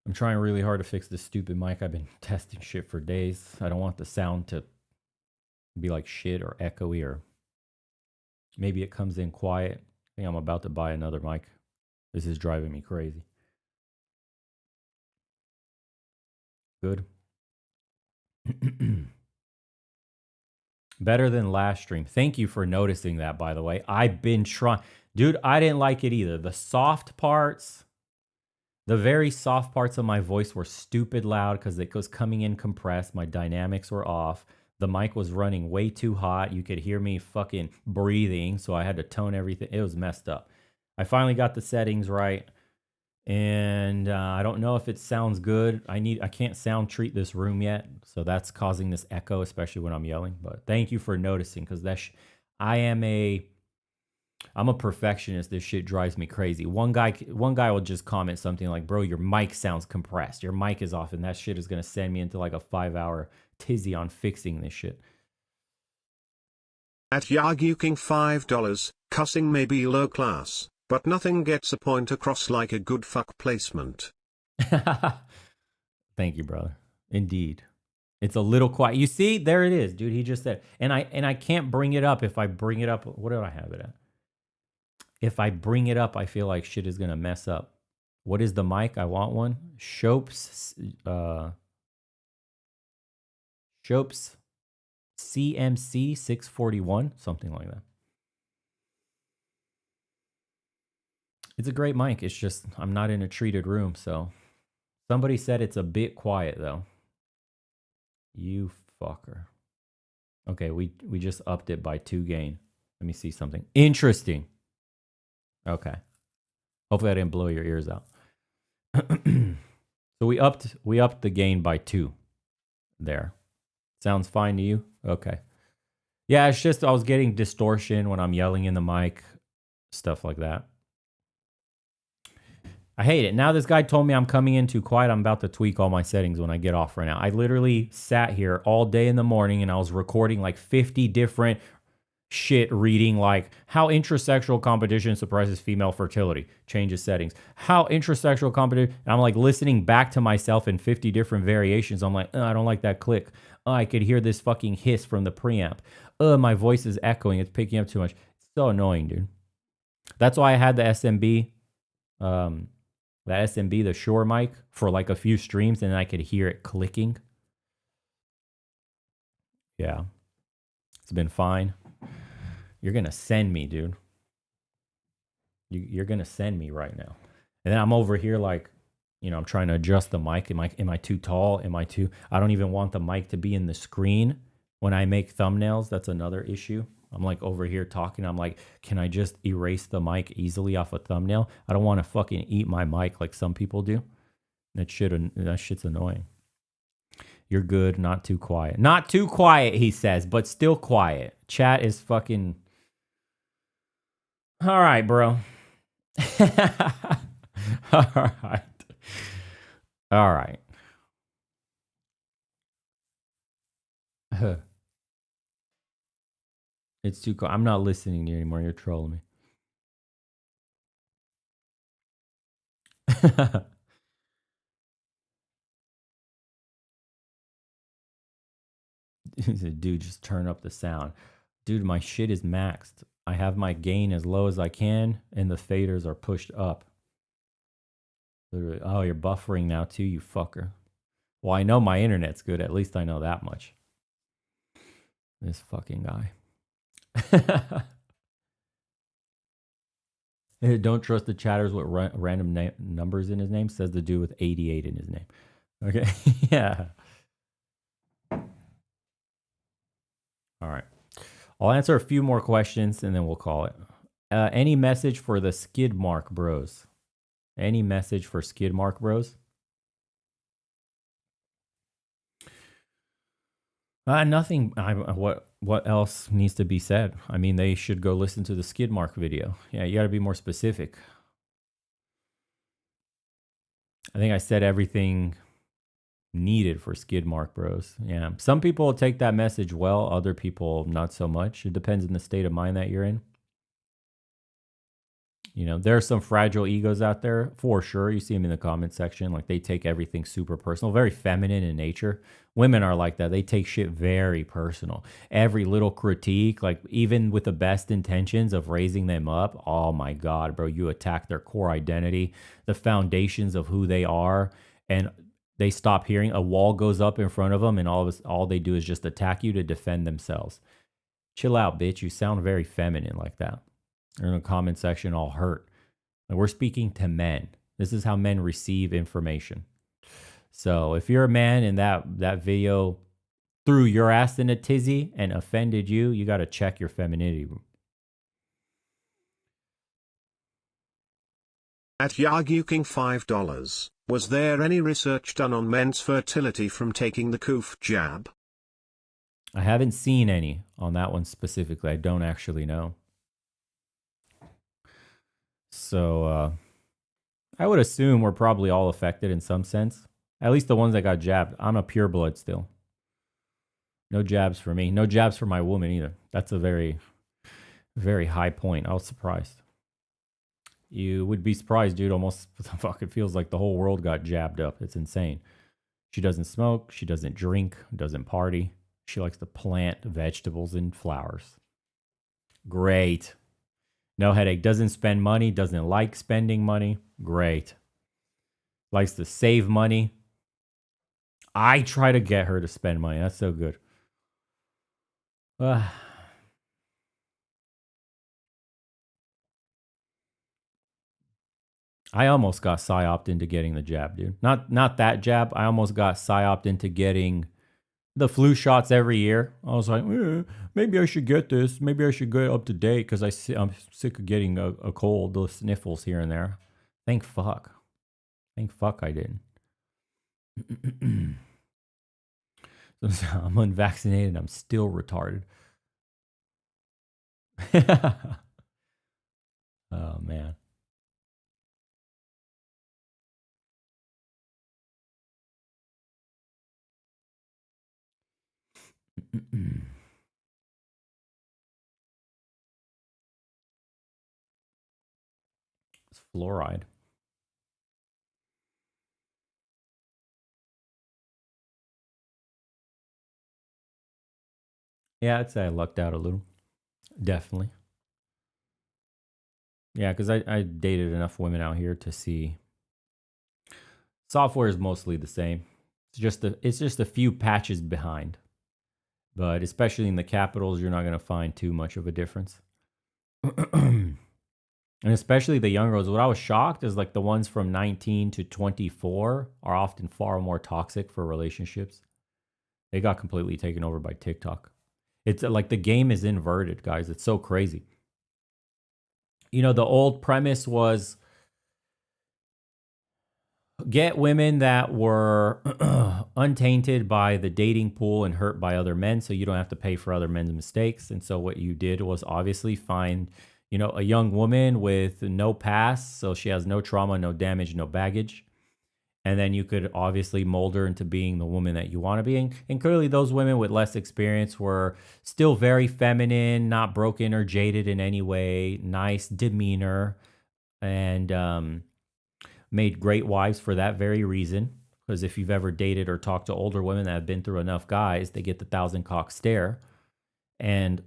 [SPEAKER 2] I'm trying really hard to fix this stupid mic. I've been testing shit for days. I don't want the sound to be like shit or echoey, or maybe it comes in quiet. I think I'm about to buy another mic. This is driving me crazy. Good. Better than last stream. Thank you for noticing that, by the way. I've been trying. Dude, I didn't like it either. The soft parts, the very soft parts of my voice were stupid loud because it was coming in compressed. My dynamics were off. The mic was running way too hot. You could hear me fucking breathing, so I had to tone everything. It was messed up. I finally got the settings right, and I don't know if it sounds good. I can't sound treat this room yet, so that's causing this echo, especially when I'm yelling. But thank you for noticing, because I'm a perfectionist. This shit drives me crazy. One guy will just comment something like, "Bro, your mic sounds compressed. Your mic is off," and that shit is gonna send me into like a 5-hour tizzy on fixing this shit.
[SPEAKER 3] At Yaguking $5, cussing may be low class, but nothing gets a point across like a good fuck placement.
[SPEAKER 2] Thank you, brother. Indeed. It's a little quiet. You see, there it is, dude. He just said, and I can't bring it up. If I bring it up, what do I have it at? If I bring it up, I feel like shit is gonna mess up. What is the mic? I want one. Shope's CMC 641, something like that. It's a great mic. It's just I'm not in a treated room, so somebody said it's a bit quiet though. You fucker. Okay, we just upped it by 2 gain. Let me see something interesting. Okay. Hopefully I didn't blow your ears out. So we upped the gain by 2 there. Sounds fine to you? Okay. Yeah, it's just I was getting distortion when I'm yelling in the mic, stuff like that. I hate it. Now this guy told me I'm coming in too quiet. I'm about to tweak all my settings when I get off right now. I literally sat here all day in the morning and I was recording like 50 different shit, reading like how intrasexual competition suppresses female fertility, changes settings, how intrasexual competition, and I'm like listening back to myself in 50 different variations. I'm like, I don't like that click. I could hear this fucking hiss from the preamp. My voice is echoing. It's picking up too much. It's so annoying, dude. That's why I had the SMB, the Shure mic for like a few streams, and I could hear it clicking. Yeah. It's been fine. You're going to send me, dude. You're going to send me right now. And then I'm over here like, you know, I'm trying to adjust the mic. Am I too tall? I don't even want the mic to be in the screen when I make thumbnails. That's another issue. I'm like over here talking. I'm like, can I just erase the mic easily off a thumbnail? I don't want to fucking eat my mic like some people do. That shit's annoying. You're good. Not too quiet. Not too quiet, he says, but still quiet. Chat is fucking... All right, bro. All right. All right. It's too cool. I'm not listening to you anymore. You're trolling me. Dude, just turn up the sound. Dude, my shit is maxed. I have my gain as low as I can, and the faders are pushed up. Literally. Oh, you're buffering now too, you fucker. Well, I know my internet's good. At least I know that much. This fucking guy. Don't trust the chatters with random numbers in his name, says the dude with 88 in his name. Okay, yeah. All right. I'll answer a few more questions and then we'll call it. Any message for the skid mark bros? Any message for skid mark bros? Nothing. What else needs to be said? I mean, they should go listen to the skid mark video. Yeah, you got to be more specific. I think I said everything needed for skid mark bros. Yeah, some people will take that message well, other people not so much. It depends on the state of mind that you're in. You know, there are some fragile egos out there for sure. You see them in the comment section. Like they take everything super personal, very feminine in nature. Women are like that. They take shit very personal. Every little critique, like even with the best intentions of raising them up. Oh my God, bro, you attack their core identity, the foundations of who they are. And they stop hearing. A wall goes up in front of them and all they do is just attack you to defend themselves. Chill out, bitch. You sound very feminine like that. Or in the comment section all hurt. And we're speaking to men. This is how men receive information. So if you're a man and that video threw your ass in a tizzy and offended you, you got to check your femininity.
[SPEAKER 3] At Yaguking $5. Was there any research done on men's fertility from taking the Koof jab?
[SPEAKER 2] I haven't seen any on that one specifically. I don't actually know. So I would assume we're probably all affected in some sense. At least the ones that got jabbed. I'm a pureblood still. No jabs for me. No jabs for my woman either. That's a very, very high point. I was surprised. You would be surprised, dude. Almost fucking feels like the whole world got jabbed up. It's insane. She doesn't smoke. She doesn't drink. Doesn't party. She likes to plant vegetables and flowers. Great. No headache. Doesn't spend money. Doesn't like spending money. Great. Likes to save money. I try to get her to spend money. That's so good. I almost got psyoped into getting the jab, dude. Not that jab. I almost got psyoped into getting the flu shots every year. I was like, maybe I should get this. Maybe I should get up to date because I'm sick of getting a cold, those sniffles here and there. Thank fuck. Thank fuck I didn't. So I'm unvaccinated. I'm still retarded. Oh, man. It's fluoride. Yeah, I'd say I lucked out a little. Definitely. Yeah, because I dated enough women out here to see software is mostly the same. It's just a few patches behind. But especially in the capitals, you're not going to find too much of a difference. And especially the young girls. What I was shocked is like the ones from 19 to 24 are often far more toxic for relationships. They got completely taken over by TikTok. It's like the game is inverted, guys. It's so crazy. You know, the old premise was get women that were untainted by the dating pool and hurt by other men so you don't have to pay for other men's mistakes. And so what you did was obviously find, you know, a young woman with no past, so she has no trauma, no damage, no baggage. And then you could obviously mold her into being the woman that you want to be. And clearly those women with less experience were still very feminine, not broken or jaded in any way, nice demeanor, and made great wives for that very reason. Because if you've ever dated or talked to older women that have been through enough guys, they get the 1,000-cock stare. And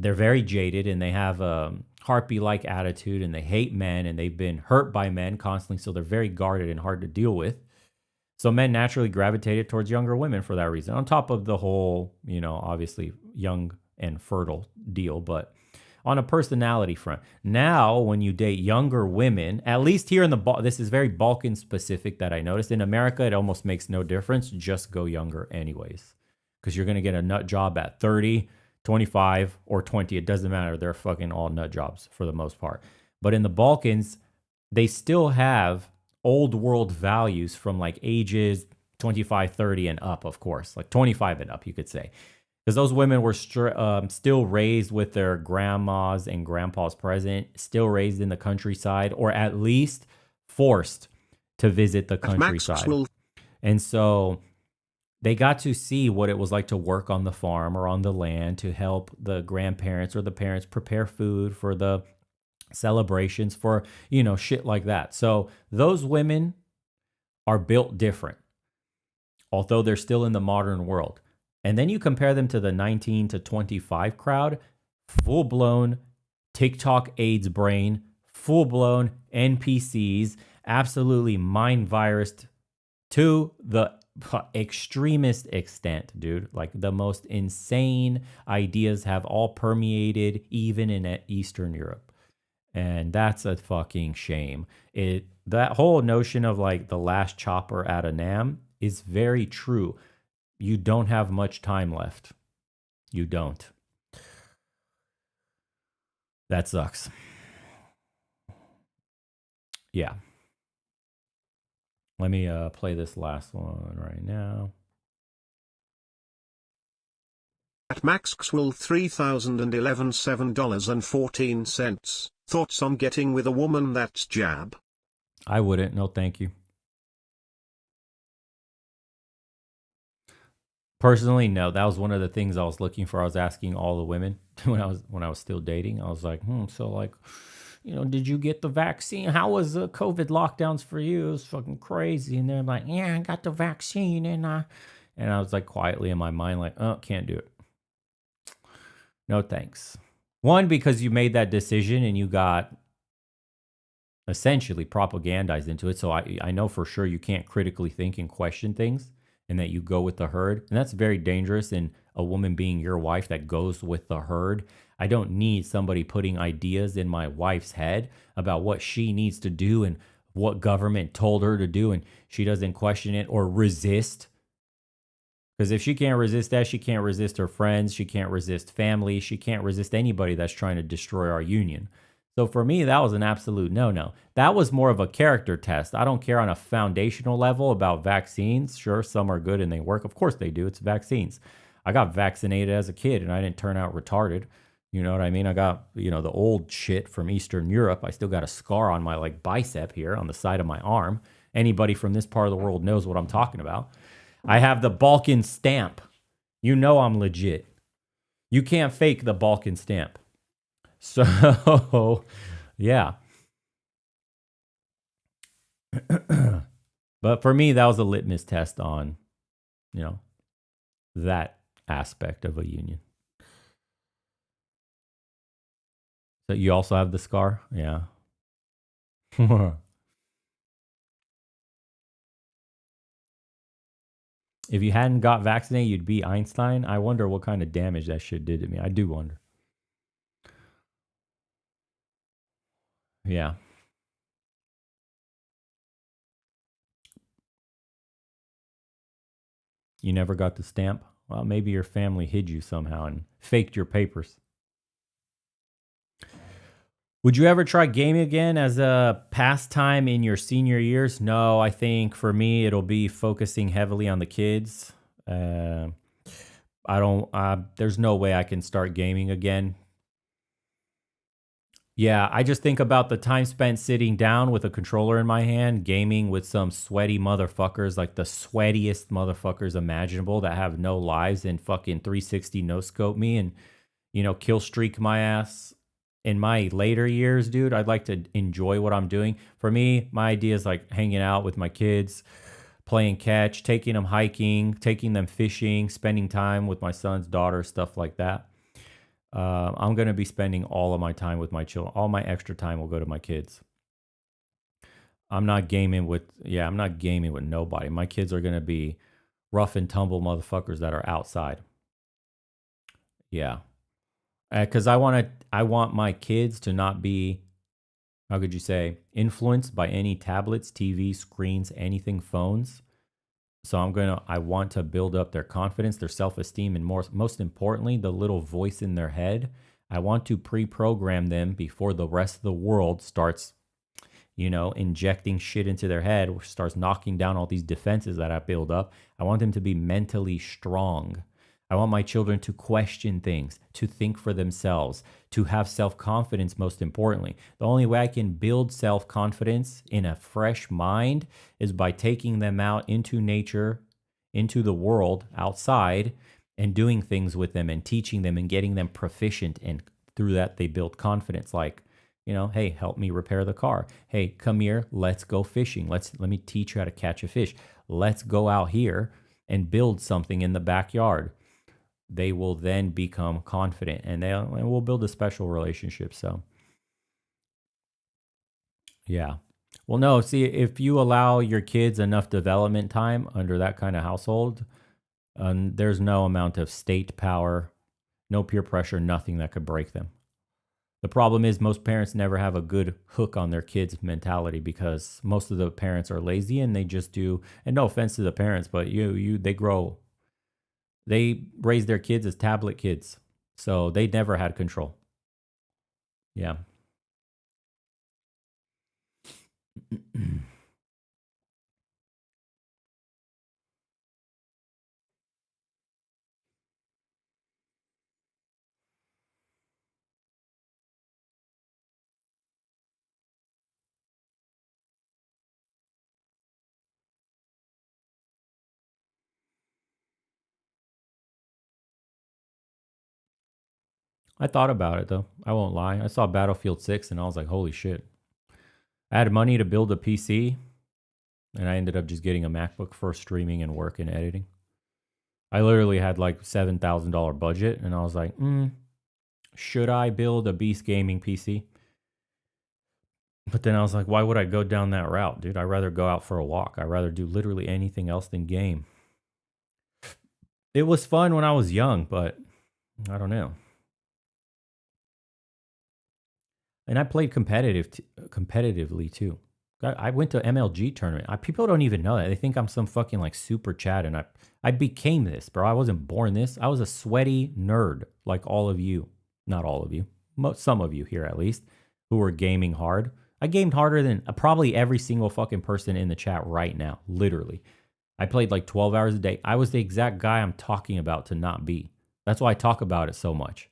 [SPEAKER 2] they're very jaded and they have a harpy-like attitude and they hate men and they've been hurt by men constantly. So they're very guarded and hard to deal with. So men naturally gravitated towards younger women for that reason. On top of the whole, you know, obviously young and fertile deal, but on a personality front. Now, when you date younger women, at least here in this is very Balkan specific that I noticed. In America, it almost makes no difference. Just go younger anyways. Because you're going to get a nut job at 30. 25 or 20, it doesn't matter. They're fucking all nut jobs for the most part. But in the Balkans, they still have old world values from like ages 25, 30 and up, of course, like 25 and up, you could say. Because those women were still raised with their grandmas and grandpas present, still raised in the countryside, or at least forced to visit the countryside. And so they got to see what it was like to work on the farm or on the land to help the grandparents or the parents prepare food for the celebrations, for, you know, shit like that. So those women are built different, although they're still in the modern world. And then you compare them to the 19 to 25 crowd, full-blown TikTok AIDS brain, full-blown NPCs, absolutely mind virused to the extremist extent, dude. Like the most insane ideas have all permeated even in Eastern Europe. And that's a fucking shame. That whole notion of like the last chopper at a NAM is very true. You don't have much time left. You don't. That sucks. Yeah. Let me play this last one right now.
[SPEAKER 3] At Maxwell 3011 $7.14. Thoughts on getting with a woman that's jab?
[SPEAKER 2] I wouldn't. No, thank you. Personally, no. That was one of the things I was looking for. I was asking all the women when I was still dating. I was like, so like, you know, did you get the vaccine? How was the COVID lockdowns for you? It was fucking crazy. And they're like, yeah, I got the vaccine, and I was like quietly in my mind, like, oh, can't do it. No thanks. One, because you made that decision and you got essentially propagandized into it. So I know for sure you can't critically think and question things, and that you go with the herd. And that's very dangerous in a woman being your wife that goes with the herd. I don't need somebody putting ideas in my wife's head about what she needs to do and what government told her to do, and she doesn't question it or resist. Because if she can't resist that, she can't resist her friends, she can't resist family, she can't resist anybody that's trying to destroy our union. So for me, that was an absolute no-no. That was more of a character test. I don't care on a foundational level about vaccines. Sure, some are good and they work. Of course they do. It's vaccines. I got vaccinated as a kid and I didn't turn out retarded. You know what I mean? I got, you know, the old shit from Eastern Europe. I still got a scar on my like bicep here on the side of my arm. Anybody from this part of the world knows what I'm talking about. I have the Balkan stamp. You know I'm legit. You can't fake the Balkan stamp. So, yeah. But for me, that was a litmus test on, you know, that aspect of a union. So you also have the scar? Yeah. If you hadn't got vaccinated, you'd be Einstein. I wonder what kind of damage that shit did to me. I do wonder. Yeah. You never got the stamp? Well, maybe your family hid you somehow and faked your papers. Would you ever try gaming again as a pastime in your senior years? No, I think for me, it'll be focusing heavily on the kids. There's no way I can start gaming again. Yeah, I just think about the time spent sitting down with a controller in my hand, gaming with some sweaty motherfuckers, like the sweatiest motherfuckers imaginable that have no lives and fucking 360 no scope me and, you know, kill streak my ass. In my later years, dude, I'd like to enjoy what I'm doing. For me, my idea is like hanging out with my kids, playing catch, taking them hiking, taking them fishing, spending time with my son's daughter, stuff like that. I'm going to be spending all of my time with my children. All my extra time will go to my kids. I'm not gaming with nobody. My kids are going to be rough and tumble motherfuckers that are outside. Yeah. Because I want my kids to not be, how could you say, influenced by any tablets, TV screens, anything, phones. So I want to build up their confidence, their self-esteem, and most importantly, the little voice in their head. I want to pre-program them before the rest of the world starts, injecting shit into their head, which starts knocking down all these defenses that I build up. I want them to be mentally strong. I want my children to question things, to think for themselves, to have self-confidence, most importantly. The only way I can build self-confidence in a fresh mind is by taking them out into nature, into the world, outside, and doing things with them and teaching them and getting them proficient. And through that, they build confidence. Like, hey, help me repair the car. Hey, come here, let's go fishing. Let me teach you how to catch a fish. Let's go out here and build something in the backyard. They will then become confident and we'll build a special relationship. So, yeah. Well, no, see, if you allow your kids enough development time under that kind of household, there's no amount of state power, no peer pressure, nothing that could break them. The problem is most parents never have a good hook on their kids' mentality because most of the parents are lazy and they just do, and no offense to the parents, but they raise their kids as tablet kids. So they never had control. Yeah. I thought about it though. I won't lie. I saw Battlefield 6 and I was like, holy shit. I had money to build a PC and I ended up just getting a MacBook for streaming and work and editing. I literally had like $7,000 budget and I was like, should I build a beast gaming PC? But then I was like, why would I go down that route, dude? I'd rather go out for a walk. I'd rather do literally anything else than game. It was fun when I was young, but I don't know. And I played competitively too. I went to MLG tournament. People don't even know that. They think I'm some fucking like super chat, and I became this, bro. I wasn't born this. I was a sweaty nerd like all of you. Not all of you. Some of you here at least who were gaming hard. I gamed harder than probably every single fucking person in the chat right now. Literally. I played like 12 hours a day. I was the exact guy I'm talking about to not be. That's why I talk about it so much.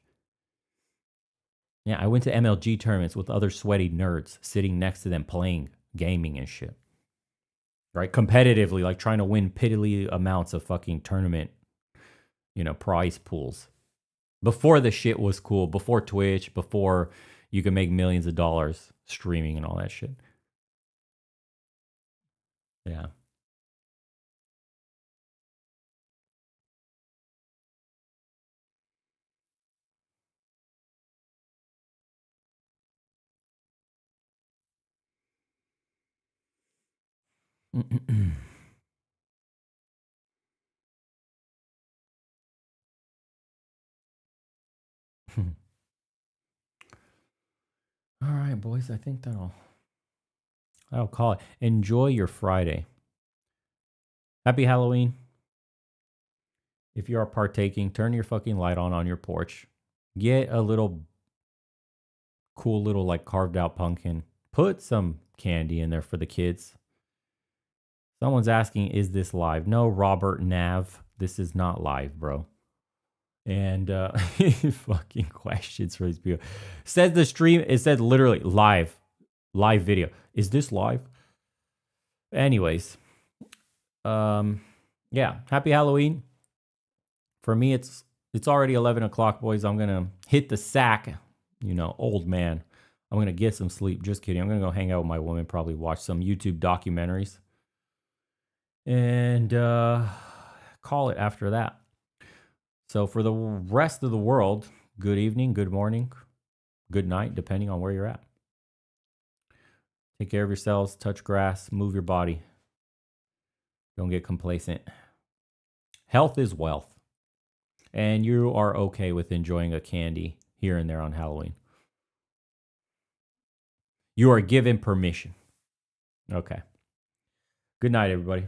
[SPEAKER 2] Yeah, I went to MLG tournaments with other sweaty nerds sitting next to them playing gaming and shit. Right? Competitively, like trying to win piddly amounts of fucking tournament, prize pools. Before the shit was cool, before Twitch, before you could make millions of dollars streaming and all that shit. Yeah. All right, boys. I think that'll call it. Enjoy your Friday. Happy Halloween. If you are partaking, turn your fucking light on your porch. Get a little cool little like carved out pumpkin. Put some candy in there for the kids. Someone's asking, is this live? No, Robert Nav. This is not live, bro. And fucking questions for these people. Says the stream, it said literally live video. Is this live? Anyways, yeah, happy Halloween. For me, it's already 11 o'clock, boys. I'm gonna hit the sack, old man. I'm gonna get some sleep. Just kidding. I'm gonna go hang out with my woman, probably watch some YouTube documentaries, and call it after that. So for the rest of the world, good evening, good morning, good night, depending on where you're at. Take care of yourselves, touch grass, move your body. Don't get complacent. Health is wealth. And you are okay with enjoying a candy here and there on Halloween. You are given permission. Okay. Good night, everybody.